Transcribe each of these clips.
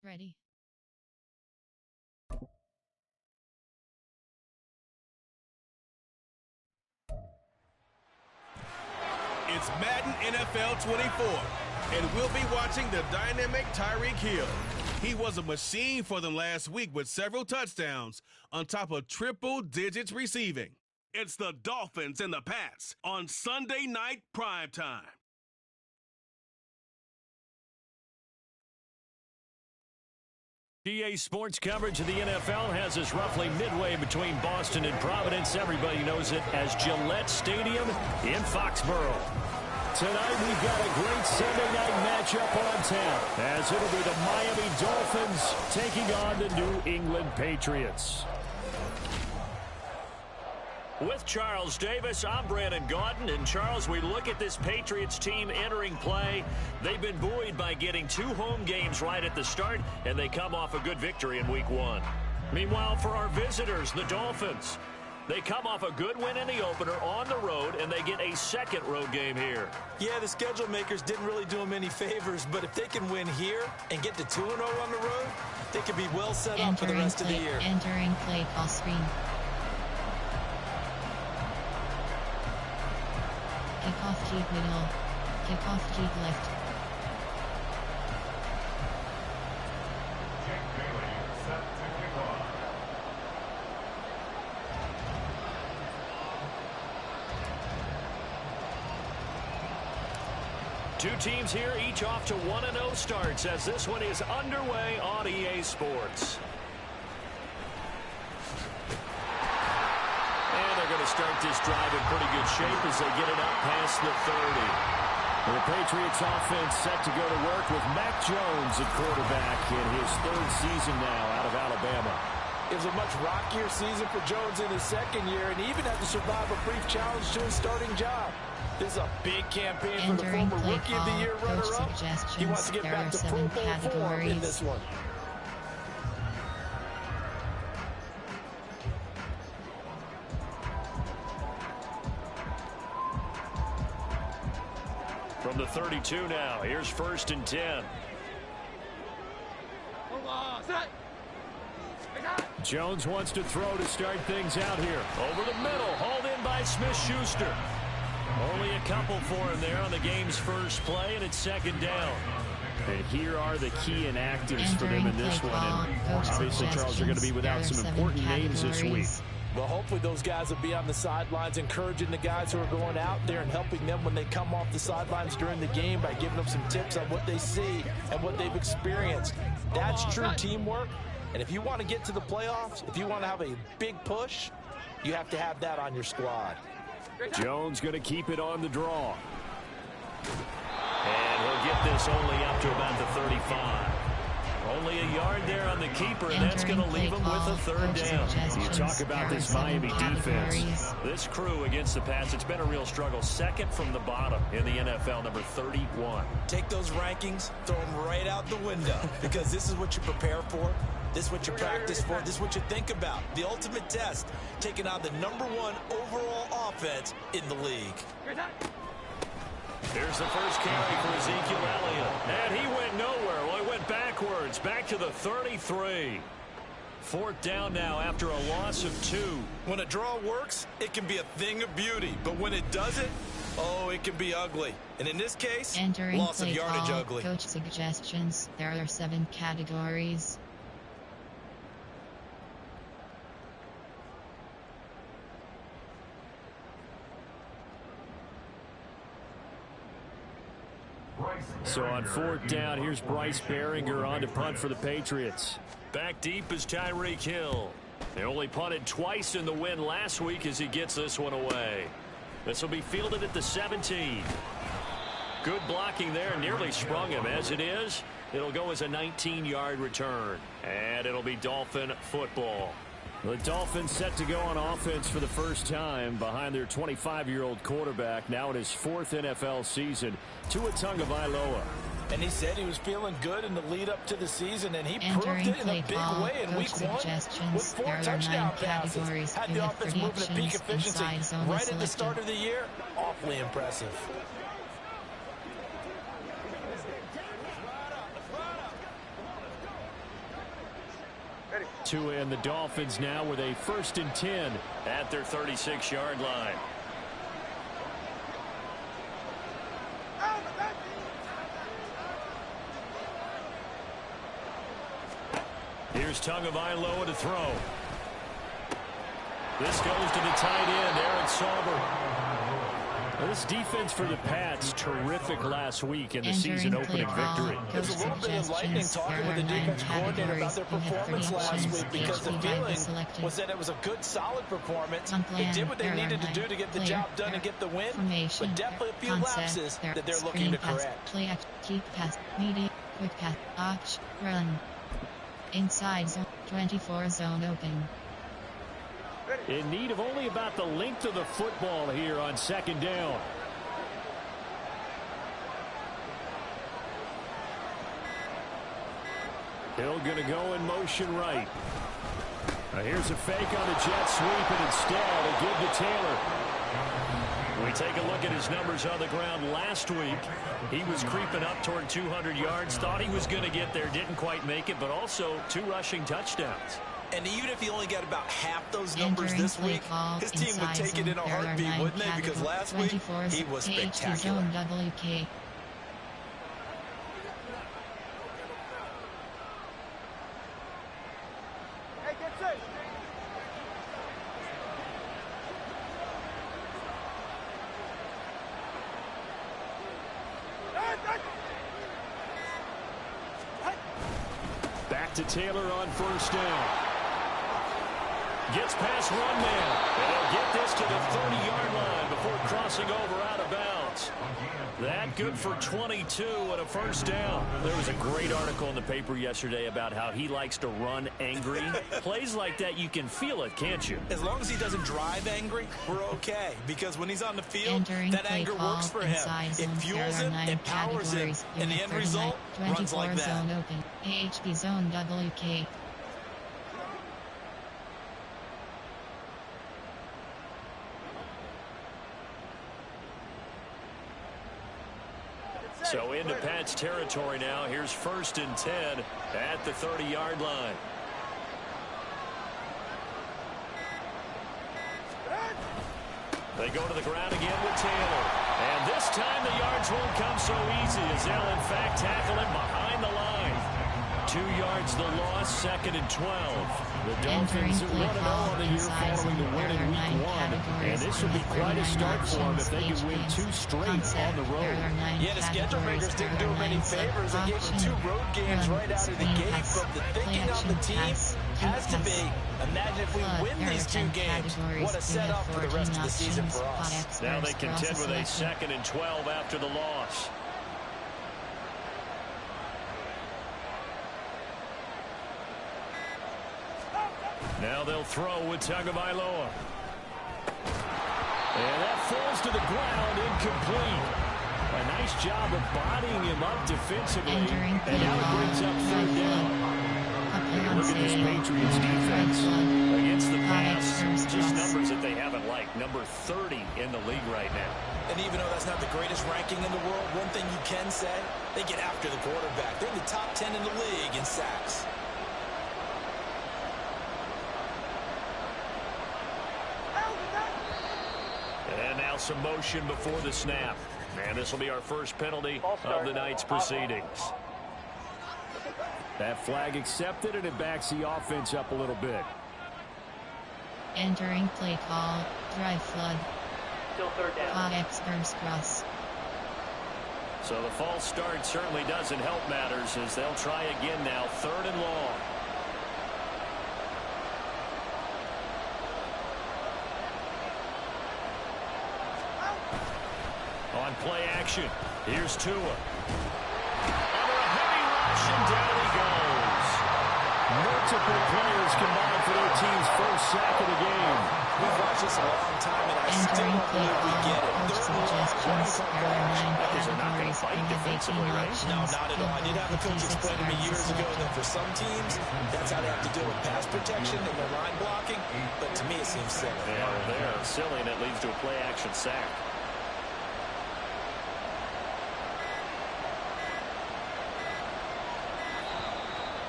Ready. It's Madden NFL 24, and we'll be watching the dynamic Tyreek Hill. He was a machine for them last week with several touchdowns on top of triple digits receiving. It's the Dolphins and the Pats on Sunday night primetime. GA Sports coverage of the NFL has us roughly midway between Boston and Providence. Everybody knows it as Gillette Stadium in Foxborough. Tonight we've got a great Sunday night matchup on tap, as it'll be the Miami Dolphins taking on the New England Patriots. With Charles Davis, I'm Brandon Gaudin. And Charles, we look at this Patriots team entering play. They've been buoyed by getting 2 home games right at the start, and they come off a good victory in Week 1. Meanwhile, for our visitors, the Dolphins, they come off a good win in the opener on the road, and they get a second road game here. Yeah, the schedule makers didn't really do them any favors, but if they can win here and get to 2-0 on the road, they could be well set up for the rest of the year. Entering play call screen. Kickoff Jeep middle. Kickoff Jeep left. Two teams here, each off to 1-0 starts as this one is underway on EA Sports. Start this drive in pretty good shape as they get it up past the 30. The Patriots offense set to go to work with Mac Jones at quarterback in his 3rd season now out of Alabama. It was a much rockier season for Jones in his 2nd year, and he even had to survive a brief challenge to his starting job. This is a big campaign for the former Rookie of the Year runner-up. He wants to get back to Pro Bowl form in this one. From the 32 now, here's 1st and 10. Jones wants to throw to start things out here. Over the middle, hauled in by Smith-Schuster. Only a couple for him there on the game's first play, and it's 2nd down. And here are the key inactives for them in this one. And obviously, Charles, they're going to be without some important names this week. Well, hopefully those guys will be on the sidelines encouraging the guys who are going out there and helping them when they come off the sidelines during the game by giving them some tips on what they see and what they've experienced. That's true teamwork. And if you want to get to the playoffs, if you want to have a big push, you have to have that on your squad. Jones going to keep it on the draw. And he'll get this only up to about the 35. Only a yard there on the keeper, and that's going to leave him with a 3rd down. You talk about this Miami defense. This crew against the Pats, it's been a real struggle. 2nd from the bottom in the NFL, number 31. Take those rankings, throw them right out the window, because this is what you prepare for. This is what you practice for. This is what you think about. The ultimate test, taking on the number 1 overall offense in the league. Here's the first carry for Ezekiel Elliott. And he went nowhere. Well, he went backwards, back to the 33. 4th down now after a loss of 2. When a draw works, it can be a thing of beauty. But when it doesn't, oh, it can be ugly. And in this case, loss of yardage ugly. Coach suggestions. There are 7 categories. So on 4th down, here's Bryce Behringer on to punt for the Patriots. Back deep is Tyreek Hill. They only punted twice in the win last week as he gets this one away. This will be fielded at the 17. Good blocking there, nearly sprung him. As it is, it'll go as a 19-yard return. And it'll be Dolphin football. The Dolphins set to go on offense for the first time behind their 25-year-old quarterback, now in his 4th NFL season, Tua Tagovailoa. And he said he was feeling good in the lead up to the season, and he proved it in a big way in Week 1 with 4 touchdown passes. Had the offense moving at peak efficiency right at the start of the year. Awfully impressive. And the Dolphins now with a 1st and 10 at their 36-yard line. Here's Tagovailoa to throw. This goes to the tight end, Aaron Sauber. This defense for the Pats, terrific last week in the season-opening victory. There's a little bit of lightning talking with the defense coordinator about their performance last week because the feeling was that it was a good, solid performance. They did what they needed to do to get the job done and get the win, but definitely a few lapses that they're looking to correct. Play act, keep pass, media, quick pass, arch, run. Inside zone, 24 zone open. In need of only about the length of the football here on 2nd down. Hill going to go in motion right. Now here's a fake on the jet sweep, and instead a give to Taylor. We take a look at his numbers on the ground last week. He was creeping up toward 200 yards, thought he was going to get there, didn't quite make it, but also 2 rushing touchdowns. And even if he only got about half those numbers this week, his team would take it in a heartbeat, wouldn't they? Because last week, he was spectacular. WK. Back to Taylor on 1st down. Gets past one man, and he'll get this to the 30-yard line before crossing over out of bounds. That good for 22 and a 1st down. There was a great article in the paper yesterday about how he likes to run angry. Plays like that, you can feel it, can't you? As long as he doesn't drive angry, we're okay. Because when he's on the field, that anger works for him. It fuels him, empowers him, and the end result runs like that. Zone open. AHP zone WK. So into Pats territory now. Here's 1st and 10 at the 30-yard line. They go to the ground again with Taylor. And this time the yards won't come so easy as they'll in fact tackle him behind the line. 2 yards the loss, 2nd and 12. The Dolphins 1-0 on the year following the win in Week 1. And this will be quite a start for them if they can win 2 straight on the road. Yeah, the schedule makers didn't do them any favors. They gave them 2 road games right out of the gate. But the thinking on the team has to be, imagine if we win these 2 games. What a setup for the rest of the season for us. Now they contend with a 2nd and 12 after the loss. Now they'll throw with Tagovailoa. And that falls to the ground, incomplete. A nice job of bodying him up defensively. And now it brings up 3rd down. Look at this Patriots defense against the pass. Just numbers that they haven't liked. Number 30 in the league right now. And even though that's not the greatest ranking in the world, one thing you can say, they get after the quarterback. They're in the top 10 in the league in sacks. And now some motion before the snap. And this will be our first penalty of the night's proceedings. That flag accepted, and it backs the offense up a little bit. Entering play call, drive flood. Still 3rd down. Experts cross. So the false start certainly doesn't help matters as they'll try again now, 3rd and long. On play action, here's Tua. Under a heavy rush, and down he goes. Multiple players combined for their team's first sack of the game. We've watched this a long time, and I still don't believe we get it. Because they're not going to fight defensively, right? No, not at all. I did have a coach explain to me years ago that for some teams, that's how they have to deal with pass protection and their line blocking. But to me, it seems silly. Yeah, they're silly, and it leads to a play-action sack.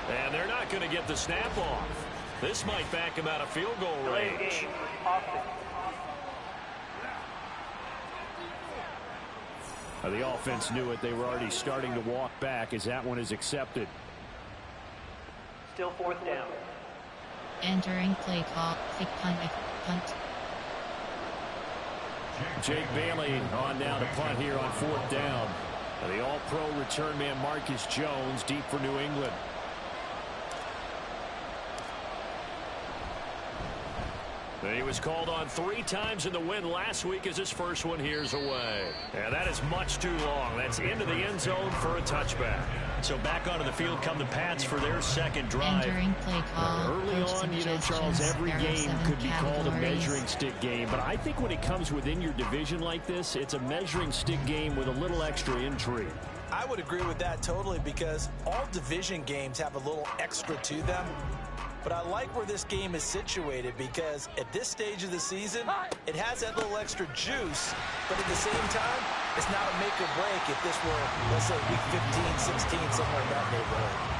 And they're not going to get the snap off. This might back him out of field goal range. The offense knew it. They were already starting to walk back as that one is accepted. Still 4th down. Entering play call. Fake punt. Jake Bailey on now to punt here on 4th down. The all-pro return man Marcus Jones deep for New England. He was called on 3 times in the win last week as his first one here's away. And that is much too long. That's into the end zone for a touchback. So back onto the field come the Pats for their second drive. Entering play call. Early on, you know, Charles, every game could be called a measuring stick game. But I think when it comes within your division like this, it's a measuring stick game with a little extra intrigue. I would agree with that totally because all division games have a little extra to them. But I like where this game is situated because at this stage of the season, it has that little extra juice. But at the same time, it's not a make or break if this were, let's say, week 15, 16, somewhere in that neighborhood.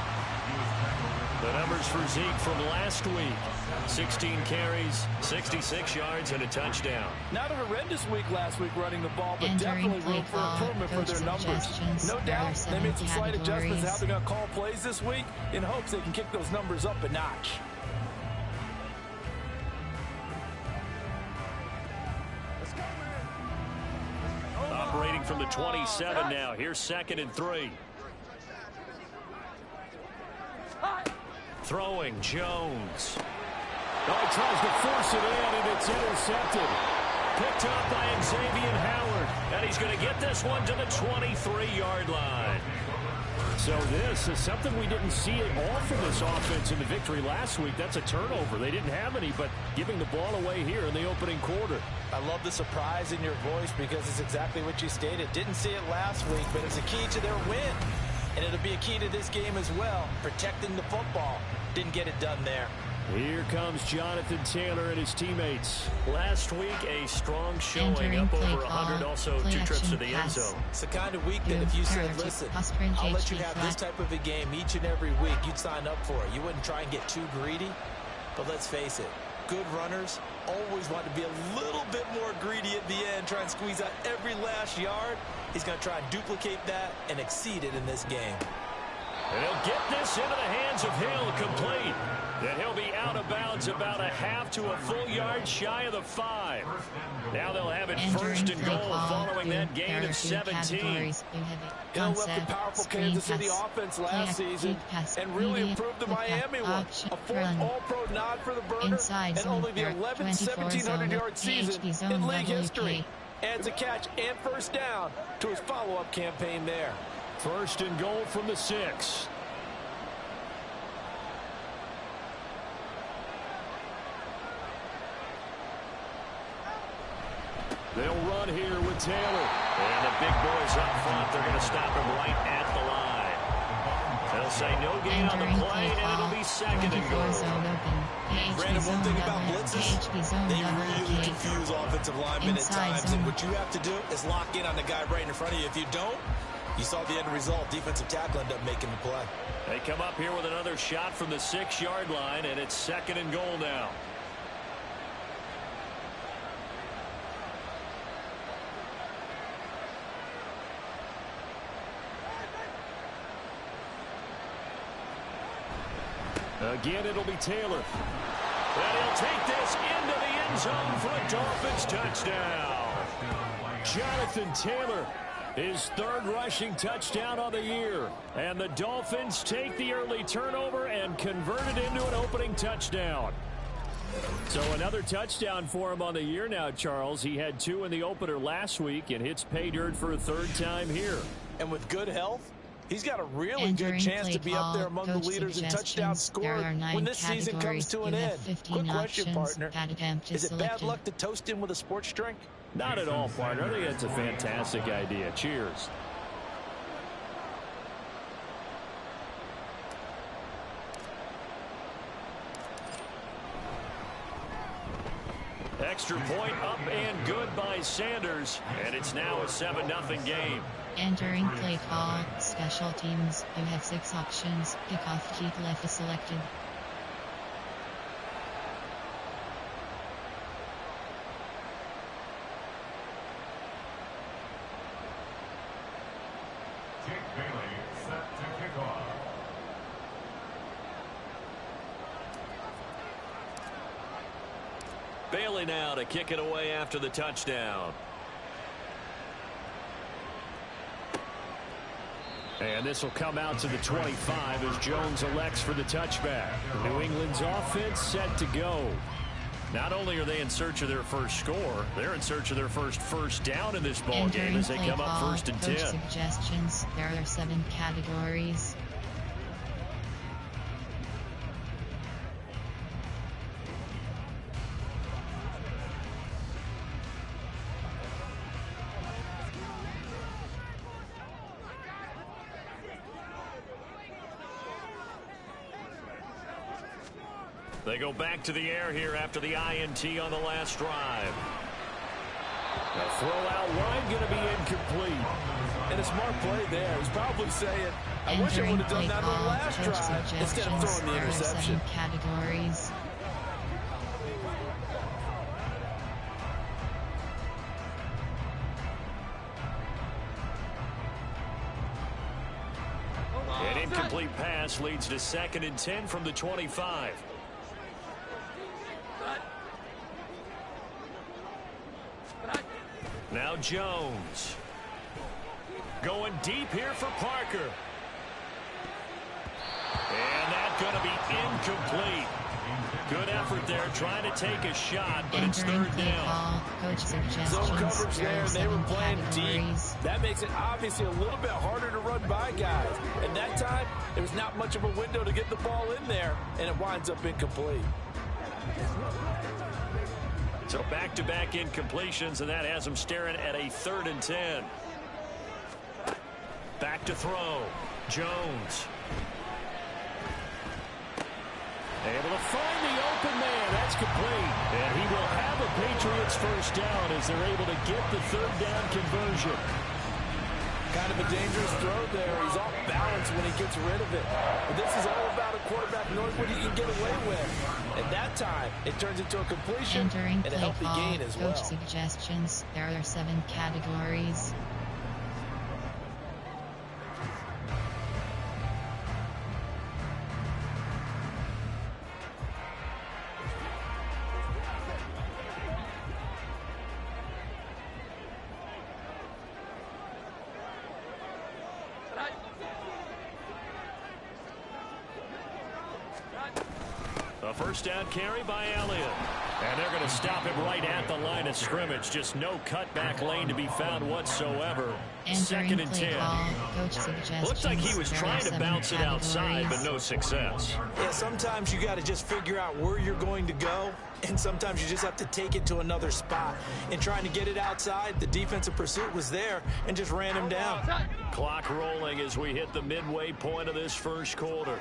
The numbers for Zeke from last week. 16 carries, 66 yards, and a touchdown. Not a horrendous week last week running the ball, but definitely room for improvement for their numbers. No doubt they made some slight adjustments how they're going to call plays this week in hopes they can kick those numbers up a notch. Operating from the 27 now. Here's 2nd and 3. Throwing Jones. Oh, he tries to force it in, and it's intercepted. Picked up by Xavier Howard. And he's going to get this one to the 23-yard line. So this is something we didn't see at all from this offense in the victory last week. That's a turnover. They didn't have any, but giving the ball away here in the opening quarter. I love the surprise in your voice because it's exactly what you stated. Didn't see it last week, but it's a key to their win. And it'll be a key to this game as well, protecting the football. Didn't get it done there. Here comes Jonathan Taylor and his teammates. Last week, a strong showing, up over 100, also 2 trips to the end zone. It's the kind of week that if you said, listen, I'll let you have this type of a game each and every week, you'd sign up for it. You wouldn't try and get too greedy. But let's face it, good runners always want to be a little bit more greedy at the end, try and squeeze out every last yard. He's going to try and duplicate that and exceed it in this game. And he'll get this into the hands of Hill, complete. And he'll be out of bounds about a half to a full yard shy of the 5. Now they'll have it 1st and goal following that gain of 17. Hill left the powerful Kansas City offense last season and really improved the Miami one. A 4th All-Pro nod for the burner and only the 11th 1,700-yard season in league history. Adds a catch and 1st down to his follow-up campaign there. 1st and goal from the 6. They'll run here with Taylor. And the big boys up front, they're going to stop him right at the line. They'll say no gain on the play, and it'll be 2nd and goal. Brandon, one thing about blitzes, they really confuse offensive linemen at times. And what you have to do is lock in on the guy right in front of you. If you don't, you saw the end result. Defensive tackle ended up making the play. They come up here with another shot from the 6-yard line, and it's 2nd and goal now. Again, it'll be Taylor. And he'll take this into the end zone for a Dolphins touchdown. Jonathan Taylor, his 3rd rushing touchdown on the year. And the Dolphins take the early turnover and convert it into an opening touchdown. So another touchdown for him on the year now, Charles. He had 2 in the opener last week and hits pay dirt for a 3rd time here. And with good health, he's got a really good chance to be up there among the leaders in touchdown scored when this season comes to an end. Quick question, partner. Is it bad luck to toast him with a sports drink? Not at all, partner. I think that's a fantastic idea. Cheers. Extra point up and good by Sanders. And it's now a 7-0 game. Entering play call, special teams. You have 6 options. Kickoff, kick left is selected. Bailey now to kick it away after the touchdown. And this will come out to the 25 as Jones elects for the touchback. New England's offense set to go. Not only are they in search of their first score, they're in search of their first down in this ball game as they come up 1st and 10. Suggestions. There are 7 categories. They go back to the air here after the INT on the last drive. The throw out wide going to be incomplete. And a smart play there. He's probably saying, I wish I would have done that on the last drive instead of throwing the interception. There are 7 categories. An incomplete pass leads to 2nd and 10 from the 25. Now Jones. Going deep here for Parker. And that's going to be incomplete. Good effort there, trying to take a shot, but it's 3rd down. Zone coverage there, and they were playing deep. That makes it obviously a little bit harder to run by guys. And that time, there was not much of a window to get the ball in there, and it winds up incomplete. So back-to-back incompletions, and that has them staring at a 3rd and 10. Back to throw. Jones. Able to find the open man. That's complete. And he will have a Patriots first down as they're able to get the 3rd down conversion. Kind of a dangerous throw there. He's off balance when he gets rid of it. But this is all about a quarterback knowing what he can get away with. At that time, it turns into a completion and a healthy gain as well. Coach suggestions. There are 7 categories. A first down carry by Elliott. And they're going to stop him right at the line of scrimmage. Just no cutback lane to be found whatsoever. 2nd and 10. Looks like he was trying to bounce it outside, but no success. Yeah, sometimes you got to just figure out where you're going to go, and sometimes you just have to take it to another spot. In trying to get it outside, the defensive pursuit was there and just ran him down. Clock rolling as we hit the midway point of this first quarter.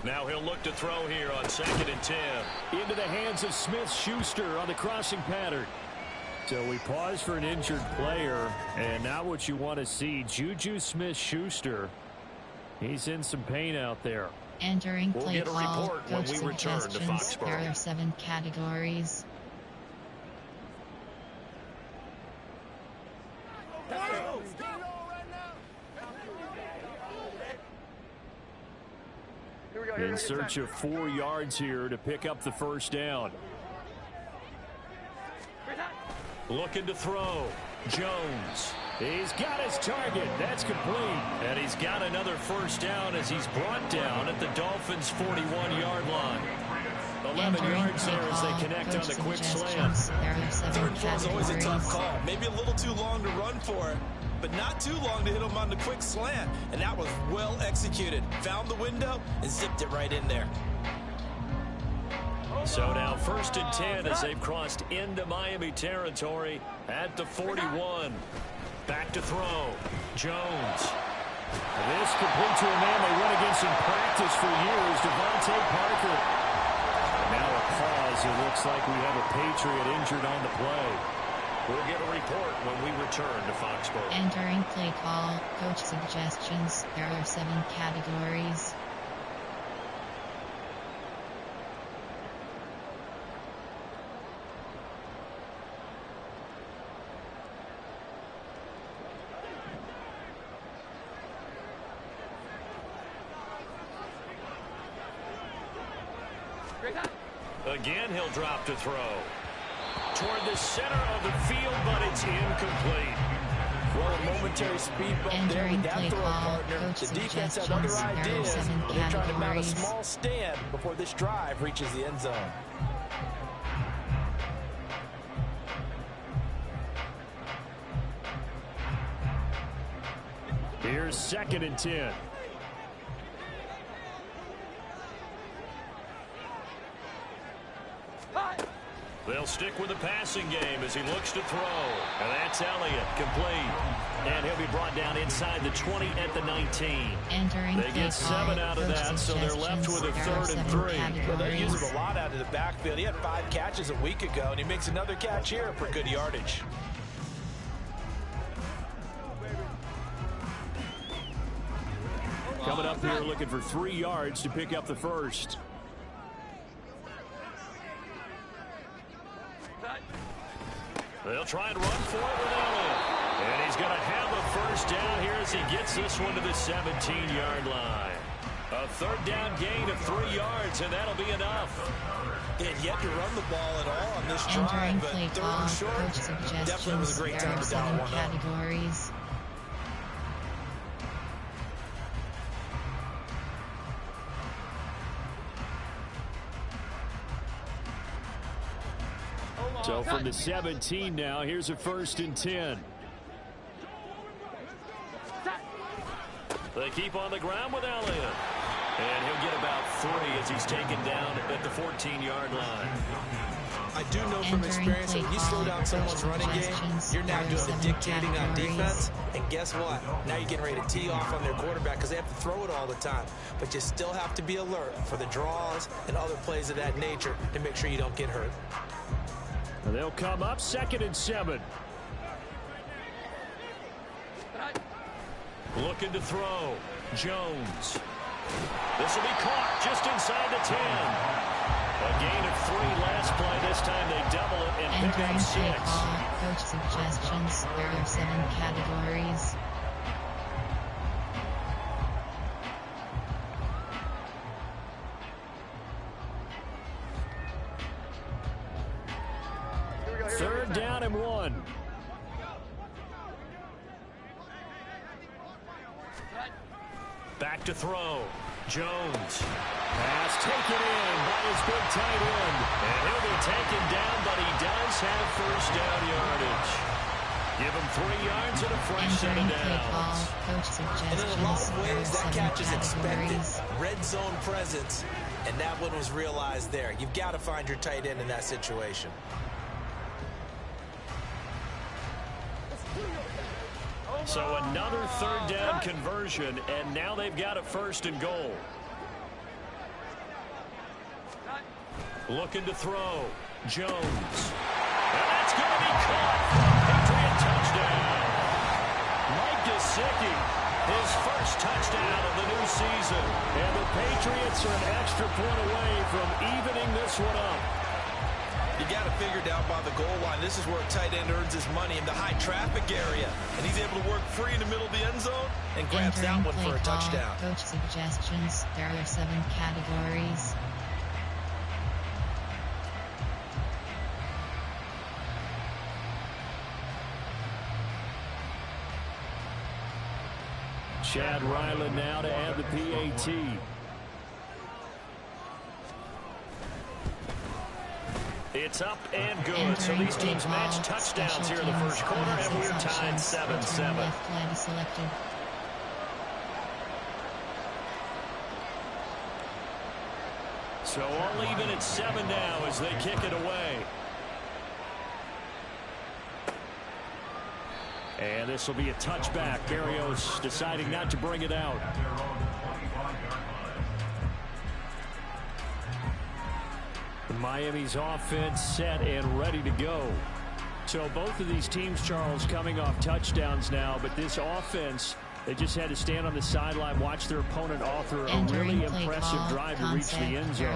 Now he'll look to throw here on 2nd and 10. Into the hands of Smith-Schuster on the crossing pattern. So we pause for an injured player, and not what you want to see. Juju Smith-Schuster, he's in some pain out there. Entering we'll play get a call. report when we return to Foxborough. There are 7 categories. In search of 4 yards here to pick up the first down. Looking to throw. Jones. He's got his target. That's complete. And he's got another first down as he's brought down at the Dolphins' 41-yard line. 11 yards there as they connect on the quick slant. 3rd and 4 is always a tough call. Maybe a little too long to run for it, but not too long to hit him on the quick slant. And that was well executed. Found the window and zipped it right in there. So now 1st and 10 as they've crossed into Miami territory at the 41. Back to throw. Jones. This complete to a man they went against in practice for years, Devontae Parker. Now a pause. It looks like we have a Patriot injured on the play. We'll get a report when we return to Foxborough. Entering play call, coach suggestions. There are 7 categories. Again, he'll drop to throw. Toward the center of the field, but it's incomplete. Well, a momentary speed bump there with that throw partner. The defense had other ideas. They're trying to mount a small stand before this drive reaches the end zone. Here's 2nd and 10. They'll stick with the passing game as he looks to throw. And that's Elliott, complete. And he'll be brought down inside the 20 at the 19. They get 7 out of that, so they're left with a 3rd and 3. Well, they use him a lot out of the backfield. He had 5 catches a week ago, and he makes another catch here for good yardage. Coming up here looking for 3 yards to pick up the first. They'll try and run for it with Elliott. And he's going to have a first down here as he gets this one to the 17-yard line. A 3rd down gain of 3 yards, and that'll be enough. And yet to run the ball at all on this drive, but 3rd and short, definitely was a great time to dial one up. Categories. So from the 17 now, here's a 1st and 10. They keep on the ground with Elliott. And he'll get about 3 as he's taken down at the 14-yard line. I do know from experience that when you slow down someone's running game, you're now doing the dictating on defense. And guess what? Now you're getting ready to tee off on their quarterback because they have to throw it all the time. But you still have to be alert for the draws and other plays of that nature to make sure you don't get hurt. And they'll come up 2nd and 7. Looking to throw. Jones. This will be caught just inside the 10. A gain of 3 last play. This time they double it and pick up 6. Coach suggestions. There are 7 categories. Third down and 1. Back to throw. Jones. Pass taken in by his big tight end. And he'll be taken down, but he does have first down yardage. Give him 3 yards and a fresh set of downs. And in a lot of ways, that catch is expected. Red zone presence. And that one was realized there. You've got to find your tight end in that situation. So another 3rd down conversion, and now they've got a 1st and goal. Looking to throw. Jones. And that's going to be caught. Patriot touchdown. Mike Gesicki, his first touchdown of the new season. And the Patriots are an extra point away from evening this one up. You got to figure it out by the goal line. This is where a tight end earns his money in the high traffic area. And he's able to work free in the middle of the end zone and grabs that one for a touchdown. Coach suggestions. There are 7 categories. Chad Ryland now to add the PAT. It's up and good. So these teams match touchdowns here in the first quarter, and we're tied 7-7. So all even at 7 now as they kick it away. And this will be a touchback. Barrios deciding not to bring it out. Miami's offense set and ready to go. So both of these teams, Charles, coming off touchdowns now, but this offense, they just had to stand on the sideline, watch their opponent author a really impressive drive to reach the end zone.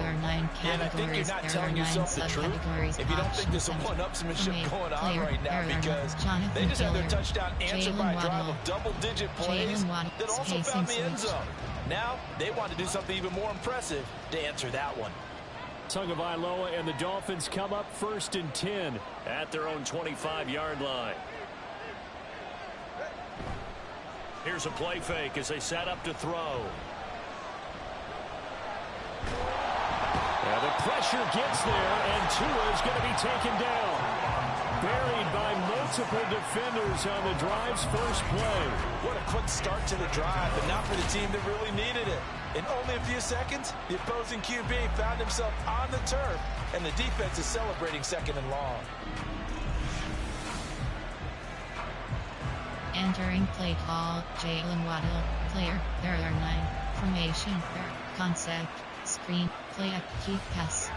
And I think you're not telling yourself the truth if you don't think there's some one-upsmanship going on right now, because they just had their touchdown answered by a drive of double-digit plays that also found the end zone. Now they want to do something even more impressive to answer that one. Tagovailoa and the Dolphins come up 1st and 10 at their own 25-yard line. Here's a play fake as they set up to throw. And the pressure gets there, and Tua is going to be taken down. Buried by multiple defenders on the drive's first play. What a quick start to the drive, but not for the team that really needed it. In only a few seconds, the opposing QB found himself on the turf, and the defense is celebrating 2nd and long. Entering play call, Jalen Waddle, player, there are 9, formation, concept, screen, play, keep, pass,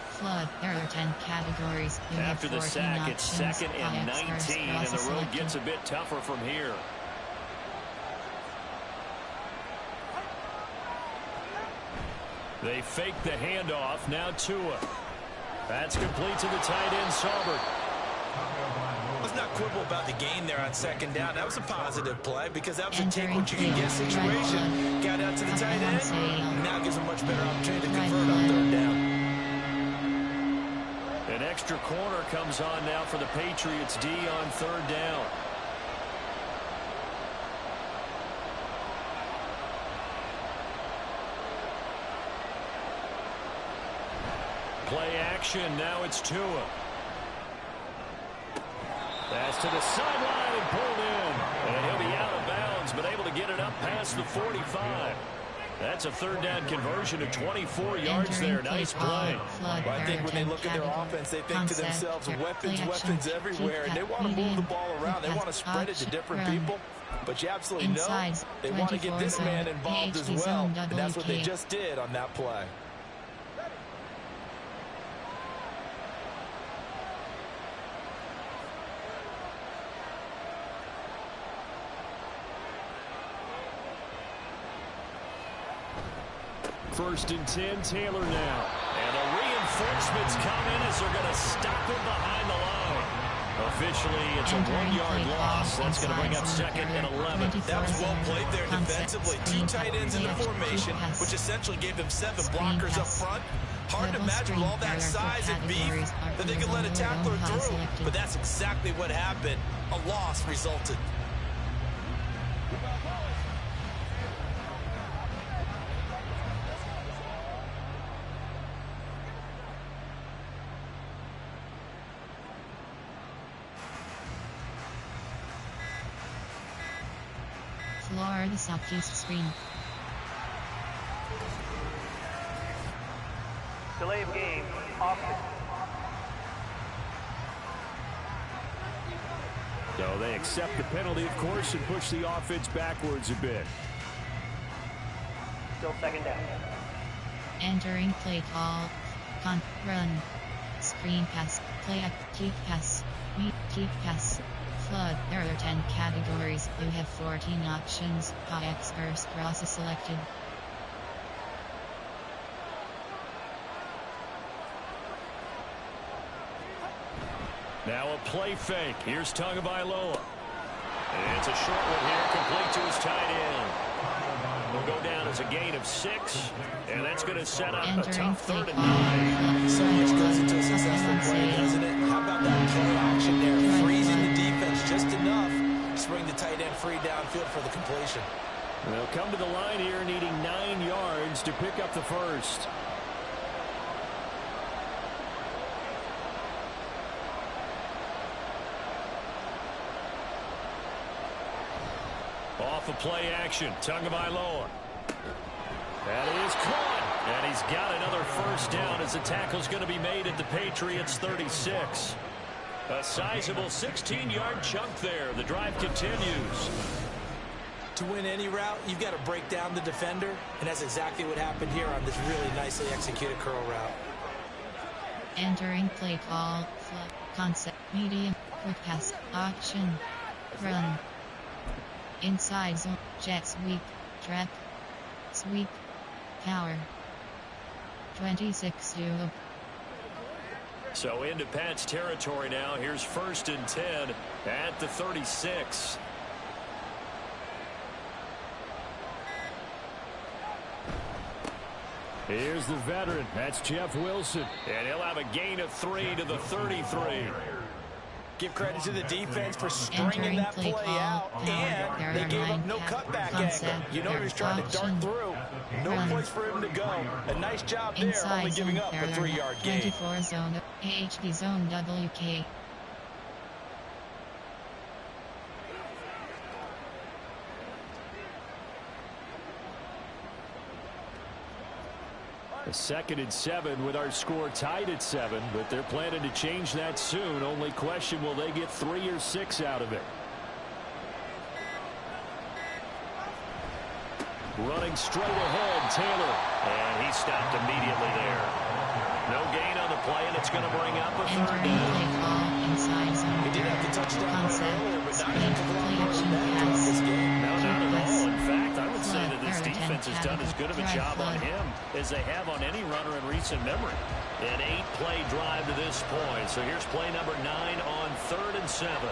flood, there are 10 categories. After the sack, it's 2nd and 19, and the road gets a bit tougher from here. They fake the handoff, now Tua. That's complete to the tight end, Saubert. Let's not quibble about the gain there on 2nd down. That was a positive play because that was a take-what-you-can-get situation. Got out to the tight end. Now gives a much better opportunity to convert on 3rd down. An extra corner comes on now for the Patriots D on 3rd down. Play action, now it's Tua. That's to the sideline and pulled in. And he'll be out of bounds, but able to get it up past the 45. That's a 3rd down conversion of 24 yards there. Nice play. Well, I think when they look at their offense, they think to themselves, weapons everywhere, and they want to move the ball around. They want to spread it to different people. But you absolutely know they want to get this man involved as well, and that's what they just did on that play. First and 10, Taylor now. And the reinforcements come in as they're going to stop him behind the line. Officially, it's a 1-yard loss. That's going to bring up 2nd and 11. That was well played there defensively. 2 tight ends in the formation, which essentially gave them 7 blockers up front. Hard to imagine with all that size and beef that they could let a tackler through. But that's exactly what happened. A loss resulted. Florida Southeast screen. Delay of game, offense. So they accept the penalty, of course, and push the offense backwards a bit. Still 2nd down. Entering play call, run, screen pass, play, keep pass, meet, keep pass. Flood, there are 10 categories. You have 14 options. Kayaks first process selected. Now a play fake. Here's Tagovailoa. And it's a short one here, complete to his tight end. Will go down as a gain of 6, and that's going to set up a tough 3rd and 9. So much goes into a successful play, doesn't it? How about that play action there, freezing the defense just enough to bring the tight end free downfield for the completion. They'll come to the line here needing 9 yards to pick up the first. Off of play action, Tagovailoa. That is caught, and he's got another first down as the tackle's going to be made at the Patriots 36. A sizable 16-yard chunk there. The drive continues. To win any route, you've got to break down the defender, and that's exactly what happened here on this really nicely executed curl route. Entering play call, concept, medium, Quick pass. Auction. Run. Inside zone. Jet sweep. Trap. Sweep. Power. 26-0. So into Pat's territory now. Here's 1st and 10 at the 36. Here's the veteran. That's Jeff Wilson. And he'll have a gain of 3 to the 33. Give credit to the defense for stringing that play out, and they gave up no cutback angle. You know he was trying to dart through. No place for him to go. A nice job there, only giving up a 3-yard gain. 24 zone, AHP zone WK. A 2nd and 7 with our score tied at 7, but they're planning to change that soon. Only question, will they get 3 or 6 out of it? Running straight ahead, Taylor. And he stopped immediately there. No gain on the play, and it's going to bring up a 3rd down. Inside zone. He did have the touchdown earlier, but not Speed, play action pass. this game. No, not at Pass. all. In fact, I would say Flood, that this third and defense has 10 done as good of a drive job on flood. him as they have on any runner in recent memory. An 8-play drive to this point. So here's play number 9 on 3rd and 7.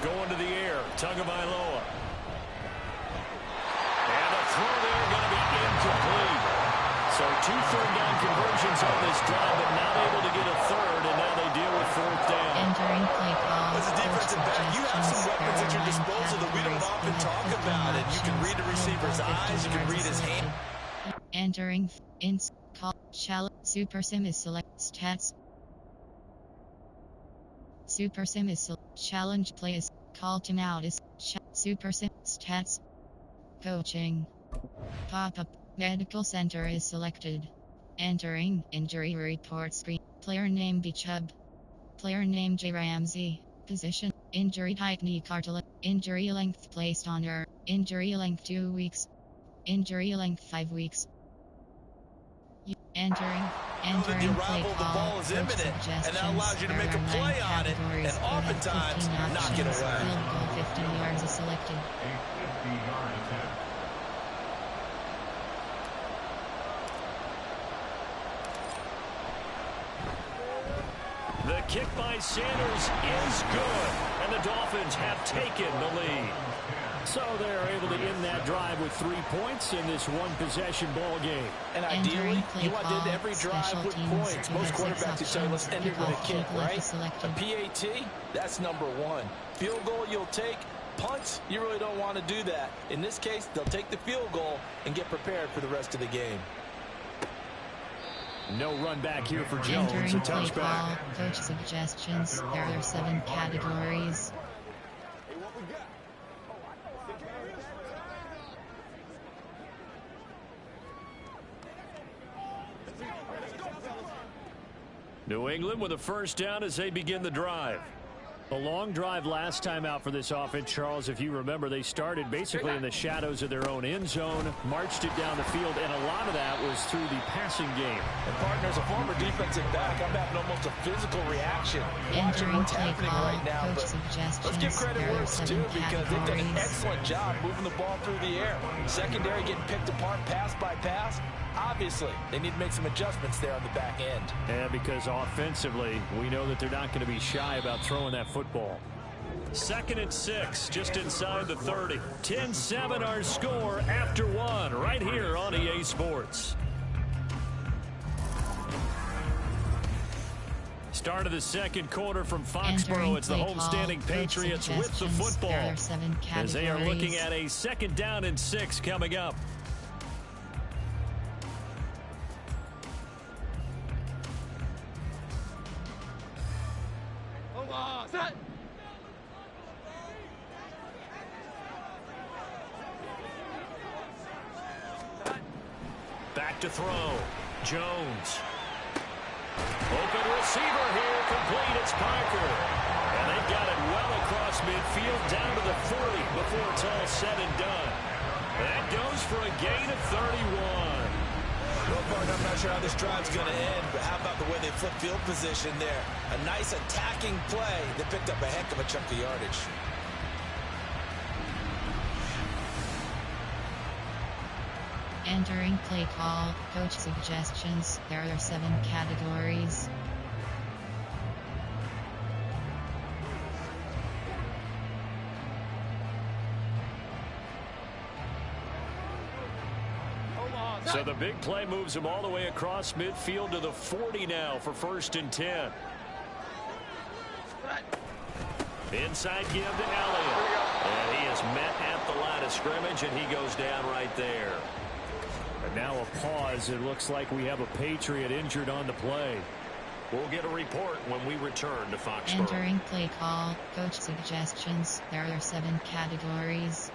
Going to the air, Tagovailoa. And the throw there going to be incomplete. So 2 third-down conversions on this drive, but not able to get a 3rd, and now they deal with 4th down. Entering play call. As a defensive back, you have some weapons at your disposal that we don't often talk about. And you can read the receiver's eyes, you can read his hand. Entering ins call challenge. Super sim is select stats. Super sim is challenge plays. Call timeout is super sim stats. Coaching. Pop-up. Medical center is selected. Entering injury report screen. Player name B Chubb. Player name J Ramsey. Position. Injury type knee cartilage. Injury length placed on her. Injury length 2 weeks. Injury length 5 weeks. Entering The play arrival of the call. ball is Coach imminent, and that allows you to make a suggestions. play There are on it, 9 and categories. oftentimes You have 15 knock it options. away. Field goal 50 yards is selected. The kick by Sanders is good, and the Dolphins have taken the lead. So they're able to end that drive with 3 points in this one-possession ball game. And ideally, you want to end every drive with points. Most quarterbacks would say, let's end it with a kick, right? A PAT, that's number 1. Field goal you'll take. Punts, you really don't want to do that. In this case, they'll take the field goal and get prepared for the rest of the game. No run back here for Jones. Entering A play call. touchback. Coach suggestions. There are 7 categories. New England with a 1st down as they begin the drive. A long drive last time out for this offense, Charles. If you remember, they started basically in the shadows of their own end zone, marched it down the field, and a lot of that was through the passing game. And partner, as a former defensive back, I'm having almost a physical reaction watching Entering what's play happening call. right now. Coach But suggestions. let's give credit There where are it's 7 due because they've done an categories. excellent job moving the ball through the air. Secondary getting picked apart pass by pass. Obviously, they need to make some adjustments there on the back end. Yeah, because offensively, we know that they're not going to be shy about throwing that football. 2nd and 6, just inside the 30. 10-7 our score after 1 right here on EA Sports. Start of the 2nd quarter from Foxborough. It's the homestanding Patriots with the football as they are looking at a 2nd down and 6 coming up. Back to throw. Jones. Open receiver here. Complete. It's Parker. And they've got it well across across midfield down to the 40 before it's all said and done. That goes for a gain of 31. Well, Bart, I'm not sure how this drive's going to end, but how about the way they flip field position there? A nice attacking play that picked up a heck of a chunk of yardage. Entering play call, coach suggestions. There are 7 categories. So the big play moves him all the way across midfield to the 40 now for 1st and 10. Inside give to Elliott. And he is met at the line of scrimmage, and he goes down right there. And now a pause. It looks like we have a Patriot injured on the play. We'll get a report when we return to Foxborough. Entering play call, coach suggestions. There are 7 categories.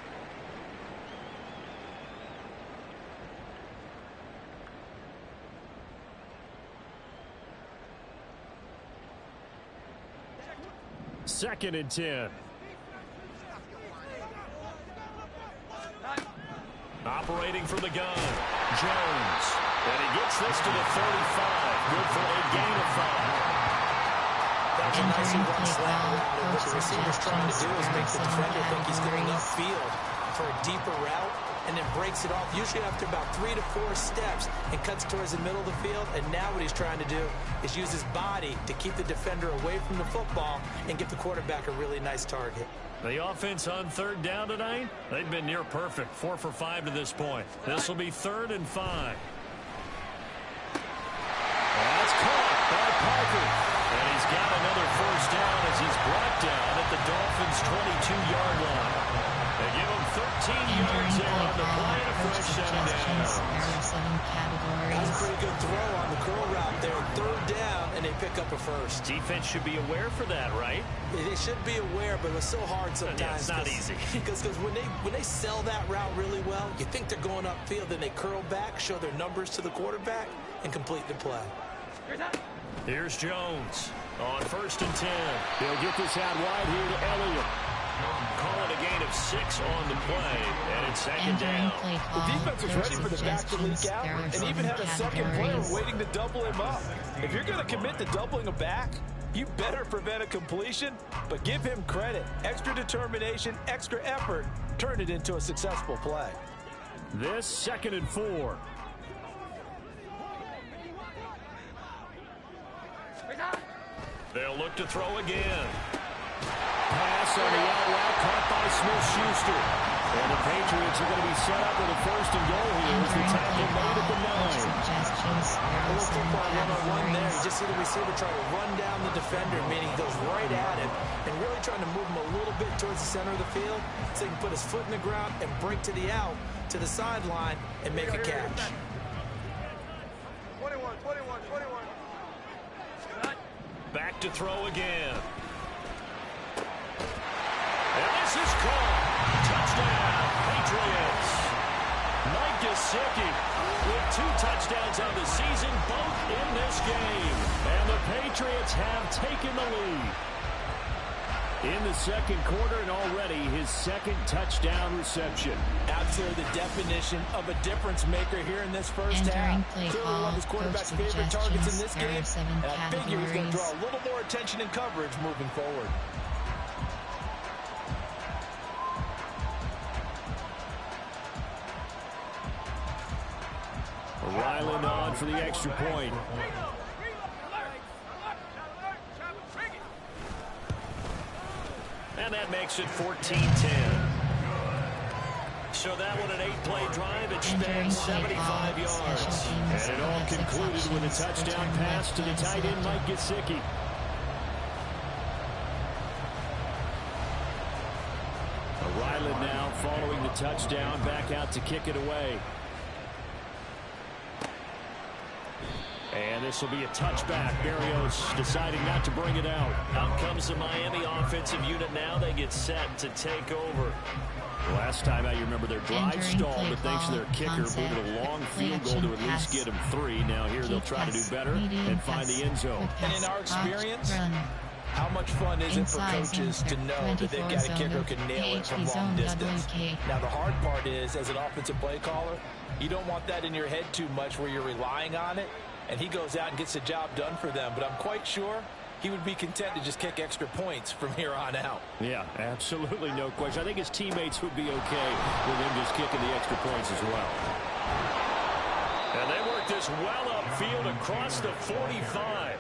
Second and 10. Operating from the gun, Jones. And he gets this to the 35. Good for a gain of 5. That's a nicely run slant route. And what the receiver's trying to do is make the defender think he's going upfield for a deeper route, and then breaks it off, usually after about 3 to 4 steps, and cuts towards the middle of the field. And now what he's trying to do is use his body to keep the defender away from the football and give the quarterback a really nice target. The offense on 3rd down tonight, they've been near perfect. 4 for 5 to this point. This will be 3rd and 5. That's caught by Parker. And he's got another 1st down as he's brought down at the Dolphins' 22-yard line. They give him 13 yards there on the play and a fresh 7 down. There are 7 categories. That's a pretty good throw on the curl route there. 3rd down, and they pick up a 1st. Defense should be aware for that, right? They should be aware, but it's so hard sometimes. Yeah, it's not easy. Because when they sell that route really well, you think they're going upfield, then they curl back, show their numbers to the quarterback, and complete the play. Here's Jones on 1st and 10. They'll get this out wide here to Elliott. Call it a gain of 6 on the play, and it's 2nd down. The defense was ready for the back to leak out and even had a second player waiting to double him up. If you're going to commit to doubling a back, you better prevent a completion, but give him credit. Extra determination, extra effort, turn it into a successful play. This 2nd and 4. They'll look to throw again. Pass on the out route caught by Smith-Schuster. And the Patriots are going to be set up with a 1st and goal here as the tackle made at the 9. Suggestions. There A are little 7 football one-on-one there. You categories. just see the receiver try to run down the defender, meaning he goes right at him and really trying to move him a little bit towards the center of the field so he can put his foot in the ground and break to the out, to the sideline, and make a catch. 21. Back to throw again. And this is caught. Touchdown, Patriots. Mike Gesicki with 2 touchdowns on the season, both in this game. And the Patriots have taken the lead. In the 2nd quarter, and already his 2nd touchdown reception. Absolutely the definition of a difference maker here in this first Entering half. play Clearly call, one of his coach quarterback's favorite targets in this suggestions. There game. are 7 And I figure he's going to draw categories. a little more attention and coverage moving forward. Ryland on for the extra point. And that makes it 14-10. So that one, an 8-play drive. It spans 75 yards. And it all concluded with a touchdown pass to the tight end, Mike Gesicki. Ryland now following the touchdown, back out to kick it away. And this will be a touchback. Berrios deciding not to bring it out. Out comes the Miami offensive unit now. They get set to take over. Last time out, you remember their drive Entering stalled, play but thanks to their call, kicker, concept, booted a long play field goal to action at least pass. get him 3. Now here they'll try to do better and find the end zone. And in our experience, How much fun is it for coaches to know that they've got a kicker who can nail it from long distance? Now, the hard part is, as an offensive play caller, you don't want that in your head too much where you're relying on it, and he goes out and gets the job done for them. But I'm quite sure he would be content to just kick extra points from here on out. Yeah, absolutely no question. I think his teammates would be okay with him just kicking the extra points as well. And they work this well upfield across the 45.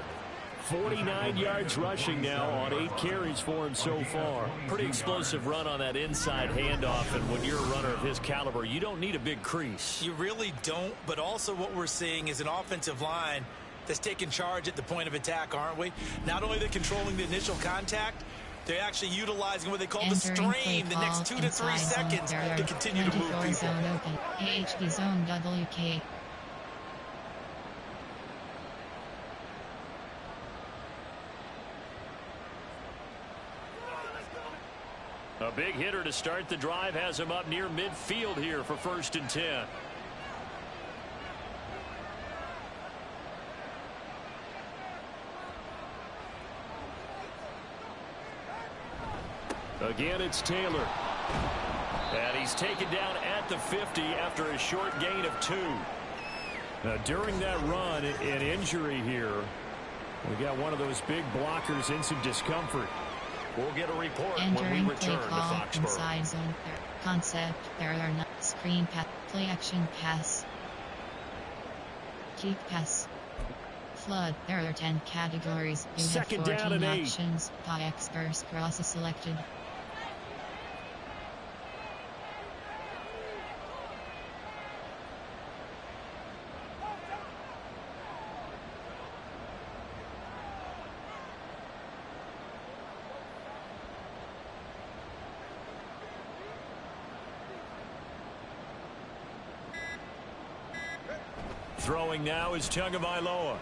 49 yards rushing now on 8 carries for him so far. Pretty explosive run on that inside handoff, and when you're a runner of his caliber, you don't need a big crease. You really don't, but also what we're seeing is an offensive line that's taking charge at the point of attack, aren't we? Not only are they controlling the initial contact, they're actually utilizing what they call the strain the next 2 to 3 seconds to continue to move people. Zone open. AHP zone WK. A big hitter to start the drive has him up near midfield here for 1st and 10. Again, it's Taylor. And he's taken down at the 50 after a short gain of 2. Now, during that run, an injury here. We got one of those big blockers in some discomfort. We'll get a report when we return to Foxborough. Inside zone concept, there are not screen pass, play action pass, kick pass, flood. There are 10 categories. You Second have 14 down and 8. options. X burst cross is selected. Throwing now is Tagovailoa.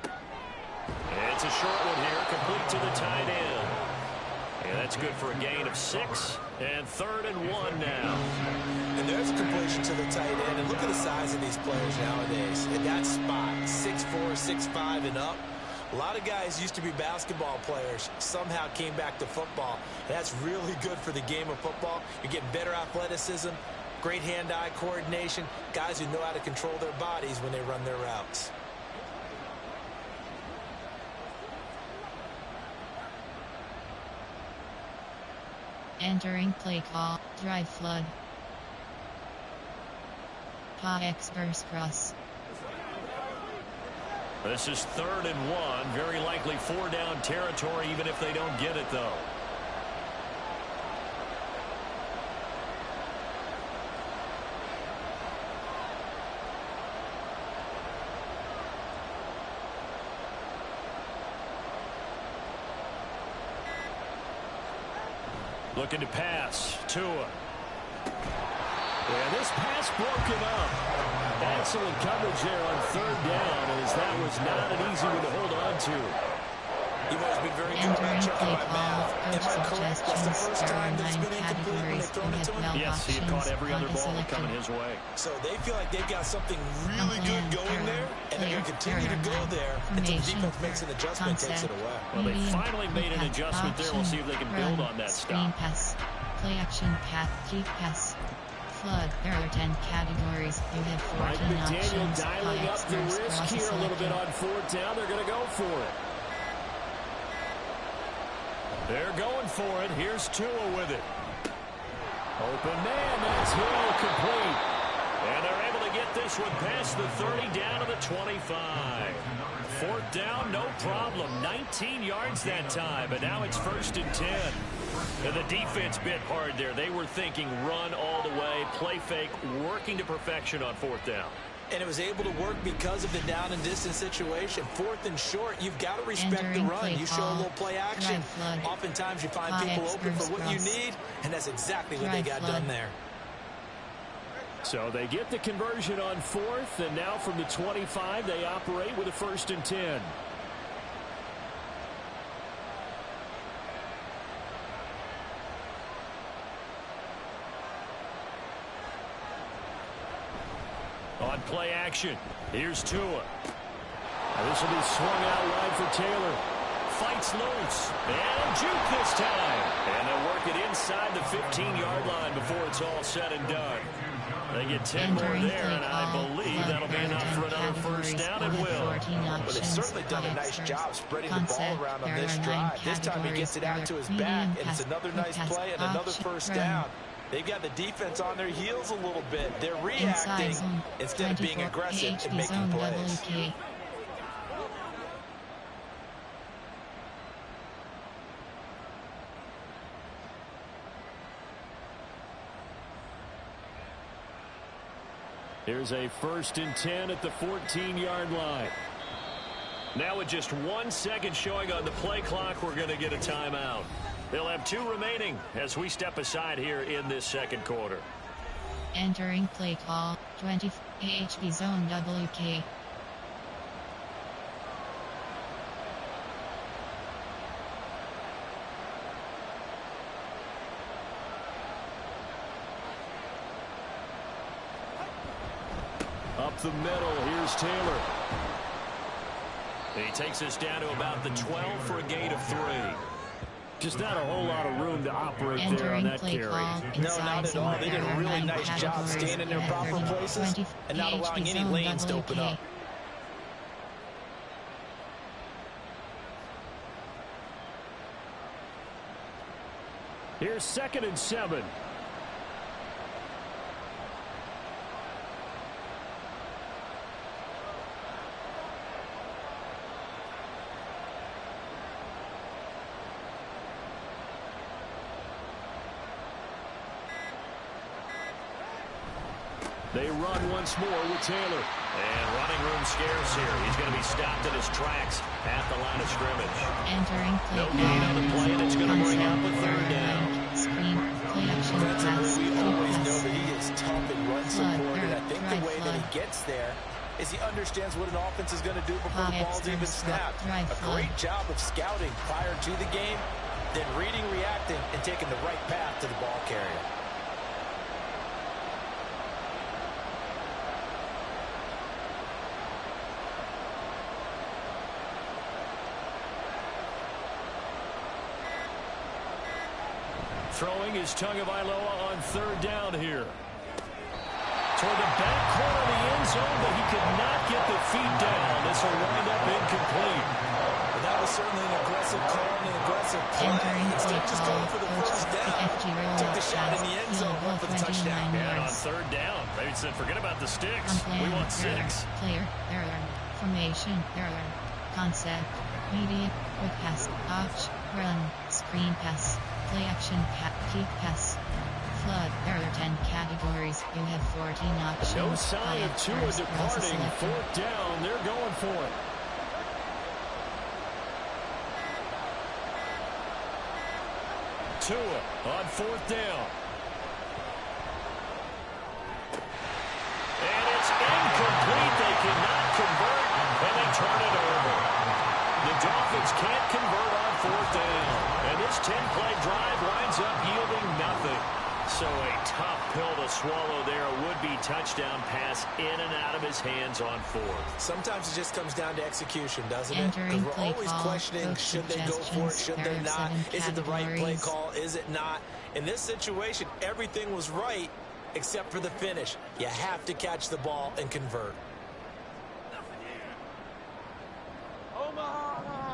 It's a short one here, complete to the tight end. And that's good for a gain of 6. And 3rd and 1 now. And there's a completion to the tight end. And look at the size of these players nowadays. In that spot, 6'4", 6'5", and up. A lot of guys used to be basketball players, somehow came back to football. That's really good for the game of football. You're getting better athleticism, great hand-eye coordination, guys who know how to control their bodies when they run their routes. Entering play call, drive flood. X burst cross. This is 3rd and 1. Very likely 4-down territory, even if they don't get it, though. Looking to pass. Tua. And this pass broken up. Excellent coverage there on 3rd down, as that was not an easy one to hold on to. You've always been very good about checking my math. Am I correct? That's the first time that it's been incomplete when they've thrown it to him? Yes, he had caught every other ball coming his way. So they feel like they've got something really good going there, and they're going to continue to go there until the defense makes an adjustment, takes it away. Well, they finally made an adjustment there. We'll see if they can build on that stop. Pass, play action pass, kick pass, flood. There are 10 categories. You have 14 options. Dialing up the risk here a little bit on 4th down. They're going to go for it. They're going for it. Here's Tua with it. Open man. That's Hill, complete. And they're able to get this one past the 30 down to the 25. 4th down, no problem. 19 yards that time, but now it's 1st and 10. And the defense bit hard there. They were thinking run all the way, play fake, working to perfection on 4th down. And it was able to work because of the down and distance situation. 4th and short, you've got to respect the run. You show a little play action. Oftentimes you find people open for what you need, and that's exactly what they got done there. So they get the conversion on 4th, and now from the 25, they operate with a 1st and 10. On play action, here's Tua. This will be swung out wide for Taylor. fights loose. And juke this time. And they'll work it inside the 15-yard line before it's all said and done. They get 10 more there, and I believe that'll be enough for another first down. It will. But they've certainly done a nice job spreading the ball around on this drive. This time he gets it out to his back, and it's another nice play and another first down. They've got the defense on their heels a little bit. They're reacting instead of being aggressive and making plays. Here's a 1st and 10 at the 14-yard line. Now with just 1 second showing on the play clock, we're going to get a timeout. They'll have 2 remaining as we step aside here in this second quarter. Entering play call, 20 AHB zone WK. Up the middle, here's Taylor. He takes us down to about the 12 for a gain of 3. Just not a whole lot of room to operate there on that carry. No, not at all. They did a really nice job staying in their proper places and not allowing any lanes to open up. Here's 2nd and 7. They run once more with Taylor. And running room scarce here. He's going to be stopped in his tracks at the line of scrimmage. Entering play. No gain on the play, and it's going to bring up a 3rd down. Screen, play action pass, We always know pass. that he is tough and run support, and I think the way that he gets there is he understands what an offense is going to do before the ball's even snapped. A great job of scouting prior to the game, then reading, reacting, and taking the right path to the ball carrier. Throwing is Tagovailoa on 3rd down here. Toward the back corner of the end zone, but he could not get the feet down. This will wind up incomplete. But that was certainly an aggressive call and an aggressive play. Instead of just going for the first down, took the shot in the end zone, went for the touchdown. And on 3rd down, they said, forget about the sticks. We want 6. Player, error, formation, error, concept, media, quick pass, option, run, screen pass, play action, kick pass, flood, error 10 categories. You have 14 options. No sign of Tua departing. 4th down, they're going for it. Tua on 4th down. And it's incomplete. They cannot convert, and they turn it over. The Dolphins can't convert on 4th down. And this 10-play drive winds up yielding nothing. So a tough pill to swallow there. A would-be touchdown pass in and out of his hands on 4th. Sometimes it just comes down to execution, doesn't it? Entering Because we're play always call, questioning, should they go for it, should they not? Is it the right play categories. call? Is it not? In this situation, everything was right except for the finish. You have to catch the ball and convert.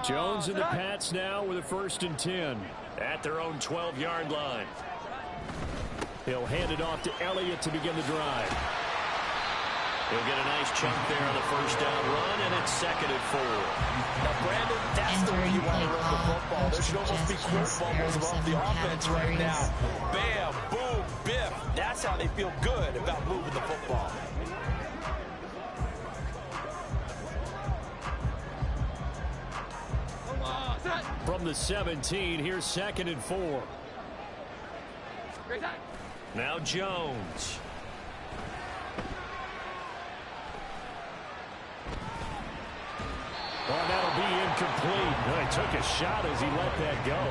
Jones and the Pats now with a 1st and 10 at their own 12-yard line. He'll hand it off to Elliott to begin the drive. He'll get a nice chunk there on the first down run, and it's 2nd and 4. Now, Brandon, that's the way you want to run the football. There should almost be quart bubbles above the offense right now. Bam, boom, biff. That's how they feel good about moving the football. From the 17, here's 2nd and 4. Now Jones. Well, that'll be incomplete. Well, he took a shot as he let that go.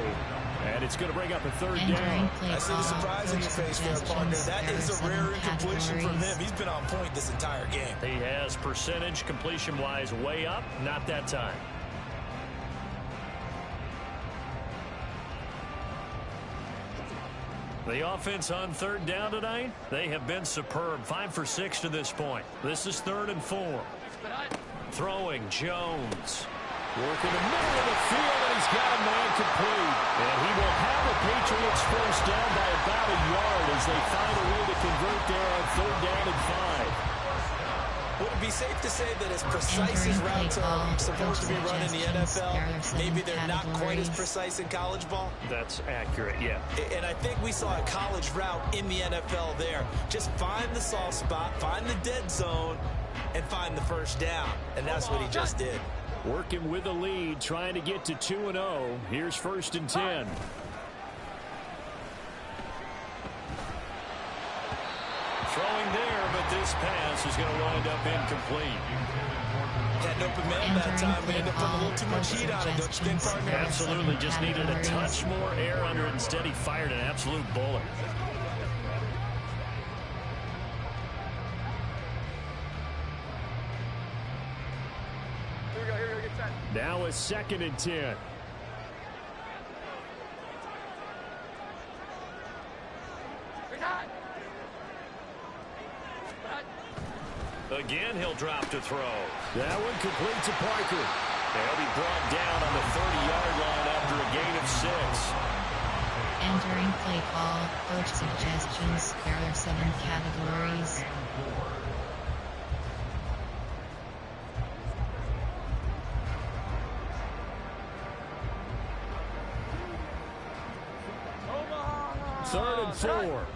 And it's going to bring up a 3rd down. I see the surprise in your face there, partner. That is a rare incompletion from him. He's been on point this entire game. He has percentage completion-wise way up. Not that time. The offense on third down tonight, they have been superb. 5 for 6 to this point. This is 3rd and 4. Throwing Jones. Working the middle of the field, and he's got a man complete. And he will have the Patriots first down by about a yard as they find a way to convert there on 3rd down and 5. Would it be safe to say that as precise as routes are supposed to be run in the NFL, maybe they're not quite as precise in college ball? That's accurate, yeah. And I think we saw a college route in the NFL there. Just find the soft spot, find the dead zone, and find the first down. And that's what he just did. Working with the lead, trying to get to 2-0. Here's 1st and 10. Throwing there, but this pass is going to wind up incomplete. Had an open man that time. We ended up putting a little too much heat on it, don't you think, partner? Absolutely. Just needed a touch more air under it. Instead, he fired an absolute bullet. Now a 2nd and 10. Again, he'll drop to throw. That one complete to Parker. He'll be brought down on the 30-yard line after a gain of 6. Entering play call, coach suggestions. There are 7 categories. Third and 4.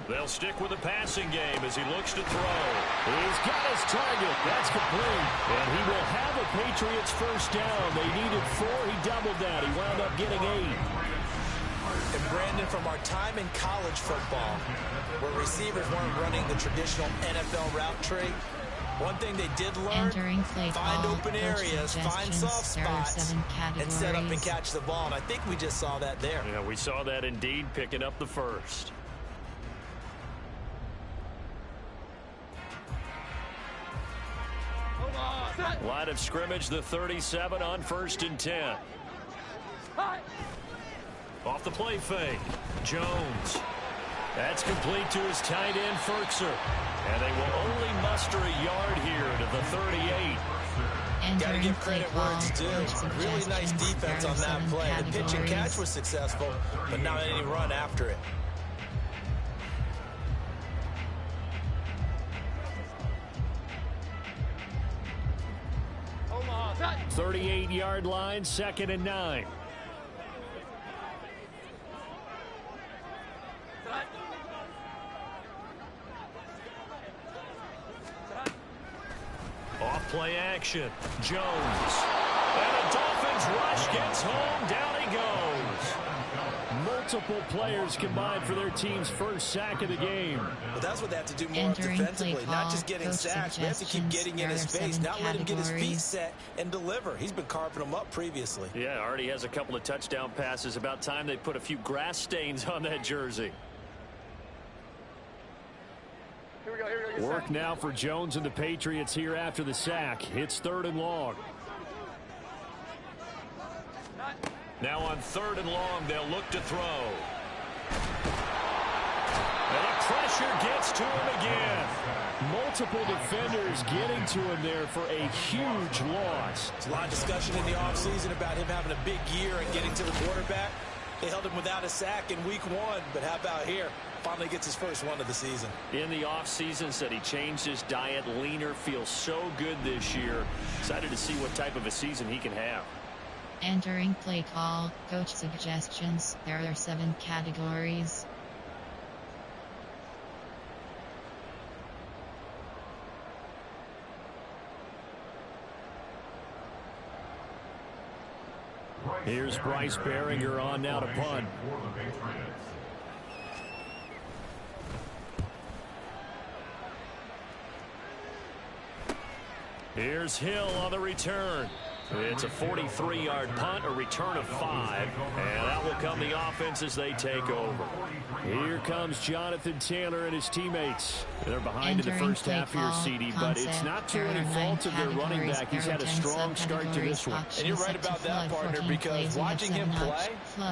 They'll stick with the passing game as he looks to throw. He's got his target. That's complete. And he will have a Patriots first down. They needed 4. He doubled that. He wound up getting 8. And Brandon, from our time in college football, where receivers weren't running the traditional NFL route tree, one thing they did learn, find open areas, find soft spots, and set up and catch the ball. And I think we just saw that there. Yeah, we saw that indeed, picking up the first. Line of scrimmage, the 37 on 1st and 10. Off the play fake. Jones. That's complete to his tight end, Ferkser. And they will only muster a yard here to the 38. Got to give credit where it's due. Really nice defense on that play. The pitch and catch was successful, but not any run after it. 38-yard line, 2nd and 9. Off play action. Jones. And a Dolphins rush gets home. Down he goes. Multiple players combined for their team's first sack of the game. But that's what they have to do more defensively, not just getting sacks. We have to keep getting in his face, not let him get his feet set and deliver. He's been carving them up previously. Yeah, already has a couple of touchdown passes. About time they put a few grass stains on that jersey. Work now for Jones and the Patriots here after the sack. It's 3rd and long. Now on 3rd and long, they'll look to throw. And the pressure gets to him again. Multiple defenders getting to him there for a huge loss. There's a lot of discussion in the offseason about him having a big year and getting to the quarterback. They held him without a sack in week 1, but how about here? Finally gets his first one of the season. In the offseason, said he changed his diet, leaner, feels so good this year. Excited to see what type of a season he can have. Entering play call, coach suggestions. There are 7 categories. Here's Bryce Baringer on now to punt. Here's Hill on the return. It's a 43-yard punt, a return of 5, and out will come the offense as they take over. Here comes Jonathan Taylor and his teammates. They're behind in the first half here, CD, but it's not to any fault of their running back. He's had a strong start to this one. And you're right about that, partner, because watching him play,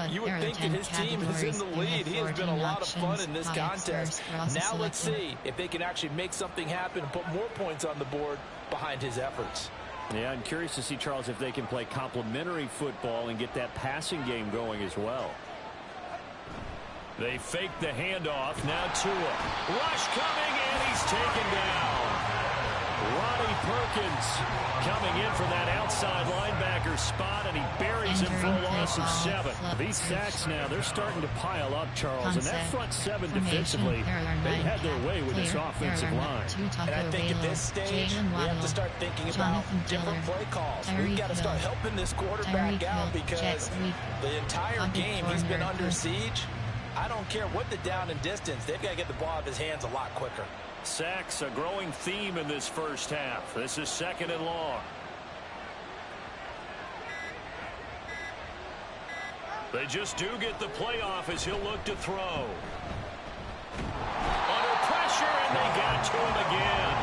you would think that his team is in the lead. He has been a lot of fun in this contest. Now let's see if they can actually make something happen and put more points on the board behind his efforts. Yeah, I'm curious to see, Charles, if they can play complementary football and get that passing game going as well. They fake the handoff. Now Tua. Rush coming, and he's taken down. Ronnie Perkins coming in from that outside linebacker spot, and he buries him for a loss of 7. These sacks now, they're starting to pile up, Charles. And that front 7 defensively, they had their way with this offensive line. And I think at this stage, we have to start thinking about different play calls. We've got to start helping this quarterback out because the entire game he's been under siege. I don't care what the down and distance. They've got to get the ball out of his hands a lot quicker. Sacks, a growing theme in this first half. This is 2nd and long. They just do get the playoff as he'll look to throw. Under pressure, and they got to him again.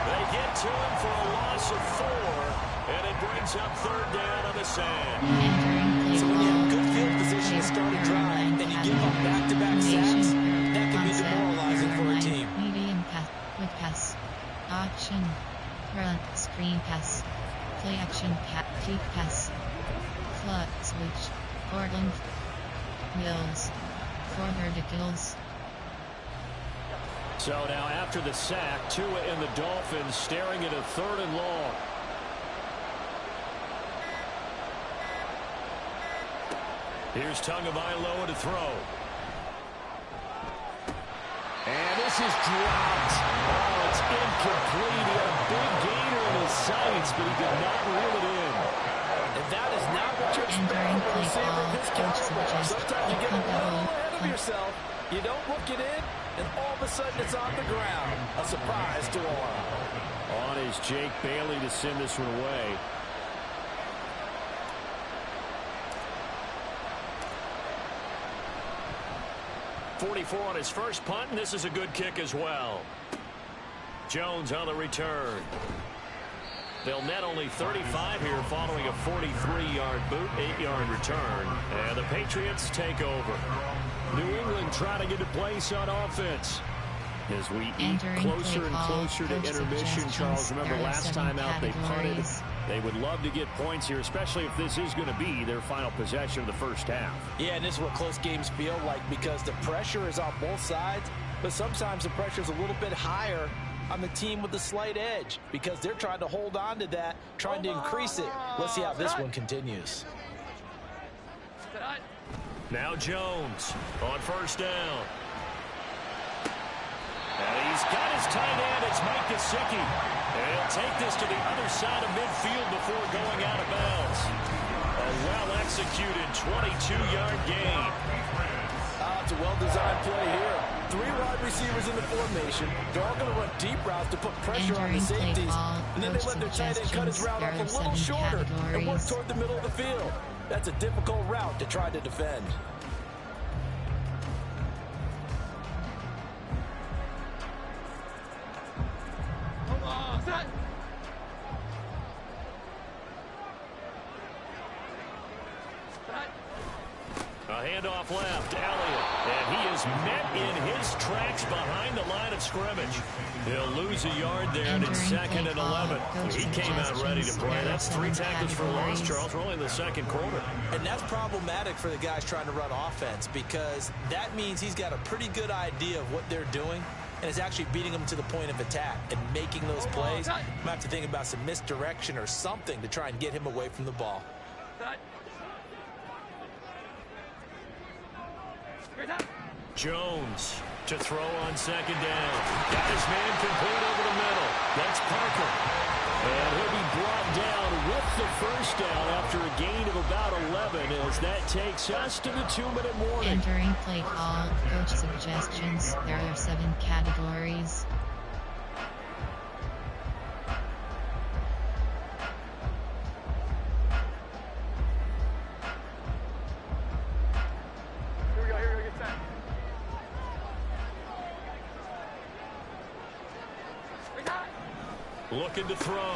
They get to him for a loss of 4, and it brings up 3rd down on the sand. So when you have good field position to start a drive, and you give up back-to-back sacks, that can be demoralizing for a team. Medium pass, quick pass, option, run, screen pass, play action, kick pass, flood switch, Portland, Mills, 4 verticals. So now after the sack, Tua and the Dolphins staring at a 3rd and long. Here's Tagovailoa to throw. And this is dropped. Oh, it's incomplete. He had a big gainer in his sights, but he did not reel it in. And that is not what you expect from a receiver of his caliber. Sometimes you get a little ahead of yourself. You don't look it in, and all of a sudden it's on the ground. A surprise to all. On is Jake Bailey to send this one away. .44 on his first punt, and this is a good kick as well. Jones on the return. They'll net only 35 here following a 43-yard boot, 8-yard return. And the Patriots take over. New England trying to get a place on offense. As we eat closer and closer to intermission, Charles, remember last time out they punted. They would love to get points here, especially if this is going to be their final possession of the first half. Yeah, and this is what close games feel like because the pressure is on both sides, but sometimes the pressure is a little bit higher on the team with the slight edge because they're trying to hold on to that, trying to increase it. Let's see how this one continues. Now Jones on first down. And he's got his tight end. It's Mike Gesicki. And he'll take this to the other side of midfield before going out of bounds. A well-executed 22-yard gain. It's a well-designed play here. 3 wide receivers in the formation. They're all going to run deep routes to put pressure on the safeties. And then they let their tight end cut his route off a little shorter and work toward the middle of the field. That's a difficult route to try to defend. A handoff left, Elliott, and he is met in his tracks behind the line of scrimmage. He'll lose a yard there, and it's 2nd and 11. He came out ready to play. That's 3 tackles for loss, Charles. We're only in the second quarter. And that's problematic for the guys trying to run offense because that means he's got a pretty good idea of what they're doing and is actually beating them to the point of attack and making those plays. You might have to think about some misdirection or something to try and get him away from the ball. Jones to throw on 2nd down. Got his man complete over the middle. That's Parker. And he'll be brought down with the first down after a gain of about 11 as that takes us to the 2-minute warning. Entering play call, coach suggestions. There are 7 categories. Looking to throw.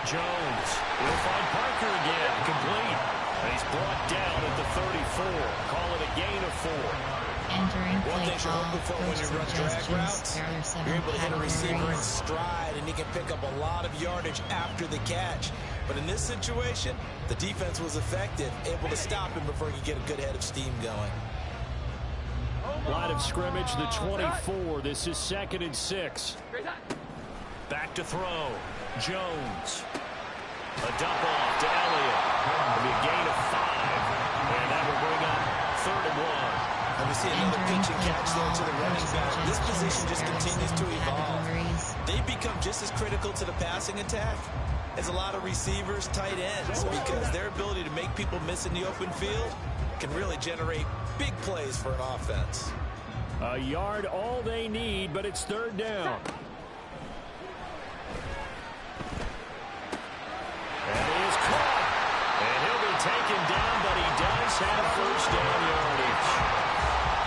Jones will find Parker again. Complete. And he's brought down at the 34. Call it a gain of 4. Entering One play thing you're call, hoping for when coach you run drag routes, suggestions, you're able to hit a receiver in categories. stride, and he can pick up a lot of yardage after the catch. But in this situation, the defense was effective, able to stop him before he could get a good head of steam going. Line of scrimmage, the 24. This is 2nd and 6. Back to throw. Jones. A dump off to Elliott. It'll be a gain of 5. And that will bring up 3rd and 1. And we see another pitch and catch there to the running back. This position just continues to evolve. They become just as critical to the passing attack as a lot of receivers, tight ends, because their ability to make people miss in the open field can really generate big plays for an offense. A yard all they need, but it's 3rd down. And he is caught. And he'll be taken down, but he does have 1st down yardage.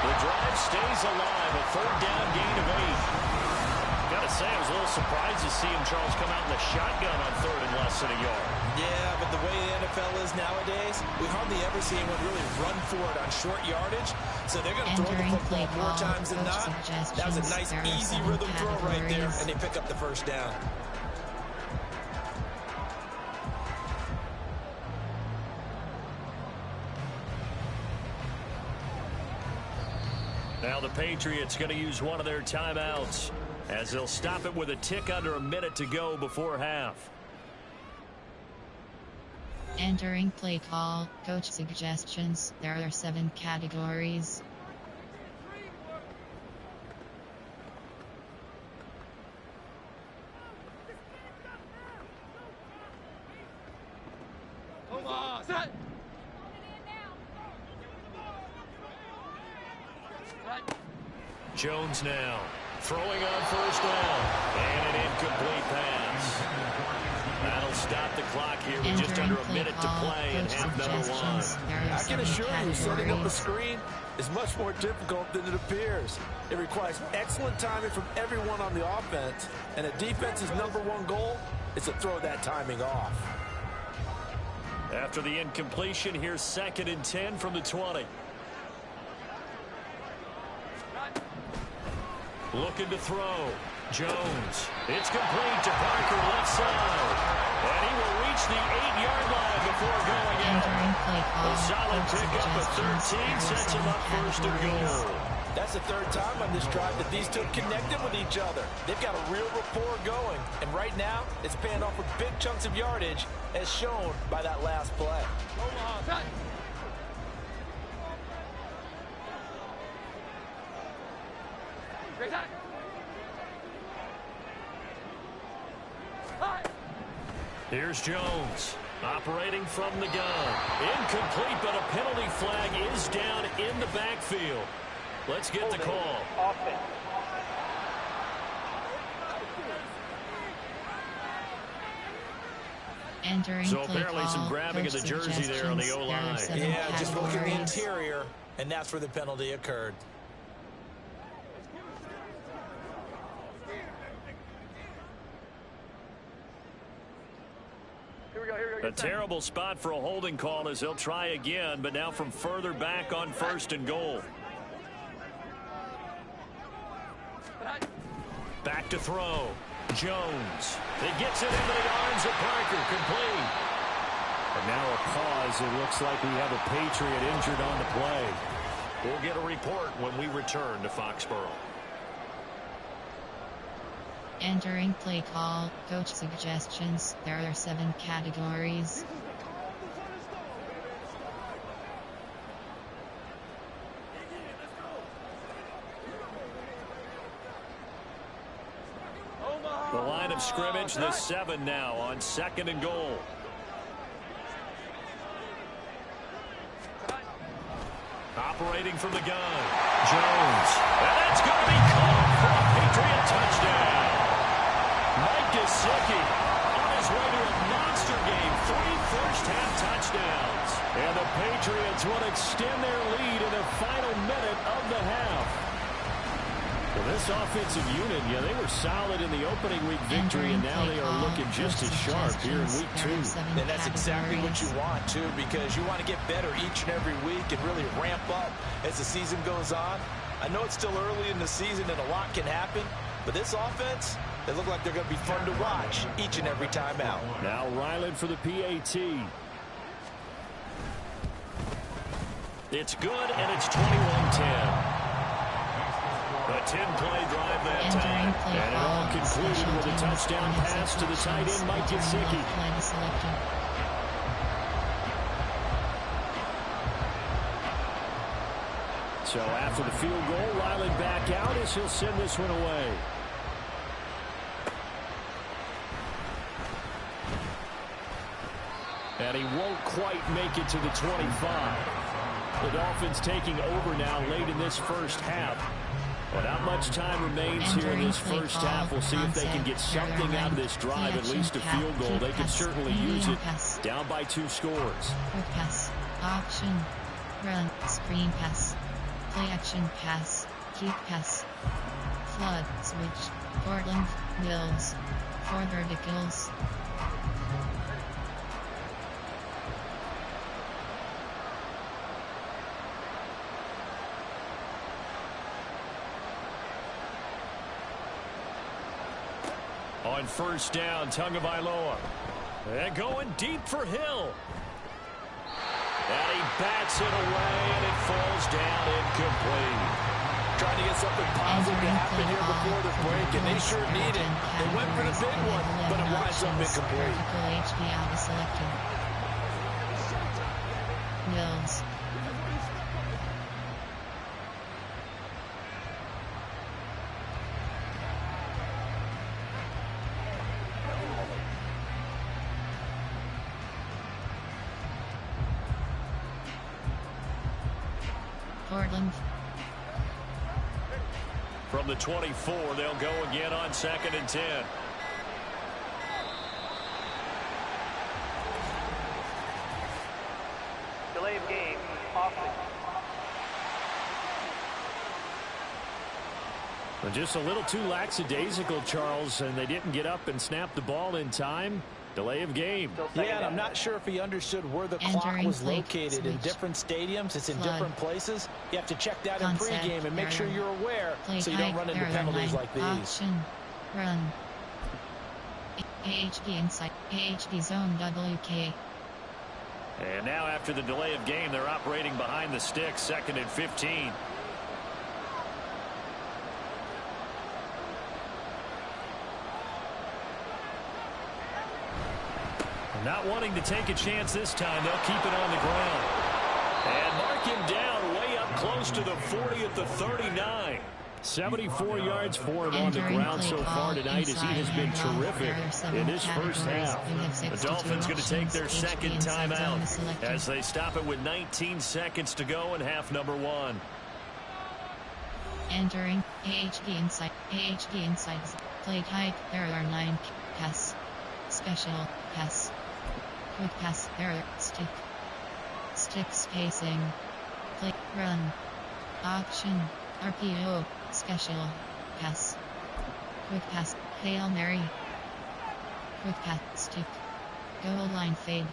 The drive stays alive, a 3rd down gain of 8. Got to say, I was a little surprised to see him, Charles, come out in the shotgun on 3rd and less than a yard. Yeah, but the way the NFL is nowadays, we hardly ever see anyone really run for it on short yardage. So they're going to throw the football more times than not. That was a nice, easy rhythm throw right there, and they pick up the 1st down. Now the Patriots going to use one of their timeouts as they'll stop it with a tick under a minute to go before half. Entering play call, coach suggestions. There are 7 categories. Jones now throwing on 1st down, and an incomplete pass. That'll stop the clock here with just under a minute to play in half number 1. I can assure you, setting up a screen is much more difficult than it appears. It requires excellent timing from everyone on the offense, and a defense's #1 goal is to throw that timing off. After the incompletion, here's 2nd and 10 from the 20. Looking to throw. Jones. It's complete to Parker, left side. And he will reach the 8-yard line before going out. A solid pickup of 13 sets him up 1st and goal. That's the 3rd time on this drive that these two connected with each other. They've got a real rapport going. And right now, it's paying off with big chunks of yardage, as shown by that last play. Here's Jones operating from the gun. Incomplete, but a penalty flag is down in the backfield. Let's get the call. Offense. Entering So apparently some grabbing of the jersey there on the O-line. Yeah, just look at the interior, and that's where the penalty occurred. A terrible spot for a holding call as they'll try again, but now from further back on 1st and goal. Back to throw. Jones. It gets it into the arms of Parker. Complete. And now a pause. It looks like we have a Patriot injured on the play. We'll get a report when we return to Foxborough. Entering play call, coach suggestions. There are 7 categories. The line of scrimmage, the 7 now on 2nd and goal. Operating from the gun. Jones. And that's going to be caught for a Patriot touchdown. Mike Gesicki on his way to a monster game. 3 first-half touchdowns. And the Patriots will extend their lead in the final minute of the half. This offensive unit, yeah, they were solid in the opening week victory, and now they are looking just as sharp here in week 2. And that's exactly what you want, too, because you want to get better each and every week and really ramp up as the season goes on. I know it's still early in the season and a lot can happen, but this offense, they look like they're going to be fun to watch each and every time out. Now Ryland for the PAT. It's good, and it's 21-10. A 10-play drive that time, and it all concluded with a touchdown pass to the tight end, Mike Gesicki. So after the field goal, Ryland back out as he'll send this one away. And he won't quite make it to the 25. The Dolphins taking over now late in this first half. Well, not much time remains here in this first half. We'll see if they can get something out of this drive, at least a field goal. They can certainly use it. Down by 2 scores. Quick pass, option, run, screen pass, play action pass, keep pass, flood, switch, Portland, Mills, 4 verticals. On first down, Tagovailoa. And going deep for Hill. And he bats it away, and it falls down incomplete. Trying to get something positive to happen here before the break, and they sure need it. They went for the big one, but it winds up incomplete. Mills. Portland. From the 24, they'll go again on 2nd and 10. Delay of game, offense. Well, just a little too lackadaisical, Charles, and they didn't get up and snap the ball in time. Delay of game. Yeah, and I'm not sure if he understood where the clock was located. In different stadiums, it's in different places. You have to check that in pregame and make sure you're aware so you don't run into penalties like these. Option, run. AHP inside, AHP zone WK. And now after the delay of game, they're operating behind the sticks, 2nd and 15. Not wanting to take a chance this time, they'll keep it on the ground. And mark him down way up close to the 40 at the 39. 74 yards for him on the ground so far tonight as he has been terrific in this first half. The Dolphins going to take their 2nd timeout as they stop it with 19 seconds to go in half number 1. Entering AHP inside, AHP inside, play type, there are 9 pass, special pass. Quick pass, error, stick spacing, play, run, option, RPO, special, pass, quick pass, Hail Mary, quick pass, stick, goal line fade.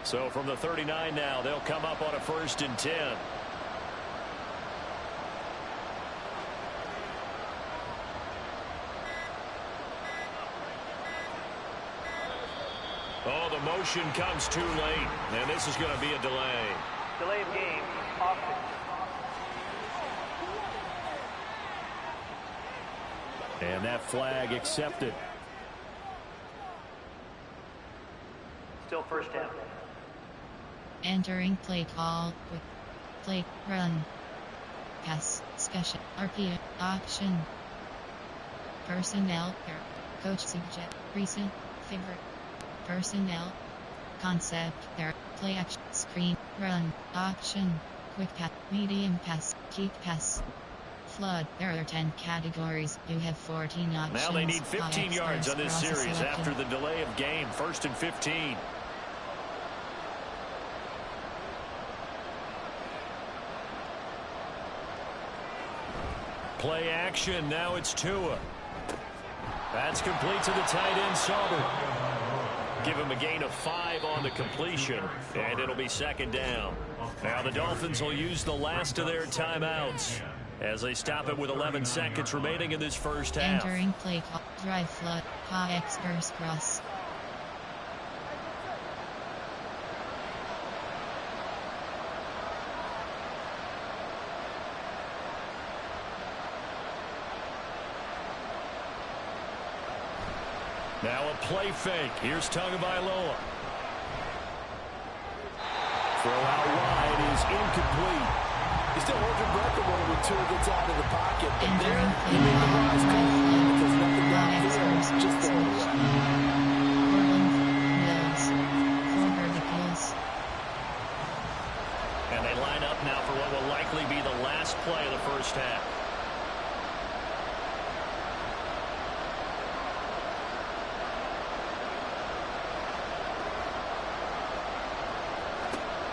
So from the 39 now, they'll come up on a 1st and 10. Oh, the motion comes too late, and this is going to be a delay. Delay of game, offense. And that flag accepted. Still first down. Entering play call, quick, play, run, pass, special, RPO, option, personnel, coach suggest, recent, favorite. Personnel, concept, there, play action, screen, run, option, quick pass, medium pass, keep pass, flood. There are 10 categories. You have 14 options. Now they need 15 yards on this series after the delay of game. 1st and 15. Play action. Now it's Tua. That's complete to the tight end, Sauber. Give him a gain of 5 on the completion, and it'll be second down. Now the Dolphins will use the last of their timeouts as they stop it with 11 seconds remaining in this first half. Entering play call. Drive flood. Ha X burst cross. Now a play fake. Here's Tagovailoa. Throw out wide is incomplete. He still holds your breath a little when Tua gets out of the pocket. But there, he made the rise call because nothing downfield, just the And they line up now for what will likely be the last play of the first half.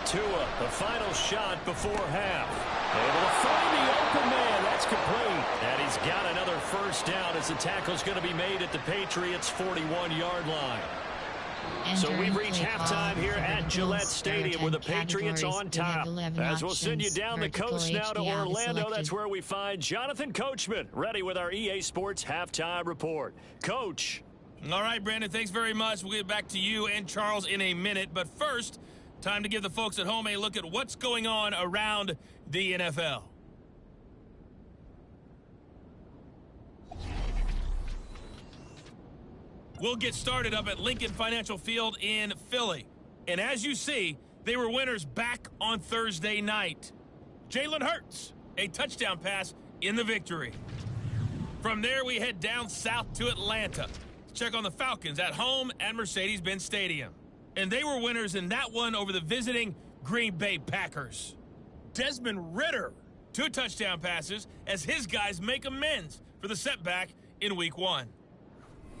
Tua, the final shot before half. Able to find the open man. That's complete. And he's got another first down as the tackle's going to be made at the Patriots' 41-yard line. So we've reached halftime here at Gillette Stadium with the Patriots on top. As we'll send you down the coast now to Orlando, that's where we find Jonathan Coachman, ready with our EA Sports Halftime Report. Coach. All right, Brandon, thanks very much. We'll get back to you and Charles in a minute. But first, time to give the folks at home a look at what's going on around the NFL. We'll get started up at Lincoln Financial Field in Philly. And as you see, they were winners back on Thursday night. Jalen Hurts, a touchdown pass in the victory. From there, we head down south to Atlanta to check on the Falcons at home at Mercedes-Benz Stadium. And they were winners in that one over the visiting Green Bay Packers. Desmond Ridder, 2 touchdown passes as his guys make amends for the setback in Week 1.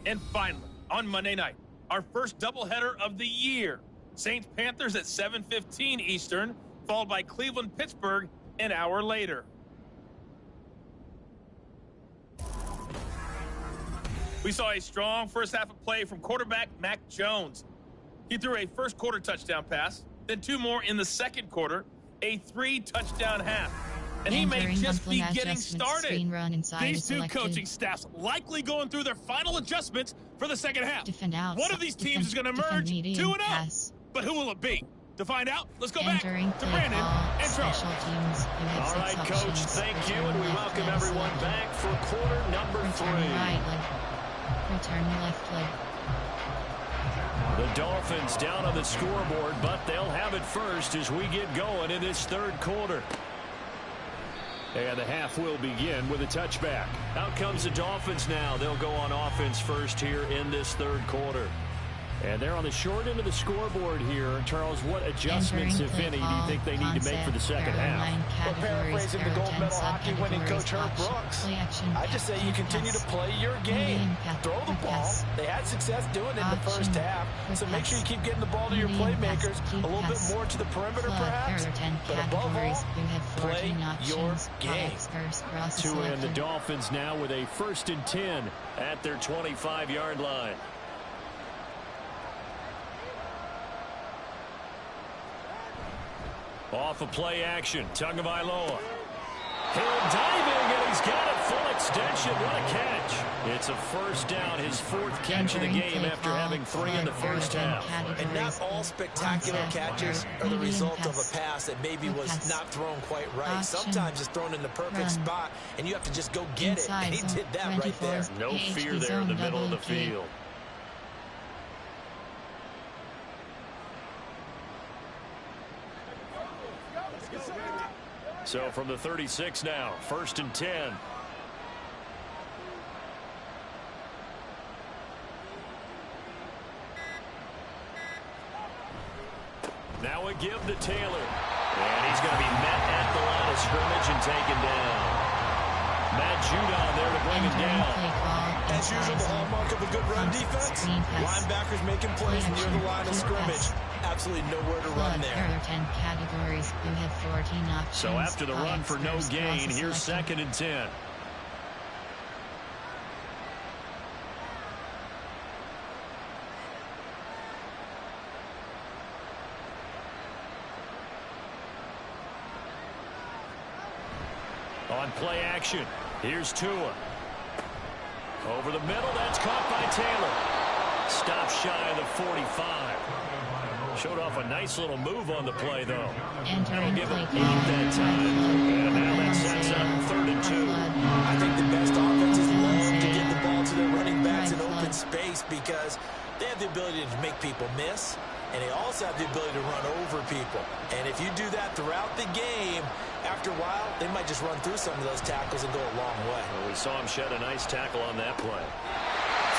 And finally, on Monday night, our first doubleheader of the year. Saints-Panthers at 7:15 Eastern, followed by Cleveland-Pittsburgh an hour later. We saw a strong first half of play from quarterback Mac Jones. He threw a first quarter touchdown pass, then 2 more in the second quarter, a 3-touchdown half. And he may just be getting started. These 2 coaching staffs likely going through their final adjustments for the second half. One of these teams is going to emerge 2-0. But who will it be? To find out, let's go back to Brandon and Charles. All right, Coach, thank you, and we welcome everyone back for quarter number 3. Return left leg. The Dolphins down on the scoreboard, but they'll have it first as we get going in this third quarter. And the half will begin with a touchback. Out comes the Dolphins now. They'll go on offense first here in this third quarter. And they're on the short end of the scoreboard here. Charles, what adjustments, if any, do you think they need to make for the second half? Well, paraphrasing the gold medal hockey winning coach Herb Brooks, I just say you continue to play your game. Throw the ball. They had success doing it in the first half, so make sure you keep getting the ball to your playmakers, a little bit more to the perimeter perhaps, but above all, play your game. Tua and the Dolphins now with a 1st and 10 at their 25-yard line. Off of play action, Tagovailoa. Hill diving, and he's got it full extension. What a catch. It's a first down, his 4th catch of the game after having 3 in the first half. And not all spectacular catches are the result of a pass that maybe was not thrown quite right. Sometimes it's thrown in the perfect spot, and you have to just go get it. And he did that right there. No fear there in the middle of the field. So from the 36 now, 1st and 10. Now a give to Taylor. And he's going to be met at the line of scrimmage and taken down. Matt Judon there to bring him down. As usual, the hallmark of a good run defense. Linebackers making plays near the line of scrimmage. Absolutely nowhere to run there. 10 categories. You have 14 options. So after the run for no gain, here's 2nd and 10. On play action, here's Tua. Over the middle, that's caught by Taylor. Stop shy of the 45. Showed off a nice little move on the play, though. That'll give him 8 that time. And now that sets up 3rd and 2. I think the best offenses love to get the ball to their running backs in open space because they have the ability to make people miss, and they also have the ability to run over people. And if you do that throughout the game, after a while, they might just run through some of those tackles and go a long way. Well, we saw him shed a nice tackle on that play.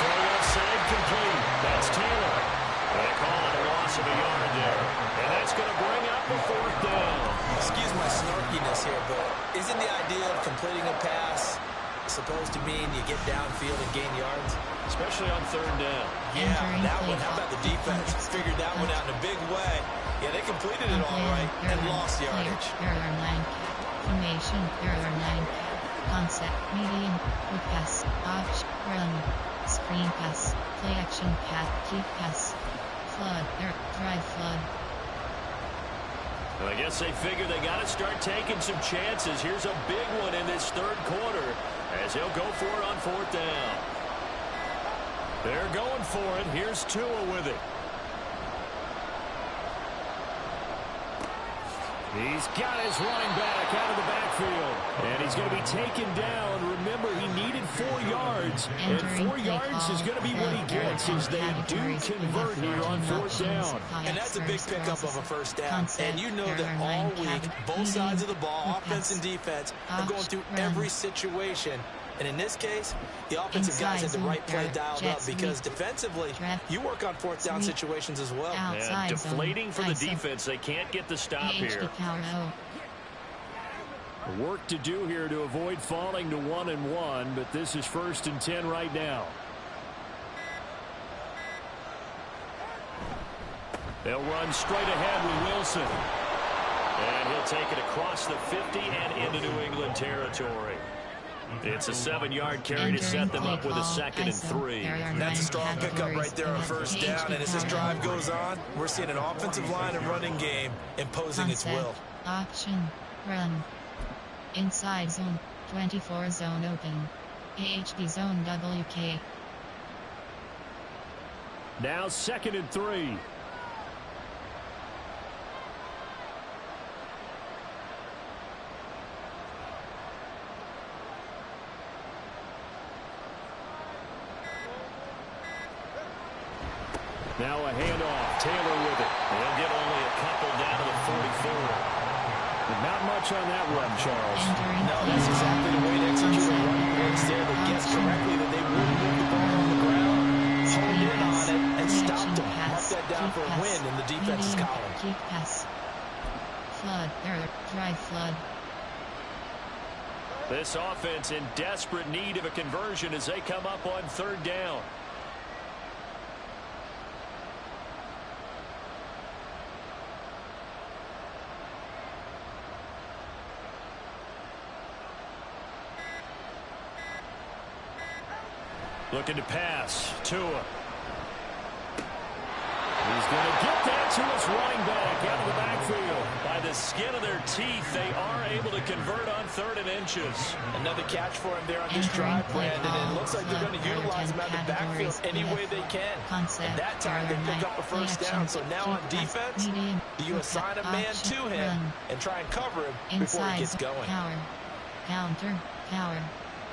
Throw left side complete. That's Taylor. They call it a loss of a yard there. And that's going to bring up a 4th down. Excuse my snarkiness here, but isn't the idea of completing a pass supposed to mean you get downfield and gain yards? Especially on 3rd down. Yeah, that one. How about the defense? Figured that one out in a big way. Yeah, they completed it all right and lost yardage. Formation, concept, medium, quick pass, option, run, screen pass, play action, keep pass, flood, drive flood. Well, I guess they figure they got to start taking some chances. Here's a big one in this 3rd quarter as he'll go for it on 4th down. They're going for it. Here's Tua with it. He's got his running back out of the backfield. And he's going to be taken down. Remember, he needed 4 yards. And 4 yards is going to be what he gets as they do convert here on 4th down. And that's a big pickup of a 1st down. And you know that all week, both sides of the ball, offense and defense, are going through every situation. And in this case, the offensive guys had the right play dialed up because defensively, you work on 4th down situations as well. And deflating for the defense. They can't get the stop here. Work to do here to avoid falling to 1-1, but this is 1st and 10 right now. They'll run straight ahead with Wilson. And he'll take it across the 50 and into New England territory. It's a 7-yard carry to set them up with a 2nd and 3. That's a strong pickup right there on 1st down. And as this drive goes on, we're seeing an offensive line and running game imposing its will. Option, run. Inside zone, 24 zone open. AHB zone WK. Now 2nd and 3. Now a handoff. Taylor with it. They'll get only a couple down to the 44. But not much on that run, Charles. No, that's exactly the way to execute a run blitz there. They guessed correctly that they wouldn't move the ball on the ground, honed in on it, and stopped them. Mark that down for a win in the defense's column. Keep pass. Flood, drive flood. This offense in desperate need of a conversion as they come up on 3rd down. Looking to pass. Tua. He's going to get that to his running back out of the backfield. By the skin of their teeth, they are able to convert on 3rd and inches. Another catch for him there on this drive, Brandon. And it looks like they're going to utilize him out of the backfield any way they can. And that time they pick up a 1st down. So now on defense, do you assign a man to him and try and cover him before he gets going? Counter.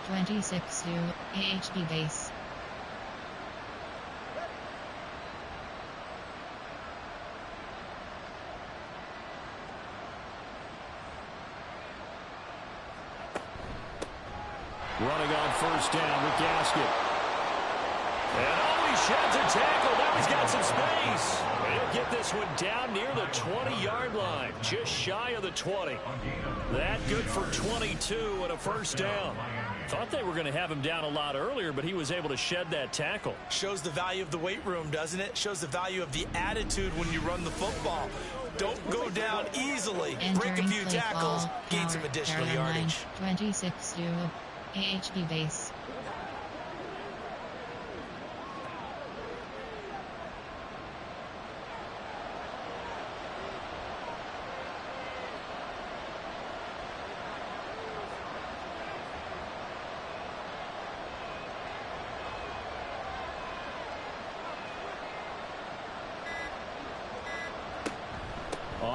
26 to AHB base. Running on 1st down with Gasket. And he sheds a tackle. Now he's got some space. He'll get this one down near the 20-yard line, just shy of the 20. That good for 22 and a 1st down. Thought they were going to have him down a lot earlier, but he was able to shed that tackle. Shows the value of the weight room, doesn't it? Shows the value of the attitude when you run the football. Don't go down easily. Break a few tackles, gain some additional yardage. 26 to AHB base.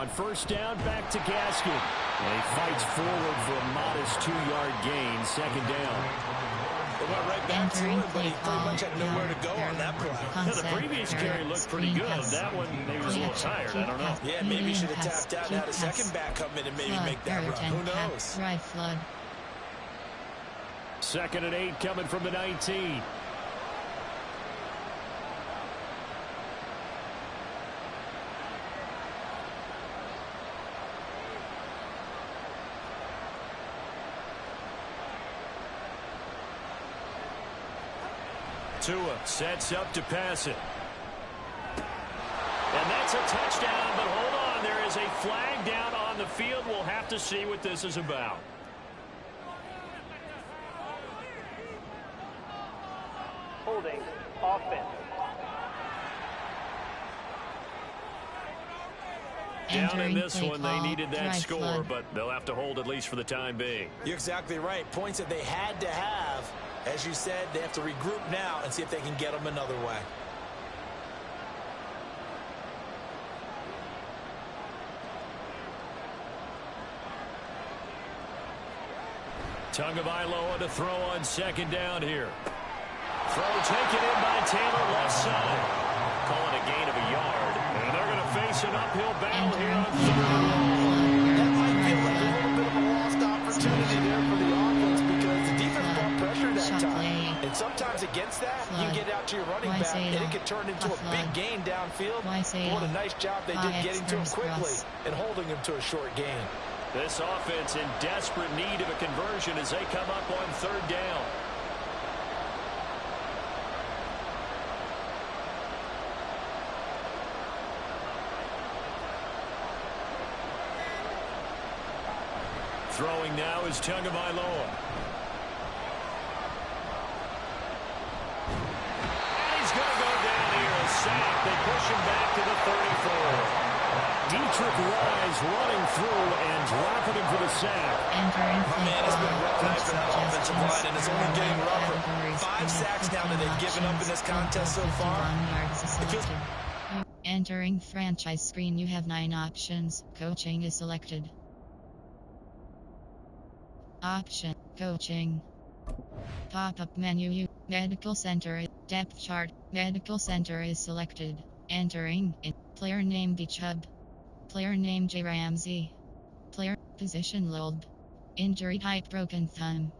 On first down, back to Gaskin. And he fights forward for a modest 2-yard gain, second down. They went right back to him, but he pretty much had nowhere to go on that play. Yeah, the previous carry looked pretty good. That one, maybe was a little tired. I don't know. Yeah, maybe he should have tapped out and had a second back come in and maybe make that run. Who knows? Flood. 2nd and 8 coming from the 19. Tua sets up to pass it. And that's a touchdown, but hold on. There is a flag down on the field. We'll have to see what this is about. Holding. Offense. Down in this one, they needed that score, but they'll have to hold at least for the time being. You're exactly right. Points that they had to have. As you said, they have to regroup now and see if they can get them another way. Tagovailoa to throw on second down here. Throw taken in by Taylor, left side. Call it a gain of a yard. And they're going to face an uphill battle here on third. That might feel like a little bit of a lost opportunity there for the offense because the defense brought pressure that time. And sometimes against that, you can get out to your running back and it can turn into a big gain downfield. What a nice job they did getting to him quickly and holding him to a short gain. This offense in desperate need of a conversion as they come up on third down. Throwing now is Tagovailoa. And he's going to go down here, a sack. They push him back to the 34. Dietrich Wise running through and dropping him for the sack. Man, it's been a rough night for that offensive line, and it's only getting rougher. 5 sacks now that they've given up in this contest so far. Entering franchise screen, you have 9 options. Coaching is selected. Option, coaching. Pop-up menu, medical center, depth chart, medical center is selected. Entering, player name B. Chubb. Player name J. Ramsey. Player, position Loeb. Injury type broken thumb.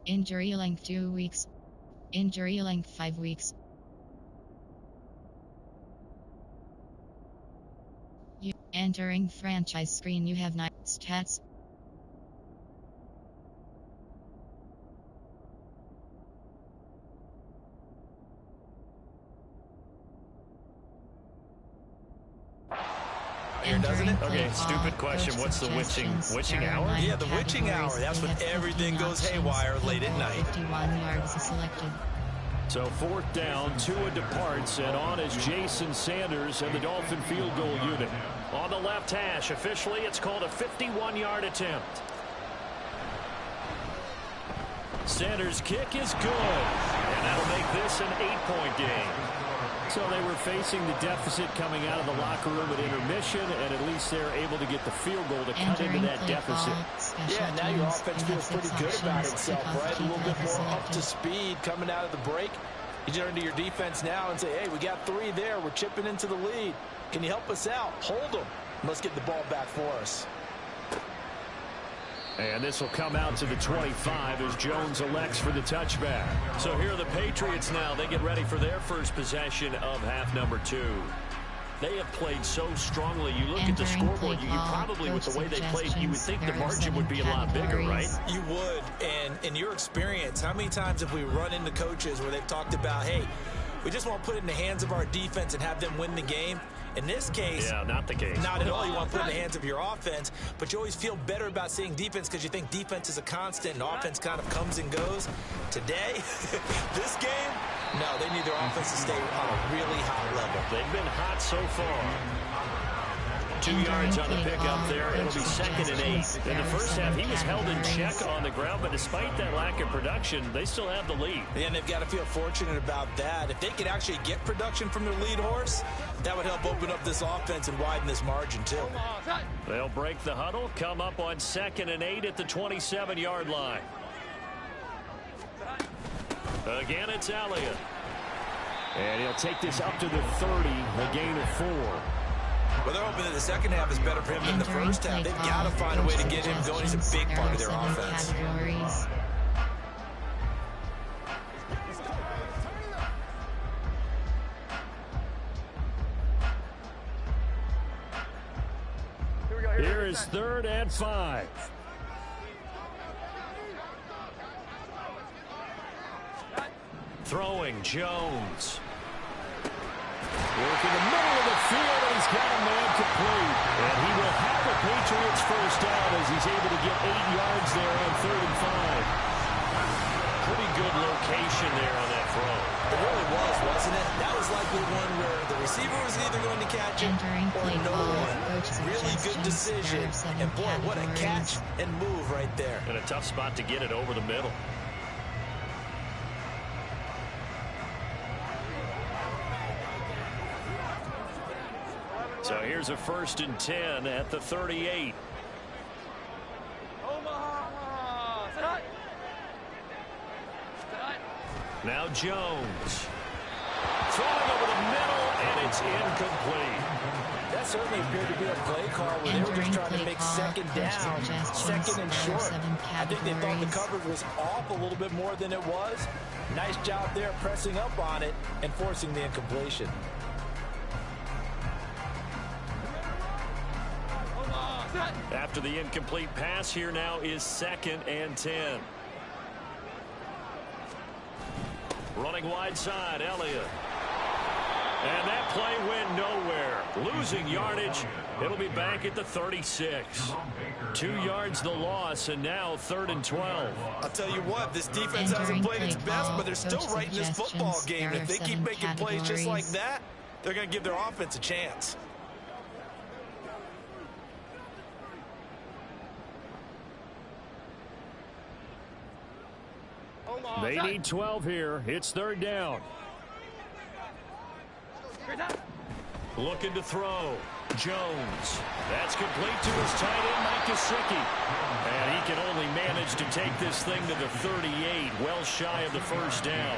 Injury length 2 weeks. Injury length 5 weeks. Entering franchise screen, you have 9 stats. Doesn't it? Okay, stupid question. What's the witching hour? Yeah, the witching hour. That's when everything goes haywire late at night. 51 yards is selected. So 4th down, Tua departs, and on is Jason Sanders and the Dolphin field goal unit. On the left hash, officially it's called a 51-yard attempt. Sanders' kick is good, and that'll make this an 8-point game. So they were facing the deficit coming out of the locker room at intermission, and at least they're able to get the field goal to cut into that deficit. Yeah, now your offense feels pretty good about itself, right? A little bit more up to speed coming out of the break. You turn to your defense now and say, hey, we got 3 there. We're chipping into the lead. Can you help us out? Hold them. Let's get the ball back for us. And this will come out to the 25 as Jones elects for the touchback. So here are the Patriots now. They get ready for their first possession of half number 2. They have played so strongly. You look at the scoreboard, you probably, with the way they played, you would think the margin would be a lot bigger, right? You would. And in your experience, how many times have we run into coaches where they've talked about, hey, we just want to put it in the hands of our defense and have them win the game? In this case, yeah, not the case. Not at all. You want to put it in the hands of your offense, but you always feel better about seeing defense because you think defense is a constant and offense kind of comes and goes. Today, this game, no, they need their offense to stay on a really high level. They've been hot so far. 2 yards on the pickup there. It'll be 2nd and 8. In the first half, he was held in check on the ground, but despite that lack of production, they still have the lead. And they've got to feel fortunate about that. If they could actually get production from their lead horse, that would help open up this offense and widen this margin, too. They'll break the huddle, come up on 2nd and 8 at the 27-yard line. Again, it's Elliott. And he'll take this up to the 30, a gain of 4. Well, they're hoping that the second half is better for him than the first half. They've got to find a way to get him going. He's a big part of their offense. Here is 3rd and 5. Throwing, Jones. Working the middle of the field, and he's got a man complete. And he will have a Patriots first down as he's able to get 8 yards there on 3rd and 5. Pretty good location there on that throw. It really was, wasn't it? That was likely one where the receiver was either going to catch it or no one. Really good decision. And boy, what a catch and move right there. And a tough spot to get it over the middle. So here's a 1st and 10 at the 38. Now Jones. Throwing over the middle, and it's incomplete. That certainly appeared to be a play call where they were just trying to make 2nd down, 2nd and short. I think they thought the coverage was off a little bit more than it was. Nice job there pressing up on it and forcing the incompletion. After the incomplete pass, here now is 2nd and 10. Running wide side, Elliott. And that play went nowhere. Losing yardage. It'll be back at the 36. 2 yards the loss, and now 3rd and 12. I'll tell you what, this defense hasn't played its best, but they're still right in this football game. If they keep making plays just like that, they're going to give their offense a chance. They need 12 here. It's 3rd down. Looking to throw. Jones. That's complete to his tight end, Mike Gesicki. And he can only manage to take this thing to the 38, well shy of the first down.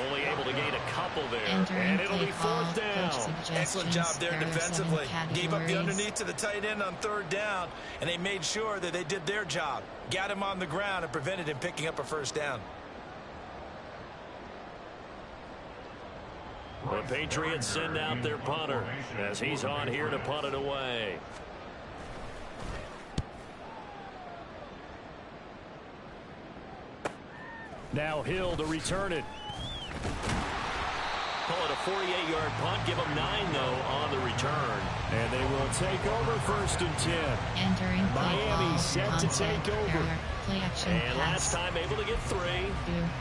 Only able to gain a couple there. And it'll be 4th down. Excellent job there defensively. Gave up the underneath to the tight end on 3rd down, and they made sure that they did their job. Got him on the ground and prevented him picking up a first down. The Patriots send out their punter as he's on here to punt it away. Now Hill to return it. Call it a 48-yard punt. Give them 9, though, on the return. And they will take over 1st and 10. Entering Miami set to take over. And last pass. time able to get 3.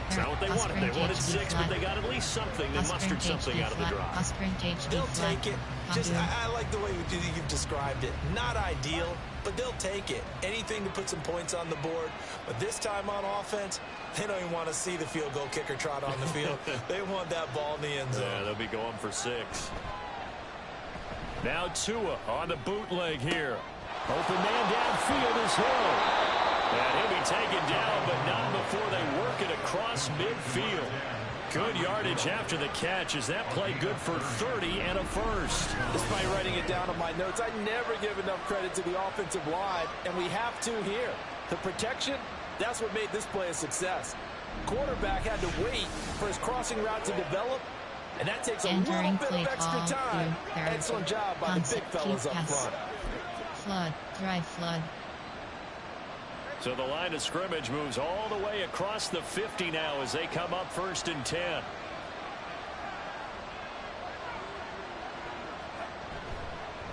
It's not what they wanted. They wanted 6, but they got at least something. They mustered something out of the drive. They'll take it. Just, I like the way you've described it. Not ideal, but they'll take it. Anything to put some points on the board. But this time on offense, they don't even want to see the field goal kicker trot on the field. They want that ball in the end zone. Yeah, they'll be going for 6. Now Tua on the bootleg here. Open man downfield is Hill. And he'll be taken down, but not before they work it across midfield. Good yardage after the catch. Is that play good for 30 and a first? Despite writing it down on my notes, I never give enough credit to the offensive line, and we have to here. The protection, that's what made this play a success. Quarterback had to wait for his crossing route to develop, and that takes a little bit of extra time. Excellent job by the big fellas up front. Flood, drive flood. So the line of scrimmage moves all the way across the 50 now as they come up 1st and 10.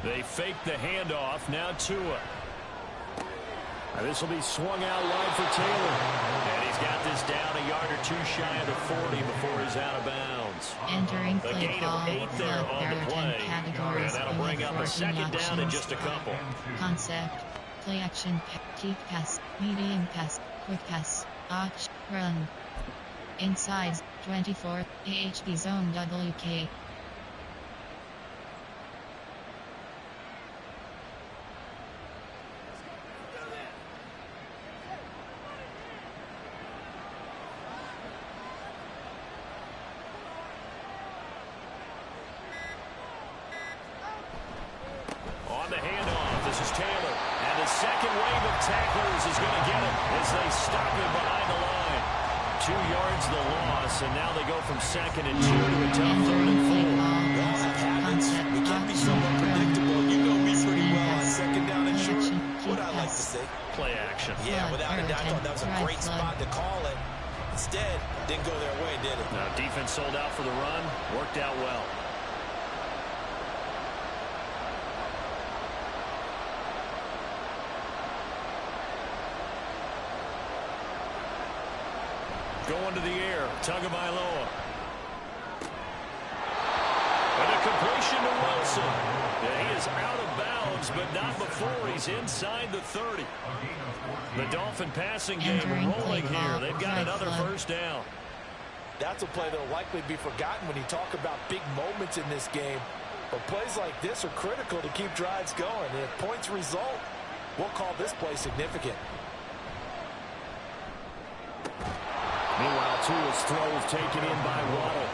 They fake the handoff. Now Tua. This will be swung out wide for Taylor. And he's got this down a yard or 2 shy of the 40 before he's out of bounds. yards. Entering A play gain call, of 8 there flood, on the error, 10 play. categories, And that'll you bring have up a 14 second down in options. just a couple. Concept, play action, deep pass, medium pass, quick pass, arch, run. Insides, 24, AHB zone WK. On the handoff, this is Taylor. And the second wave of tacklers is going to get him as they stop him behind the line. 2 yards the loss, and now they go from 2nd and 2 to a tough 3rd and 4. We can't be so unpredictable. You know me pretty well on 2nd down and short. What I like to say. Play action. Yeah, without a doubt, I thought that was a great spot to call it. Instead, didn't go their way, did it? Now, defense sold out for the run. Worked out well. Going to the air. Tagovailoa. And a completion to Wilson. Yeah, he is out of bounds, but not before he's inside the 30. The Dolphin passing game rolling here. They've got another first down. That's a play that will likely be forgotten when you talk about big moments in this game. But plays like this are critical to keep drives going. And if points result, we'll call this play significant. Meanwhile, Tua's throw is taken in by Waddle.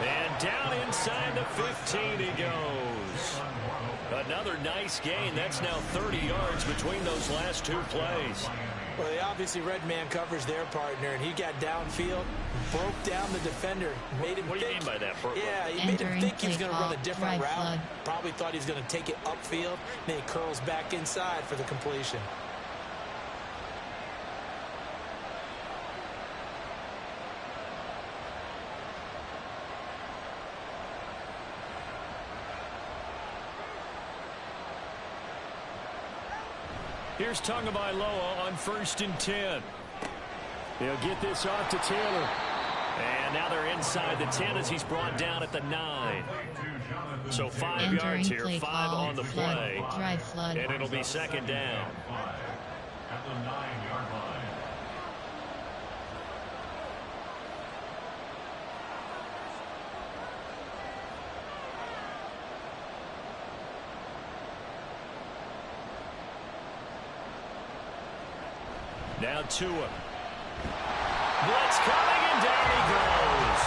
And down inside the 15 he goes. Another nice gain. That's now 30 yards between those last 2 plays. Well, they obviously read man coverage their partner, and he got downfield, broke down the defender, made him What do you mean by that? Yeah, he made him think he was going to run a different route. Probably thought he was going to take it upfield. Then he curls back inside for the completion. Here's Tagovailoa on 1st and 10. He'll get this off to Taylor. And now they're inside the 10 as he's brought down at the 9. So 5 yards here, 5 on the play. And it'll be 2nd down. At the 9-yard line. Now Tua. Blitz coming, and down he goes.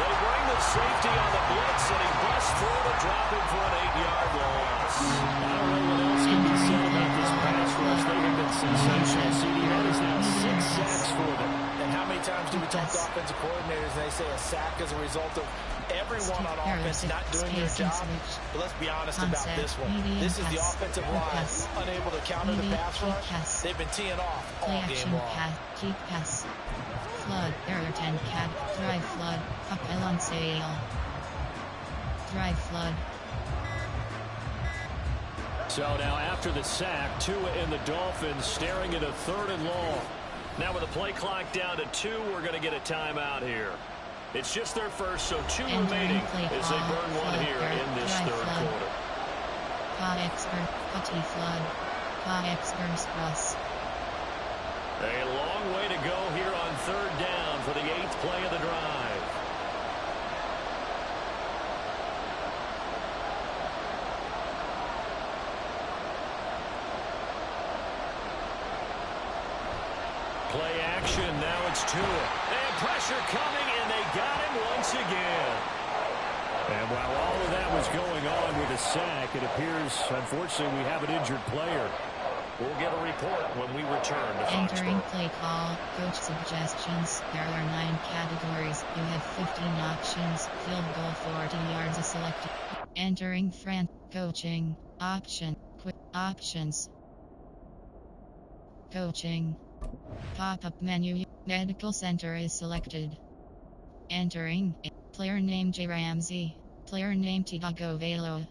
They bring the safety on the blitz, and he busts through to drop him for an 8-yard loss. I don't know what else can be said about this pass rush. They have been sensational. CD, that is now 6 sacks for them. And how many times do we talk to offensive coordinators and they say a sack is a result of everyone on offense not doing their job? But let's be honest about this one. This is the offensive line unable to counter the pass rush. They've been teeing off all game long. Keep pass. Flood, error 10 cat, drive flood, Capelon sale. Drive flood. So now after the sack, Tua and the Dolphins staring at a 3rd and long. Now with the play clock down to 2, we're going to get a timeout here. It's just their first, so 2 remaining as they burn one here in this 3rd quarter. Expert, Putty flood. Expert cross. A long way to go here on 3rd down for the 8th play of the drive. Play action, now it's Tua. And pressure coming, and they got him once again. And while all of that was going on with a sack, it appears, unfortunately, we have an injured player. We'll get a report when we return to Foxborough. Entering play call, coach suggestions. There are 9 categories. You have 15 options. Field goal 40 yards is selected. Entering coaching, option, quick options. Coaching. Pop-up menu. Medical center is selected. Entering. Player name J. Ramsey. Player name Tagovailoa.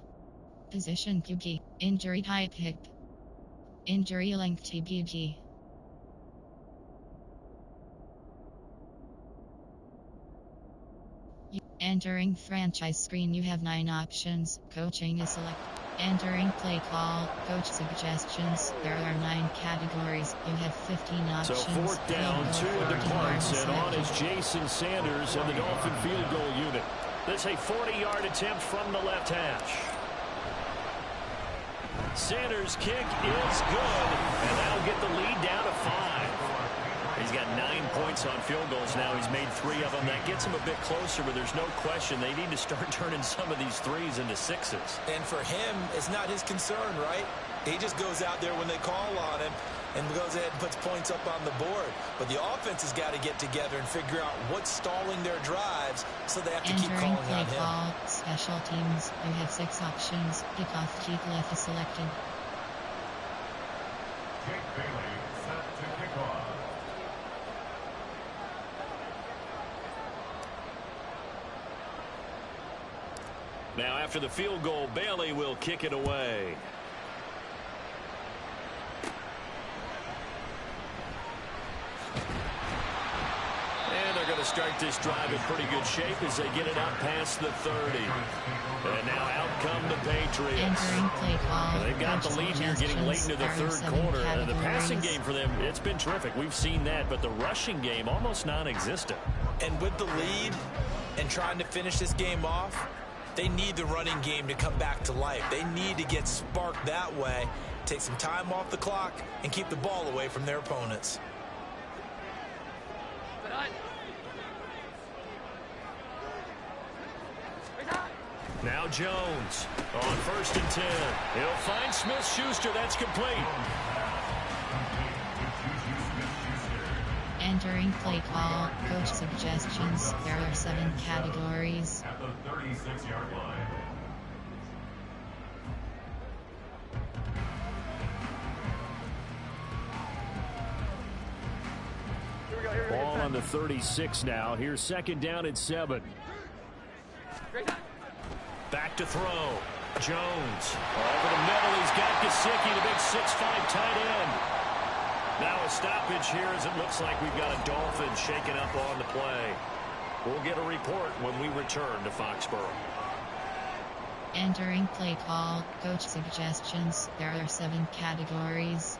Position QB. Injury type hip. Injury length TBG. Entering franchise screen, you have 9 options. Coaching is selected. Entering play call, coach suggestions. There are 9 categories. You have 15 options. So 4th down, 2 of the punts, and on is Jason Sanders and the Dolphin field goal unit. This a 40-yard attempt from the left hash. Sanders' kick is good, and that'll get the lead down to 5. He's got 9 points on field goals now. He's made 3 of them. That gets him a bit closer, but there's no question they need to start turning some of these 3s into 6s. And for him, it's not his concern, right? He just goes out there when they call on him and goes ahead and puts points up on the board. But the offense has got to get together and figure out what's stalling their drives, so they have to keep calling on him. Entering play call, special teams. You have 6 options. Kickoff, kick left is selected. Jake Bailey set to kick off. Now, after the field goal, Bailey will kick it away. And they're going to start this drive in pretty good shape as they get it out past the 30. And now out come the Patriots. Entering play call. They've got the lead here getting late into the 3rd quarter. And the passing game for them, it's been terrific. We've seen that, but the rushing game almost non-existent. And with the lead and trying to finish this game off, they need the running game to come back to life. They need to get sparked that way, take some time off the clock, and keep the ball away from their opponents. Now Jones on 1st and 10. He'll find Smith-Schuster. That's complete. Entering play call, coach suggestions. There are 7 categories. At the 36-yard line. Ball on the 36 now. Here's 2nd down and 7. Back to throw. Jones. Over the middle, he's got Gesicki, the big 6'5" tight end. Now a stoppage here as it looks like we've got a Dolphin shaken up on the play. We'll get a report when we return to Foxborough. Entering play call, coach suggestions. There are 7 categories.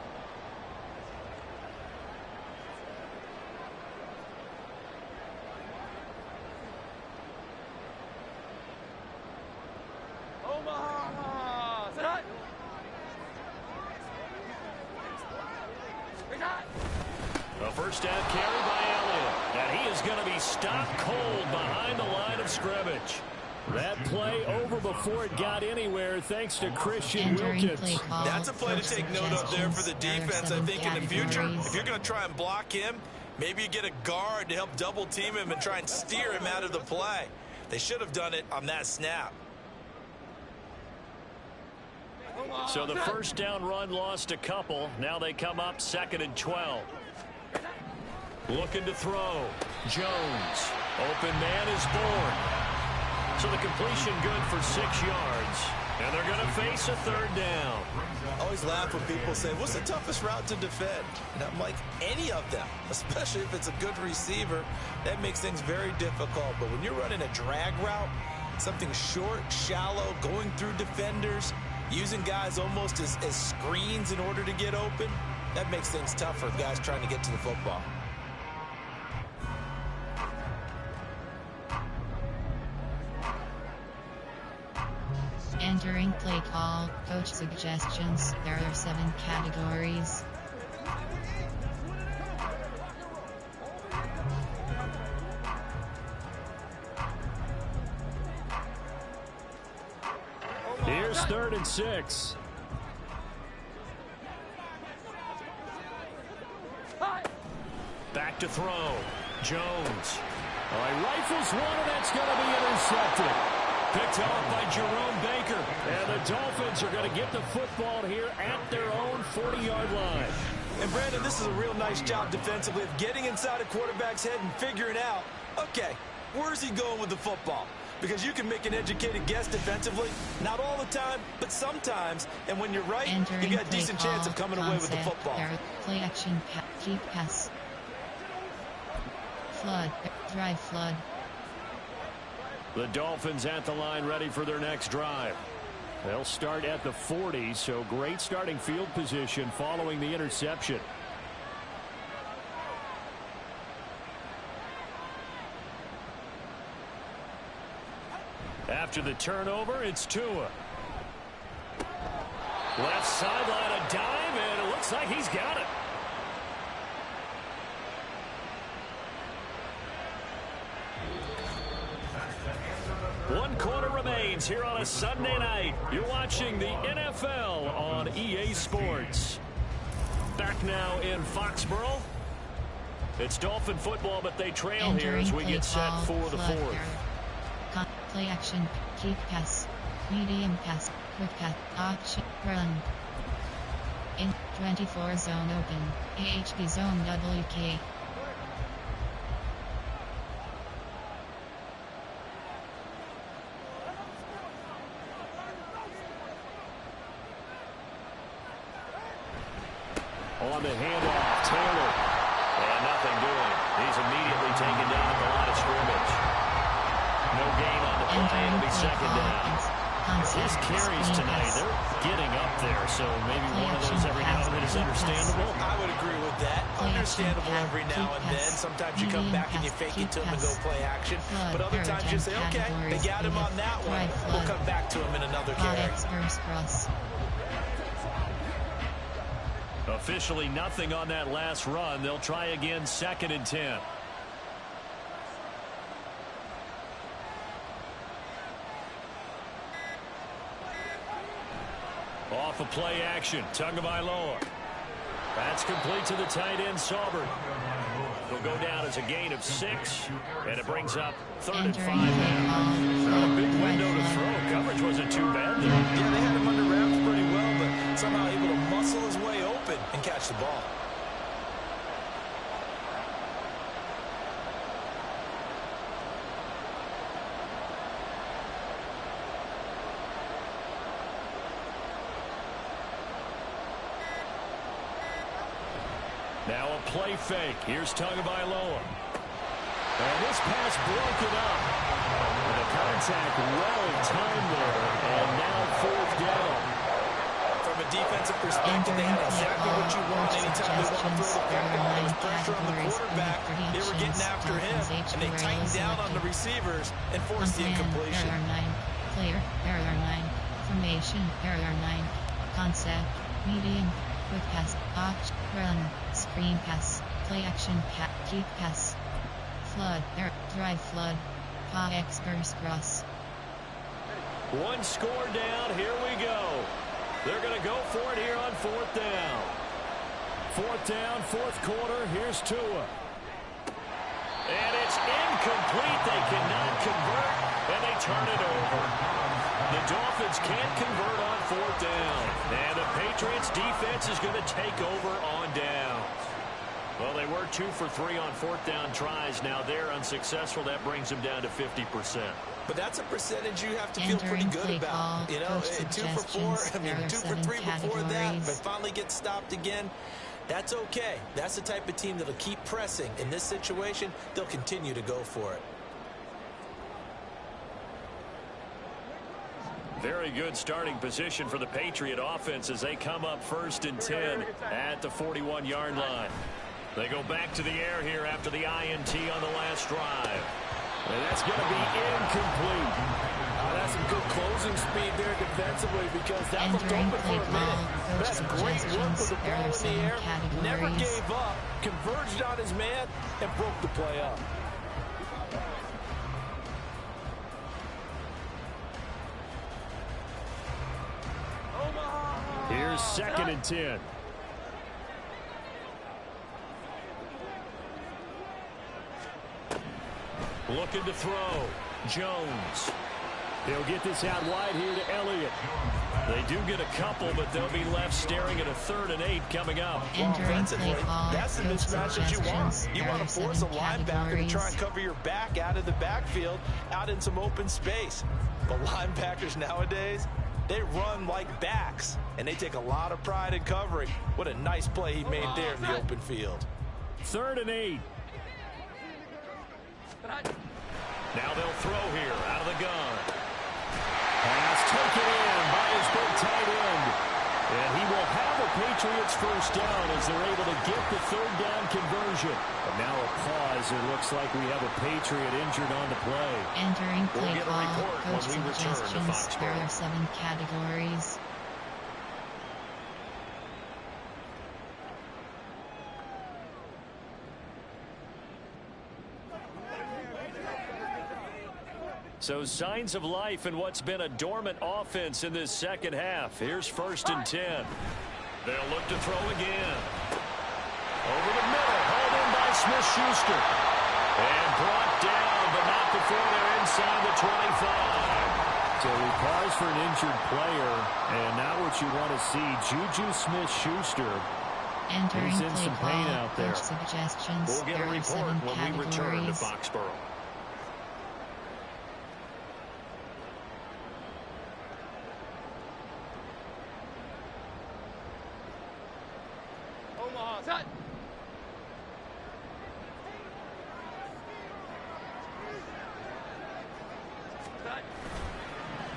A 1st down carry by Elliott. And he is going to be stopped cold behind the line of scrimmage. That play over before it got anywhere thanks to Christian Wilkins. That's a play to take note of there for the defense, I think, in the future. If you're going to try and block him, maybe you get a guard to help double team him and try and steer him out of the play. They should have done it on that snap. So the 1st down run lost a couple. Now they come up 2nd and 12. Looking to throw. Jones. Open man is born. So the completion good for 6 yards. And they're going to face a 3rd down. I always laugh when people say, what's the toughest route to defend? And I'm like, any of them, especially if it's a good receiver. That makes things very difficult. But when you're running a drag route, something short, shallow, going through defenders, using guys almost as screens in order to get open, that makes things tough for guys trying to get to the football. Entering play call, coach suggestions. There are 7 categories. Here's 3rd and 6. Back to throw. Jones. All right, rifles one, and that's going to be intercepted. Picked off by Jerome Baker. And the Dolphins are going to get the football here at their own 40-yard line. And, Brandon, this is a real nice job defensively of getting inside a quarterback's head and figuring out, okay, where's he going with the football? Because you can make an educated guess defensively, not all the time, but sometimes. And when you're right, you got a decent chance of coming away with the football. Play action, keep pass. Flood, drive flood. The Dolphins at the line ready for their next drive. They'll start at the 40, so great starting field position following the interception. After the turnover, it's Tua. Left sideline, a dive, and it looks like he's got it. One quarter remains here on a Sunday night. You're watching the NFL on EA Sports. Back now in Foxborough. It's Dolphin football, but they trail here as we get set for the fourth. Play action, keep pass, medium pass, quick pass, option, run. In 24 zone open, AHP zone WK. On the handoff, Taylor. And nothing doing. He's immediately taken down at the line of scrimmage. No gain on the play. It'll be second down. His carries tonight, they're getting up there, so maybe one of those every now and then is understandable. I would agree with that. Understandable every now and then. Sometimes you come back and you fake it to him and go play action. But other times you say, okay, they got him on that one. We'll come back to him in another carry. Officially nothing on that last run. They'll try again, 2nd and 10. Off of play action, Tagovailoa. That's complete to the tight end, Saubert. It'll go down as a gain of 6, and it brings up 3rd and 5 now. A big window to throw. Coverage wasn't too bad there. Yeah, they had him under wraps pretty well, but somehow able to muscle his way open and catch the ball. Now a play fake. Here's Tagovailoa. And this pass broken up. And the contact well timed there. And now 4th down. From a defensive perspective, they had exactly what you want anytime they want to throw the football. There was pressure on the quarterback. They were getting after him, and they tightened down on the receivers and forced the incompletion. Player, error 9. Formation, error 9. Concept, medium. Quick pass, option, run, screen pass, play action, keep pass, flood, drive flood, X burst cross. One score down, here we go. They're going to go for it here on 4th down. 4th down, 4th quarter, here's Tua. And it's incomplete, they cannot convert, and they turn it over. The Dolphins can't convert on 4th down. And the Patriots defense is going to take over on down. Well, they were 2 for 3 on 4th down tries. Now they're unsuccessful. That brings them down to 50%. But that's a percentage you have to feel pretty good about. You know, 2 for 4, 2 for 3 before that. If it finally gets stopped again, that's okay. That's the type of team that'll keep pressing. In this situation, they'll continue to go for it. Very good starting position for the Patriot offense as they come up 1st and 10 at the 41-yard line. They go back to the air here after the INT on the last drive. And that's going to be incomplete. That's some good closing speed there defensively because that looked open for a minute. That's great work with the ball in the air. Never gave up, converged on his man, and broke the play up. Here's 2nd and 10. Looking to throw. Jones. He'll get this out wide here to Elliott. They do get a couple, but they'll be left staring at a 3rd and 8 coming up. Offensively, that's the mismatch that you want. You want to force a linebacker to try and cover your back out of the backfield, out in some open space. But linebackers nowadays, they run like backs, and they take a lot of pride in covering. What a nice play he made there in the open field. 3rd and 8. Now they'll throw here out of the Patriots first down as they're able to get the third down conversion. But now a pause. It looks like we have a Patriot injured on the play. Entering play We'll get a call. report Coach when we return to suggestions. There Foxborough. are 7 categories. So signs of life in what's been a dormant offense in this second half. Here's 1st and 10. They'll look to throw again. Over the middle, hauled in by Smith-Schuster. And brought down, but not before they're inside the 25. So we pause for an injured player, and now what you want to see, Juju Smith-Schuster. Entering He's in play some call. pain out there. Coach suggestions. We'll get There a are 7 report when we return to categories. Foxborough.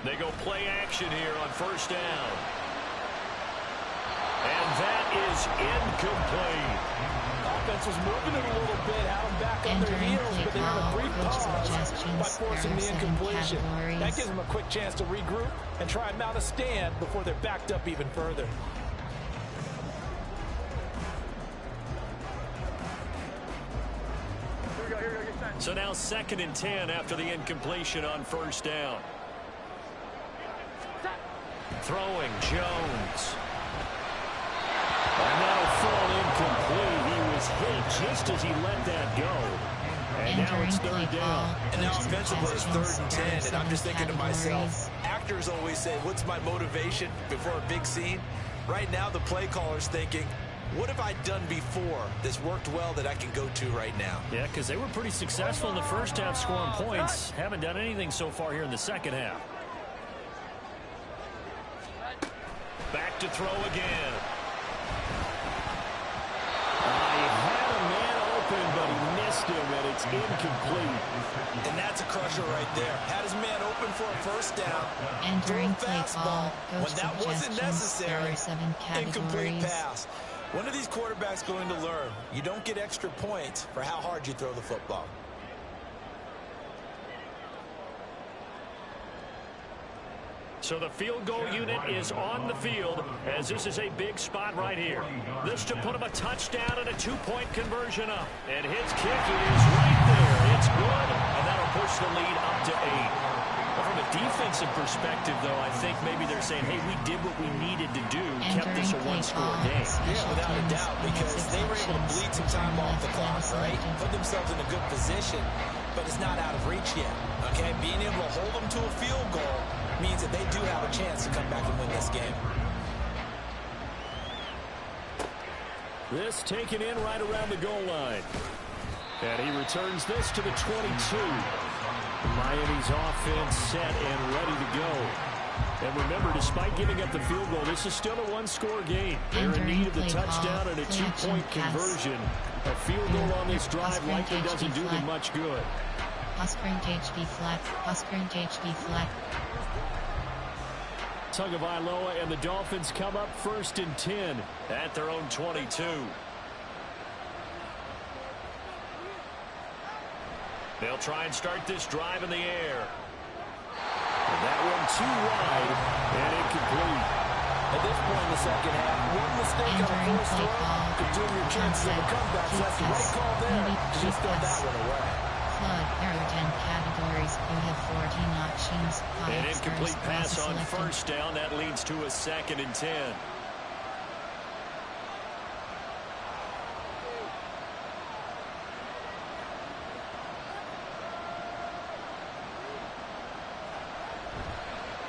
They go play action here on 1st down. And that is incomplete. Offense was moving it a little bit, had them back on their Entering heels, play but they had a call. brief Coach pause by suggestions. forcing There are the 7 incompletion. categories. That gives them a quick chance to regroup and try and mount a stand before they're backed up even further. So now 2nd and 10 after the incompletion on 1st down. Throwing Jones. And that'll fall incomplete. He was hit just as he let that go. And now it's 3rd down. And now offensively it's 3rd and 10, and I'm just thinking to myself, actors always say, what's my motivation before a big scene? Right now the play caller's thinking, what have I done before that's worked well that I can go to right now? Yeah, because they were pretty successful in the first half scoring points. Haven't done anything so far here in the second half. Back to throw again. He had a man open, but he missed him, and it's incomplete. And that's a crusher right there. Had his man open for a 1st down. Entering threw a play fastball call. Coach when that wasn't suggestions. There necessary. are 7 Incomplete categories. pass. When are these quarterbacks going to learn? You don't get extra points for how hard you throw the football. So the field goal unit is on the field as this is a big spot right here. This to put him a touchdown and a 2-point conversion up. And his kick is right there. It's good, and that'll push the lead up to 8. Well, from a defensive perspective, though, I think maybe they're saying, hey, we did what we needed to do, kept this a one-score game. Yeah, without a doubt, because they were able to bleed some time off the clock, right? Put themselves in a good position, but it's not out of reach yet, okay? Being able to hold them to a field goal means that they do have a chance to come back and win this game. This taken in right around the goal line. And he returns this to the 22. Miami's offense set and ready to go. And remember, despite giving up the field goal, this is still a one-score game. They're in need of the touchdown and a 2-point conversion. A field goal on this drive likely doesn't do them much good. Osprey HB flat. Osprey HB flat. Tagovailoa and the Dolphins come up 1st and 10 at their own 22. They'll try and start this drive in the air. And that one too wide and incomplete. At this point in the second half, one mistake on a first throw could doom your chances of a comeback. So that's the right call there. Just throw that one away. Flood. There are 10 categories. You have 14 options. An incomplete pass on selected. 1st down. That leads to a 2nd and 10.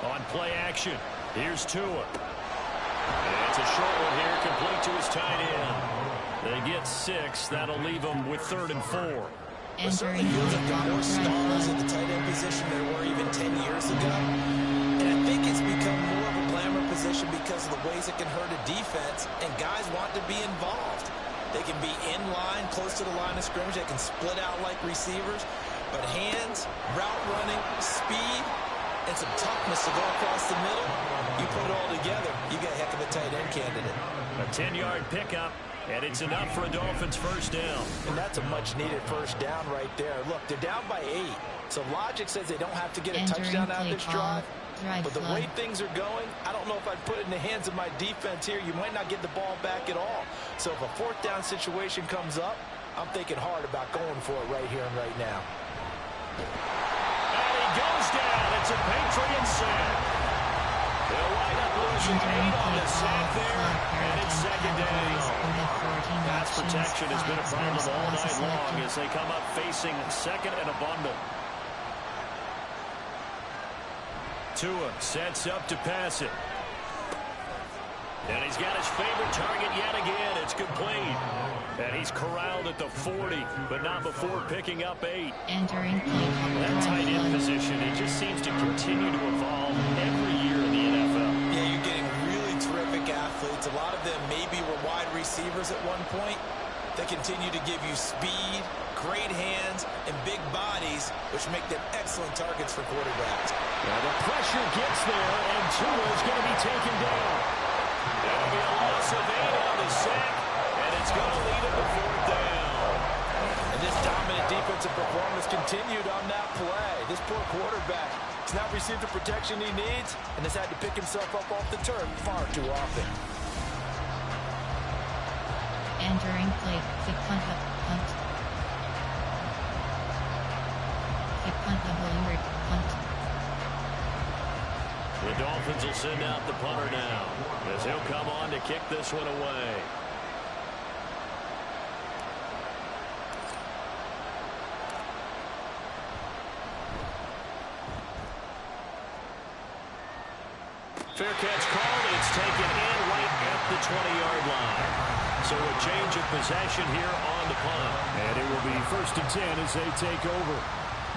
On play action, here's Tua. And it's a short one here, complete to his tight end. They get 6. That'll leave them with 3rd and 4. It certainly feels like there are more stars at the tight end position than there were even 10 years ago. And I think it's become more of a glamour position because of the ways it can hurt a defense, and guys want to be involved. They can be in line, close to the line of scrimmage. They can split out like receivers. But hands, route running, speed, and some toughness to go across the middle, you put it all together, you got a heck of a tight end candidate. A 10-yard pickup, and it's enough for a Dolphins first down. And that's a much-needed first down right there. Look, they're down by 8, so logic says they don't have to get a touchdown out of this drive. But the way things are going, I don't know if I'd put it in the hands of my defense here. You might not get the ball back at all. So if a fourth down situation comes up, I'm thinking hard about going for it right here and right now. And he goes down. It's a Patriots sack. They'll wind up losing 8 on the sack there, and it's second down. Pass protection has been a problem all night long as they come up facing second and a bundle. Tua sets up to pass it. And he's got his favorite target yet again. It's complete. And he's corralled at the 40, but not before picking up 8. Entering that tight end position, it just seems to continue to evolve every year in the NFL. Yeah, you're getting really terrific athletes. A lot of them maybe were wide receivers at one point. They continue to give you speed, great hands, and big bodies, which make them excellent targets for quarterbacks. Now the pressure gets there, and Tua is going to be taken down. That'll be a loss of 8 on the sack, and it's going to lead him to fourth down. And this dominant defensive performance continued on that play. This poor quarterback has not received the protection he needs and has had to pick himself up off the turf far too often. Entering play, kick punt. Kick punt, punt. The Dolphins will send out the punter now as he'll come on to kick this one away. Fair catch called. It's taken in right at the 20-yard line. So a change of possession here on the punt. And it will be 1st and 10 as they take over.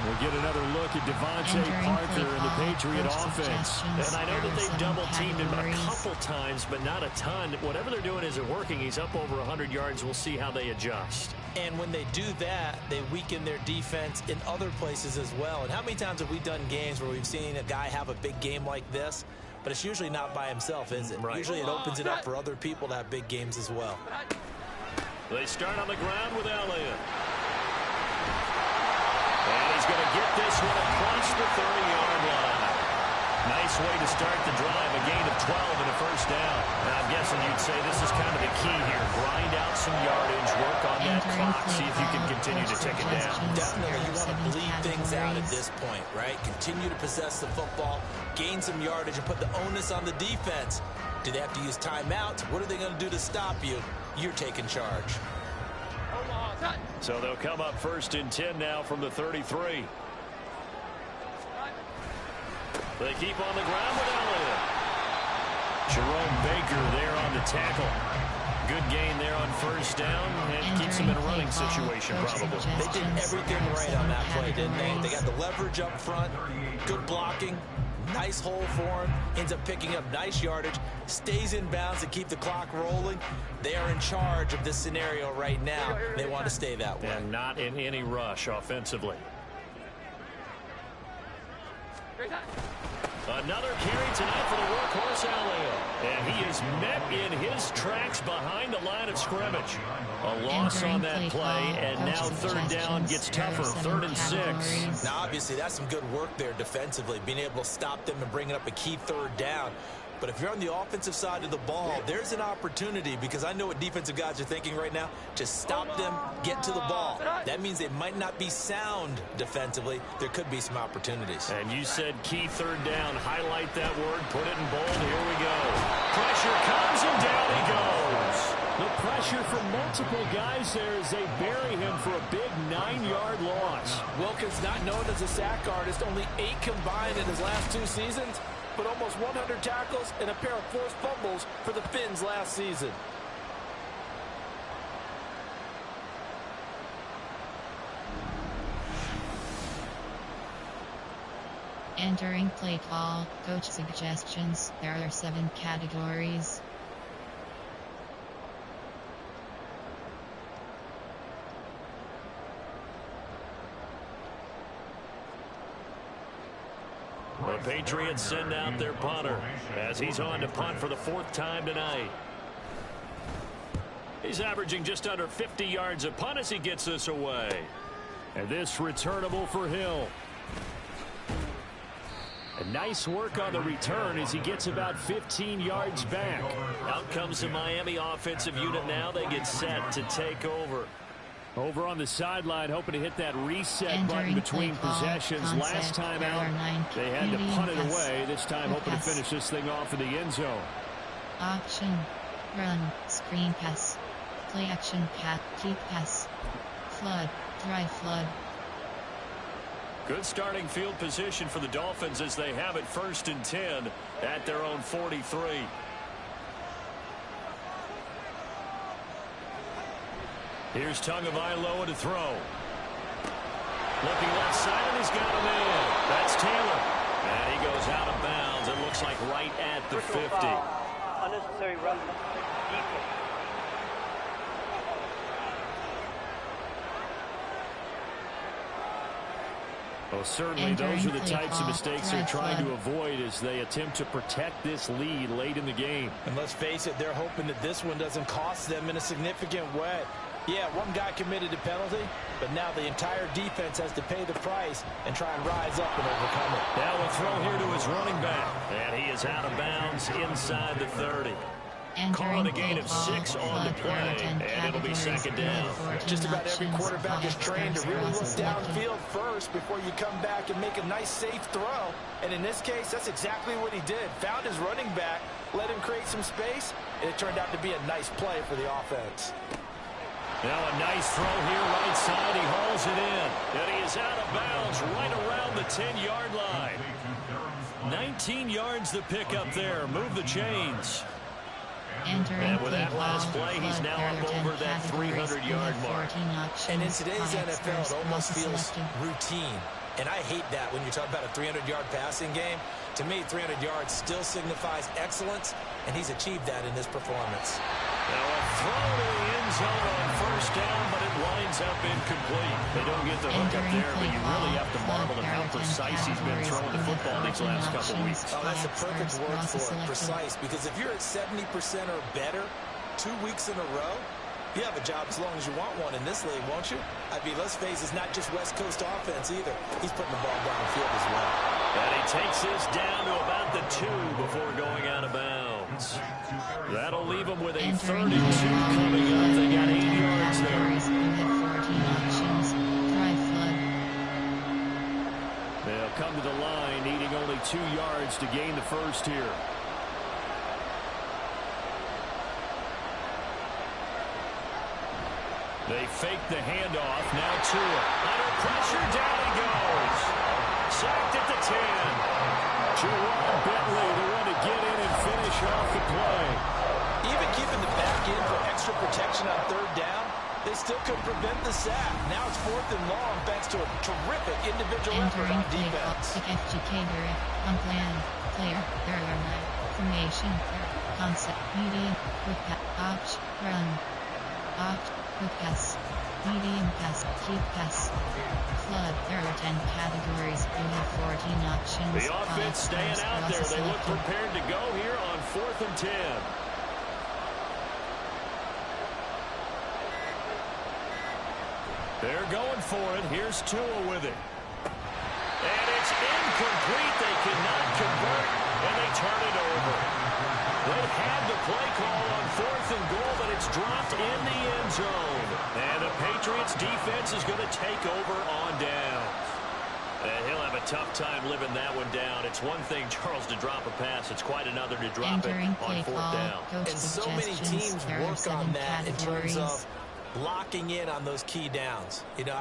We'll get another look at Devontae Parker and the Patriot offense. And I know that they've double-teamed him a couple times, but not a ton. Whatever they're doing isn't working. He's up over 100 yards. We'll see how they adjust. And when they do that, they weaken their defense in other places as well. And how many times have we done games where we've seen a guy have a big game like this? But it's usually not by himself, is it? Right. Usually it opens it up for other people to have big games as well. They start on the ground with Elliott. And he's going to get this one across the 30-yard line. Nice way to start the drive, a gain of 12 and a first down. And I'm guessing you'd say this is kind of the key here. Grind out some yardage, work on that clock, see if you can continue to take it down. Definitely, you want to bleed things out at this point, right? Continue to possess the football, gain some yardage, and put the onus on the defense. Do they have to use timeouts? What are they going to do to stop you? You're taking charge. So they'll come up 1st and 10 now from the 33. They keep on the ground with Elliott. Jerome Baker there on the tackle. Good gain there on 1st down and keeps them in a running situation probably. They did everything right on that play, didn't they? They got the leverage up front, good blocking, nice hole for him, ends up picking up nice yardage, stays in bounds to keep the clock rolling. They are in charge of this scenario right now. They want to stay that way. And not in any rush offensively. Another carry tonight for the workhorse Elliott. And he is met in his tracks behind the line of scrimmage. A loss on that play, and now 3rd down gets tougher, 3rd and 6. Now, obviously, that's some good work there defensively, being able to stop them and bringing up a key 3rd down. But if you're on the offensive side of the ball, there's an opportunity, because I know what defensive guys are thinking right now. Just stop them, get to the ball. That means they might not be sound defensively. There could be some opportunities. And you said key 3rd down. Highlight that word. Put it in bold. Here we go. Pressure comes, and down he goes. The pressure from multiple guys there as they bury him for a big 9-yard loss. Wilkins, not known as a sack artist, only 8 combined in his last 2 seasons, but almost 100 tackles and a pair of forced fumbles for the Finns last season. Entering play call, coach suggestions. There are 7 categories. The Patriots send out their punter as he's on to punt for the 4th time tonight. He's averaging just under 50 yards a punt as he gets this away. And this returnable for Hill. And nice work on the return as he gets about 15 yards back. Out comes the Miami offensive unit now. They get set to take over. Over on the sideline, hoping to hit that reset Entering button between play call, possessions. concept, Last time out, they had to medium punt it pass, away. This time, hoping to pass. finish this thing off in the end zone. Option. Run. Screen pass. Play action cat. Keep pass. Flood. Dry flood. Good starting field position for the Dolphins as they have it 1st and 10 at their own 43. Here's Tagovailoa to throw. Looking left side, and he's got him in. That's Taylor. And he goes out of bounds. It looks like right at the 50. Unnecessary run. Defense. Well, certainly those are the types of mistakes they're trying to avoid as they attempt to protect this lead late in the game. And let's face it, they're hoping that this one doesn't cost them in a significant way. Yeah, one guy committed a penalty, but now the entire defense has to pay the price and try and rise up and overcome it. Now a throw here to his running back. And he is out of bounds inside the 30. Calling a gain of 6 on the play, and it'll be 2nd down. Just about every quarterback is trained to really look downfield first before you come back and make a nice, safe throw. And in this case, that's exactly what he did. Found his running back, let him create some space, and it turned out to be a nice play for the offense. Now a nice throw here right side. He hauls it in. And he is out of bounds right around the 10-yard line. 19 yards the pick up there. Move the chains. And with that last play, he's now up over that 300-yard mark. And in today's NFL, it almost feels routine. And I hate that when you talk about a 300-yard passing game. To me, 300 yards still signifies excellence, and he's achieved that in this performance. Now a throw to the end zone on 1st down, but it winds up incomplete. They don't get the hook up there, but you really have to marvel at how precise he's been throwing the football these last couple weeks. Oh, that's the perfect word for it, precise, because if you're at 70% or better 2 weeks in a row, you have a job as long as you want one in this league, won't you? I mean, let's face it, it's not just West Coast offense either. He's putting the ball downfield as well. And he takes this down to about the 2 before going out of bounds. That'll leave him with a 32 coming up. They got 8 yards there. They'll come to the line, needing only 2 yards to gain the first here. They fake the handoff. Now Tua. Under pressure, down he goes. Sacked at the 10. Jerron Bentley, the one to get in and finish off the play. Even keeping the back in for extra protection on 3rd down, they still couldn't prevent the sack. Now it's 4th and long thanks to a terrific individual effort on defense. Player, formation, concept, medium, quick pass, run, quick pass, medium pass, keep pass, flood. There are 10 categories. You have 14 options. The offense staying out there. They look prepared to go here on 4th and 10. They're going for it. Here's Tua with it. And it's incomplete. They cannot convert, and they turn it over. They had the play call on 4th and goal, but it's dropped in the end zone. And the Patriots defense is going to take over on down. And he'll have a tough time living that one down. It's one thing, Charles, to drop a pass. It's quite another to drop it on 4th down. And so many teams work on that in terms of locking in on those key downs. You know,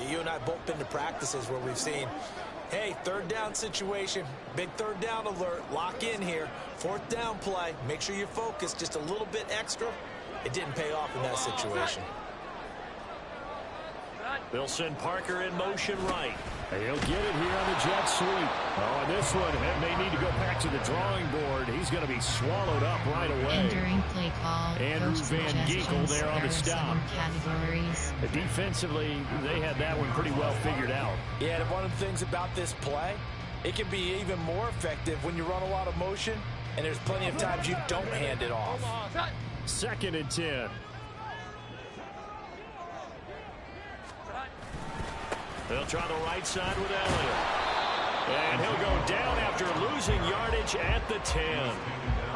you and I both been to practices where we've seen, hey, 3rd down situation, big 3rd down alert, lock in here, 4th down play, make sure you're focused just a little bit extra. It didn't pay off in that situation. They'll send Parker in motion right. He'll get it here on the jet sweep. Oh, and this one may need to go back to the drawing board. He's going to be swallowed up right away. Entering play call. Andrew Van Ginkel there on the stop. Categories. Defensively, they had that one pretty well figured out. Yeah, and one of the things about this play, It can be even more effective when you run a lot of motion, and there's plenty of times you don't hand it off. 2nd and 10. They'll try the right side with Elliott. And he'll go down after losing yardage at the 10.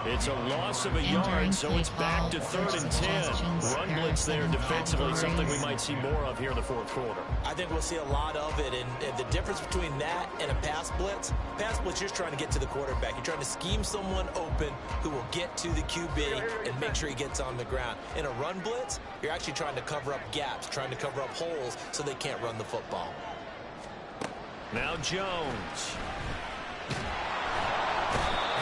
It's a loss of a yard, so it's back to 3rd and 10. Run blitz there defensively, something we might see more of here in the 4th quarter. I think we'll see a lot of it, and the difference between that and a pass blitz, you're just trying to get to the quarterback. You're trying to scheme someone open who will get to the QB and make sure he gets on the ground. In a run blitz, you're actually trying to cover up gaps, trying to cover up holes so they can't run the football. Now Jones.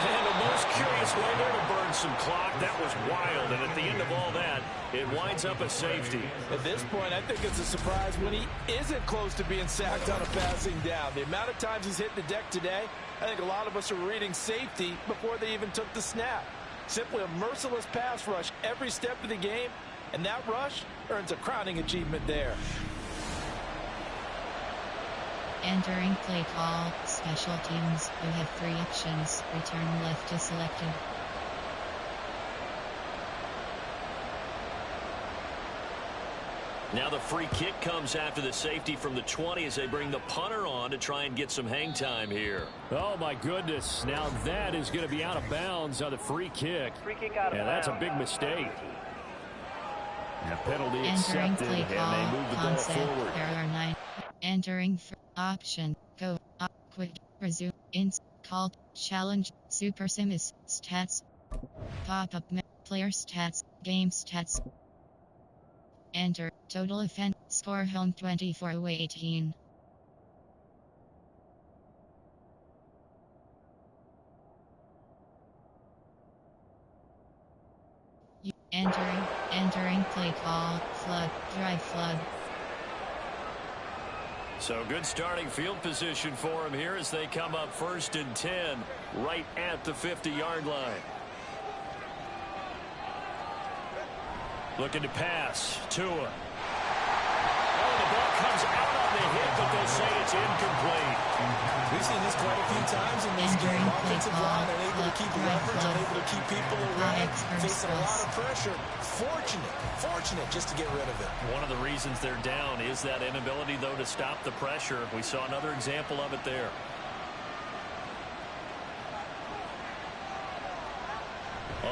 And the most curious way there to burn some clock. That was wild, and at the end of all that, it winds up a safety. At this point, I think it's a surprise when he isn't close to being sacked on a passing down. The amount of times he's hit the deck today, I think a lot of us are reading safety before they even took the snap. Simply a merciless pass rush every step of the game, and that rush earns a crowning achievement there. Entering play call, special teams. You have 3 actions. Return left is selected. Now the free kick comes after the safety from the 20 as they bring the punter on to try and get some hang time here. Oh, my goodness. Now that is going to be out of bounds on the free kick. Free kick out of and that's a big mistake. And a penalty accepted, and they move the ball forward. There are 9. Entering option. Go up. Quick. Resume. Ins. Called. Challenge. Super Sims. Stats. Pop-up. Player stats. Game stats. Enter. Total offense. Score home 24-18. Entering play call. Flood. Drive flood. So good starting field position for him here as they come up 1st and 10 right at the 50-yard line. Looking to pass. Tua. Oh, the ball comes out on the hit, but they'll say it's incomplete. We've seen this quite a few times in this game. Offensive line unable to keep leverage, unable to keep people away, facing a lot of pressure. Fortunate just to get rid of it. One of the reasons they're down is that inability, though, to stop the pressure. We saw another example of it there.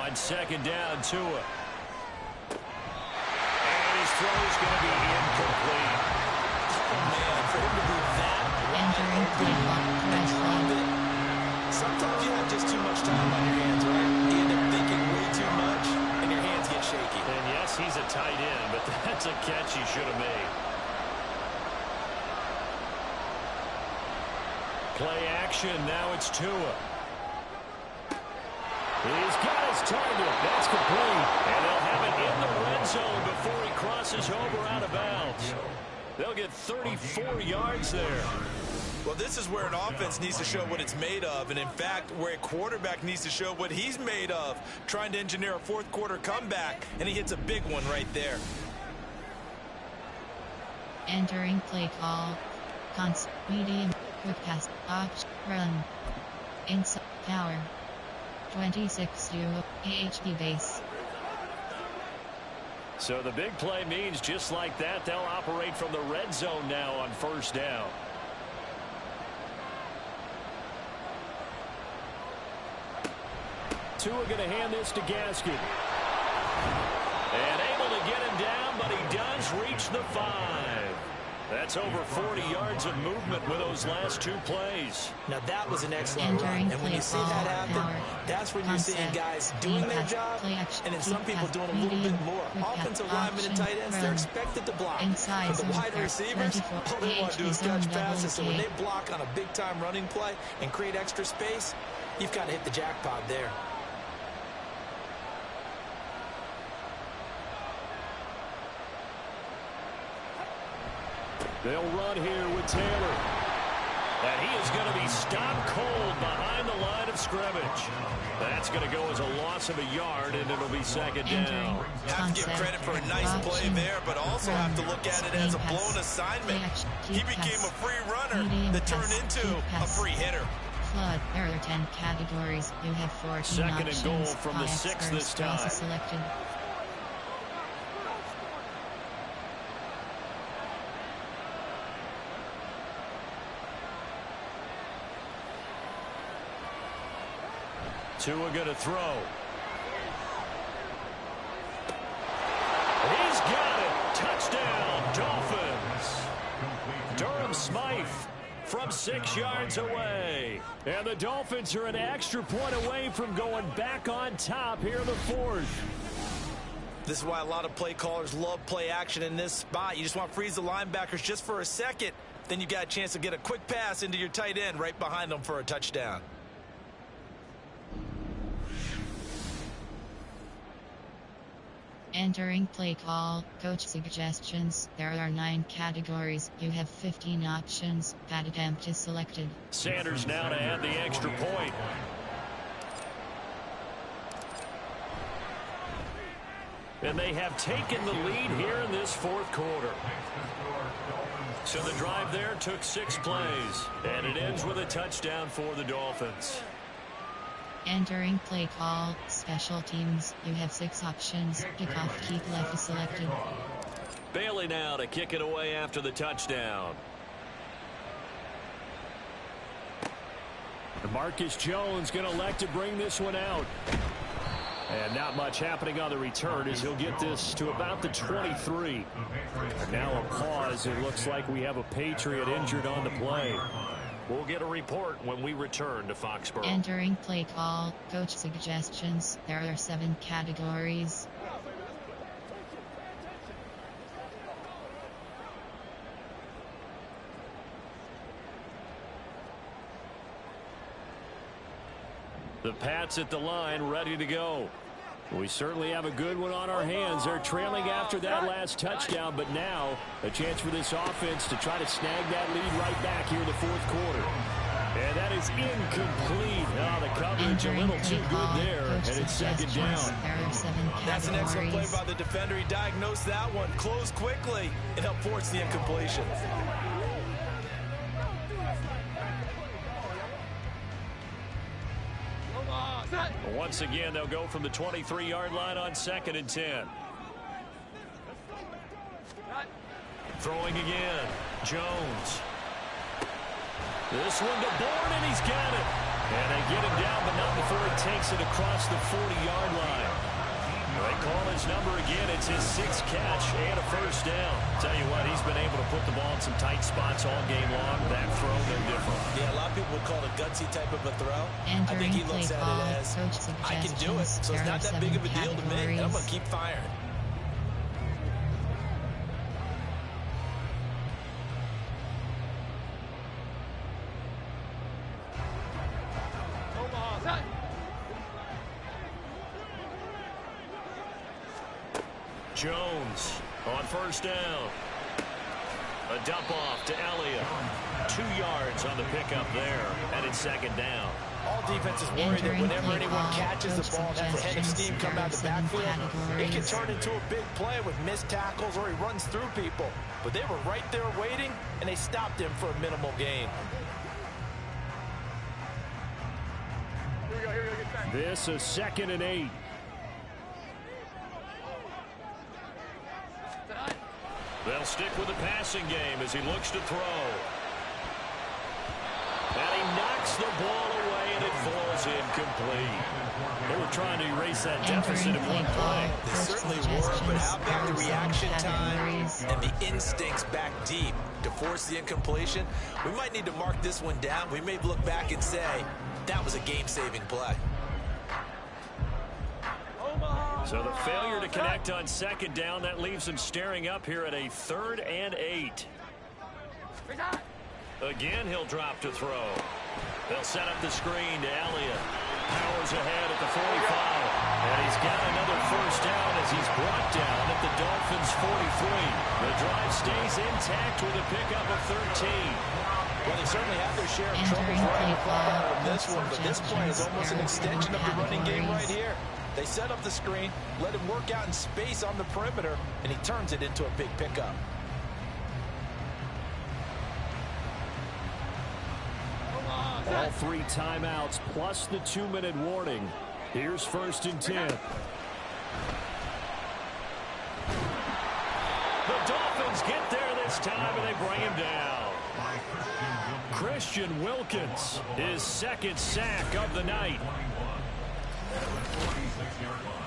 On 2nd down, Tua. His throw is going to be incomplete. Oh, man, for him to be that entering play clock. Sometimes you have just too much time on your hands, right? You end up thinking way too much, and your hands get shaky. And yes, he's a tight end, but that's a catch he should have made. Play action, now it's Tua. He's got his target. That's complete. And they'll have it in the red zone before he crosses over out of bounds. They'll get 34 yards there. Well, this is where an offense needs to show what it's made of, and in fact, where a quarterback needs to show what he's made of, trying to engineer a 4th quarter comeback, and he hits a big one right there. Entering play call. Medium. Quick pass. Option. Run. Inside. Power. 26 AHP base. So the big play means just like that, they'll operate from the red zone now on 1st down. Tua going to hand this to Gaskin. And able to get him down, but he does reach the 5. That's over 40 yards of movement with those last 2 plays. Now that was an excellent run, and when you see that happen, that's when you're seeing guys doing their job, and then some people doing a little bit more. Offensive linemen and tight ends, they're expected to block. But the wide receivers, all they want to do is catch passes, so when they block on a big-time running play and create extra space, you've got to hit the jackpot there. They'll run here with Taylor. And he is going to be stopped cold behind the line of scrimmage. That's going to go as a loss of a yard, and it'll be 2nd down. Have to give credit for a nice play there, but also have to look at it as a blown assignment. He became a free runner that turned into a free hitter. Flood. There are 10 categories. You have 14 Second options. and goal from the 6 experts this time. also selected. Tua going to throw. He's got it. Touchdown, Dolphins. Durham Smythe from 6 yards away. And the Dolphins are an extra point away from going back on top here in the fourth. This is why a lot of play callers love play action in this spot. You just want to freeze the linebackers just for a second. Then you got a chance to get a quick pass into your tight end right behind them for a touchdown. Entering play call, coach suggestions. There are 9 categories. You have 15 options. Pat attempt is selected. Sanders now to add the extra point. And they have taken the lead here in this fourth quarter. So the drive there took 6 plays. And it ends with a touchdown for the Dolphins. Entering play call, special teams. You have 6 options. Kickoff, keep left is selected. Bailey now to kick it away after the touchdown. Marcus Jones going to elect to bring this one out. And not much happening on the return as he'll get this to about the 23. Now a pause. It looks like we have a Patriot injured on the play. We'll get a report when we return to Foxborough. Entering play call, coach suggestions. There are 7 categories. The Pats at the line, ready to go. We certainly have a good one on our hands. They're trailing after that last touchdown, but now a chance for this offense to try to snag that lead right back here in the fourth quarter. And that is incomplete. Oh, the coverage a little too good there, and it's second down. That's an excellent play by the defender. He diagnosed that one, closed quickly, and helped force the incompletion. Once again, they'll go from the 23-yard line on 2nd and 10. Throwing again. Jones. This one to Bourne, and he's got it. And they get him down, but not before he takes it across the 40-yard line. They call his number again. It's his 6th catch and a first down. Tell you what, he's been able to put the ball in some tight spots all game long. That throw, no different. Yeah, a lot of people would call it a gutsy type of a throw. I think he looks at it as, I can do it, so it's not that big of a deal to me. I'm going to keep firing. Jones on first down. A dump off to Elliott. 2 yards on the pickup there, and it's second down. All defenses worry that whenever anyone catches the ball and has a head of steam come out of the backfield, it can turn into a big play with missed tackles or he runs through people. But they were right there waiting, and they stopped him for a minimal gain. This is 2nd and 8. They'll stick with the passing game as he looks to throw. And he knocks the ball away, and it falls incomplete. They were trying to erase that deficit in one play. They certainly were, but how about the reaction time and the instincts back deep to force the incompletion? We might need to mark this one down. We may look back and say, that was a game-saving play. So the failure to connect on 2nd down, that leaves them staring up here at a 3rd and 8. Again, he'll drop to throw. They'll set up the screen to Elliott. Powers ahead at the 45. And he's got another first down as he's brought down at the Dolphins' 43. The drive stays intact with a pickup of 13. Well, they certainly have their share of troubles running the clock out of this one, but this play is almost an extension of the running game right here. They set up the screen, let him work out in space on the perimeter, and he turns it into a big pickup. All 3 timeouts plus the 2-minute warning. Here's 1st and 10. The Dolphins get there this time, and they bring him down. Christian Wilkins, his 2nd sack of the night. 26-yard line.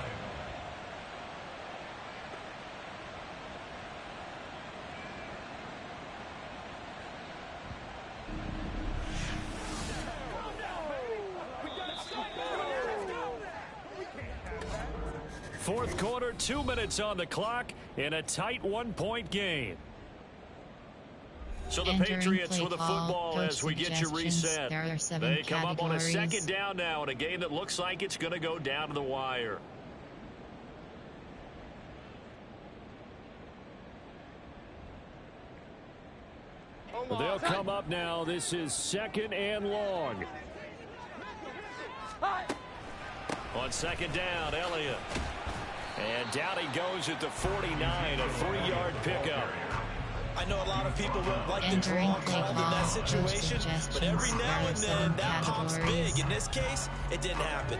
Fourth quarter, 2 minutes on the clock in a tight 1-point game. So the Patriots with the football as we get you reset. They come up on a 2nd down now in a game that looks like it's going to go down to the wire. They'll come up now. This is 2nd and long. On 2nd down, Elliott. And down he goes at the 49, a 3-yard pickup. I know a lot of people won't like the draw called in that situation, but every now and then that pops big. In this case, it didn't happen.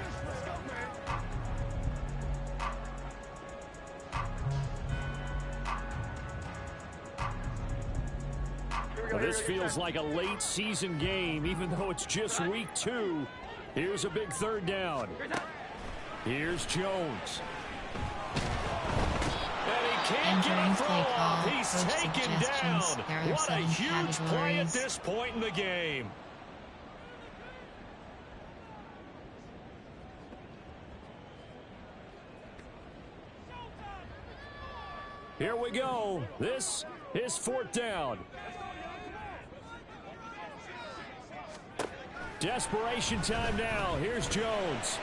Well, this feels like a late season game, even though it's just week 2. Here's a big 3rd down. Here's Jones. And he can't get a throw off. He's taken down. What a huge play at this point in the game. Here we go. This is 4th down. Desperation time now. Here's Jones.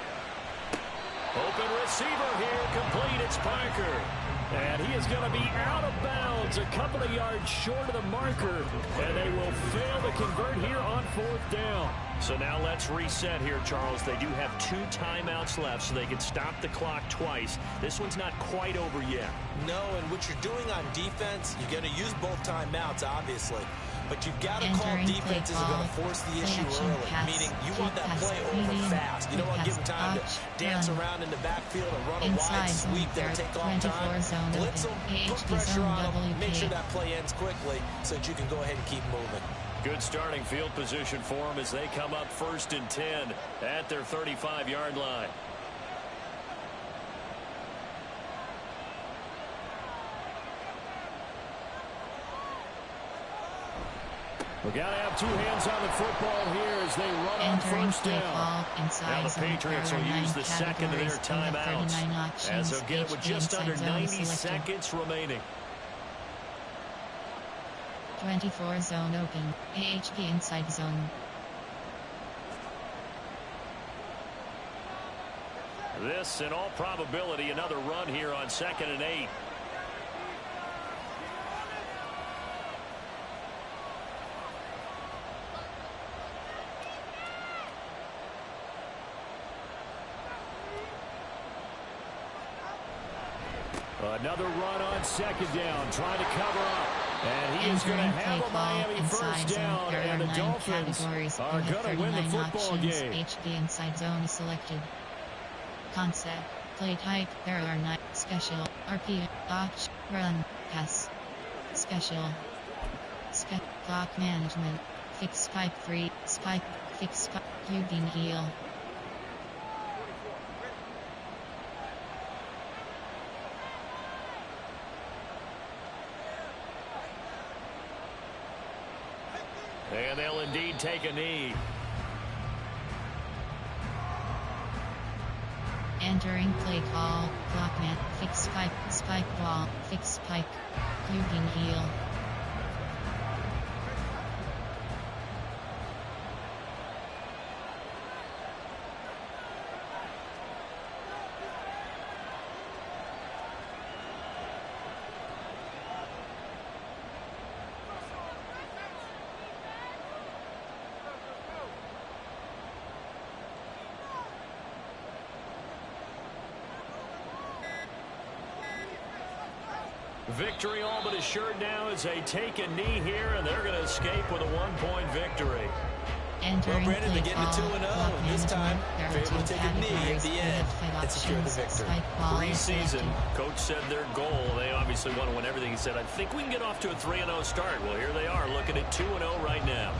Open receiver here. Complete. It's Parker. And he is going to be out of bounds a couple of yards short of the marker. And they will fail to convert here on 4th down. So now let's reset here, Charles. They do have 2 timeouts left, so they can stop the clock twice. This one's not quite over yet. No, and what you're doing on defense, you're going to use both timeouts, obviously. But you've got to call defenses are going to force the issue early, meaning you want that play over fast. You don't want to give them time to dance around in the backfield and run a wide sweep that'll take off time. Blitz them, put pressure on them, make sure that play ends quickly so that you can go ahead and keep moving. Good starting field position for them as they come up 1st and 10 at their 35-yard line. We got to have 2 hands on the football here as they run on 1st down. Now the Patriots will use the 2nd of their timeouts as they'll get it with just under 90 seconds remaining. 24 zone open. AHP inside zone. This, in all probability, another run here on 2nd and 8. Another run on 2nd down, trying to cover up. And he is going to have a Miami 1st down, and the Dolphins are going to win the football game. HP inside zone is selected. Concept, play type, there are 9, special, RP, option, run, pass, special, clock management, fix spike 3, spike, fix spike, Eugene heal. And they'll indeed take a knee. Entering play call, Clockman, fix spike, spike ball, fix spike, Eugene heal. Victory all but assured now as they take a knee here, and they're going to escape with a 1-point victory. Entering Brandon, play to get to call, 2-0, clock and this time, management, there they're are able 10 to take a knee at categories. the You end have 5 and secure the options. victory. Spike ball is Preseason, selected. coach said their goal, they obviously want to win everything. He said, I think we can get off to a 3-0 start. Well, here they are looking at 2-0 right now.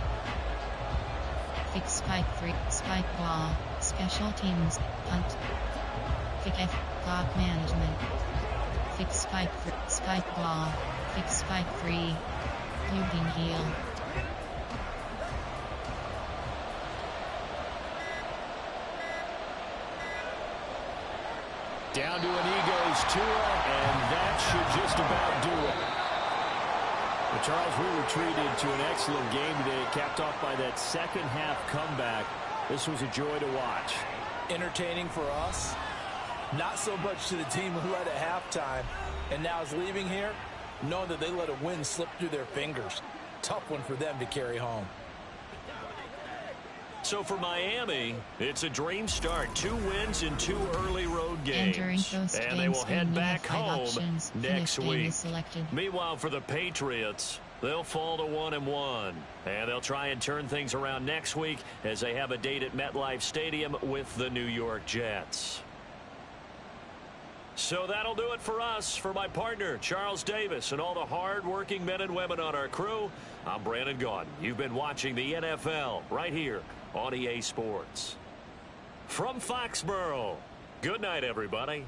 Kick spike 3, spike ball, special teams, punt. Kick F, clock management. Kick spike 3, spike ball, kick spike 3, looping heel. Down to an Eagles Tua, and that should just about do it. Well, Charles, we were treated to an excellent game today, capped off by that second half comeback. This was a joy to watch. Entertaining for us, not so much to the team who led at halftime and now is leaving here, knowing that they let a win slip through their fingers. Tough one for them to carry home. So for Miami, it's a dream start. 2 wins in 2 early road games. And they will head back home next week. Meanwhile, for the Patriots, they'll fall to 1-1. And they'll try and turn things around next week as they have a date at MetLife Stadium with the New York Jets. So that'll do it for us. For my partner, Charles Davis, and all the hard-working men and women on our crew, I'm Brandon Gaudin. You've been watching the NFL right here on EA Sports. From Foxborough, good night, everybody.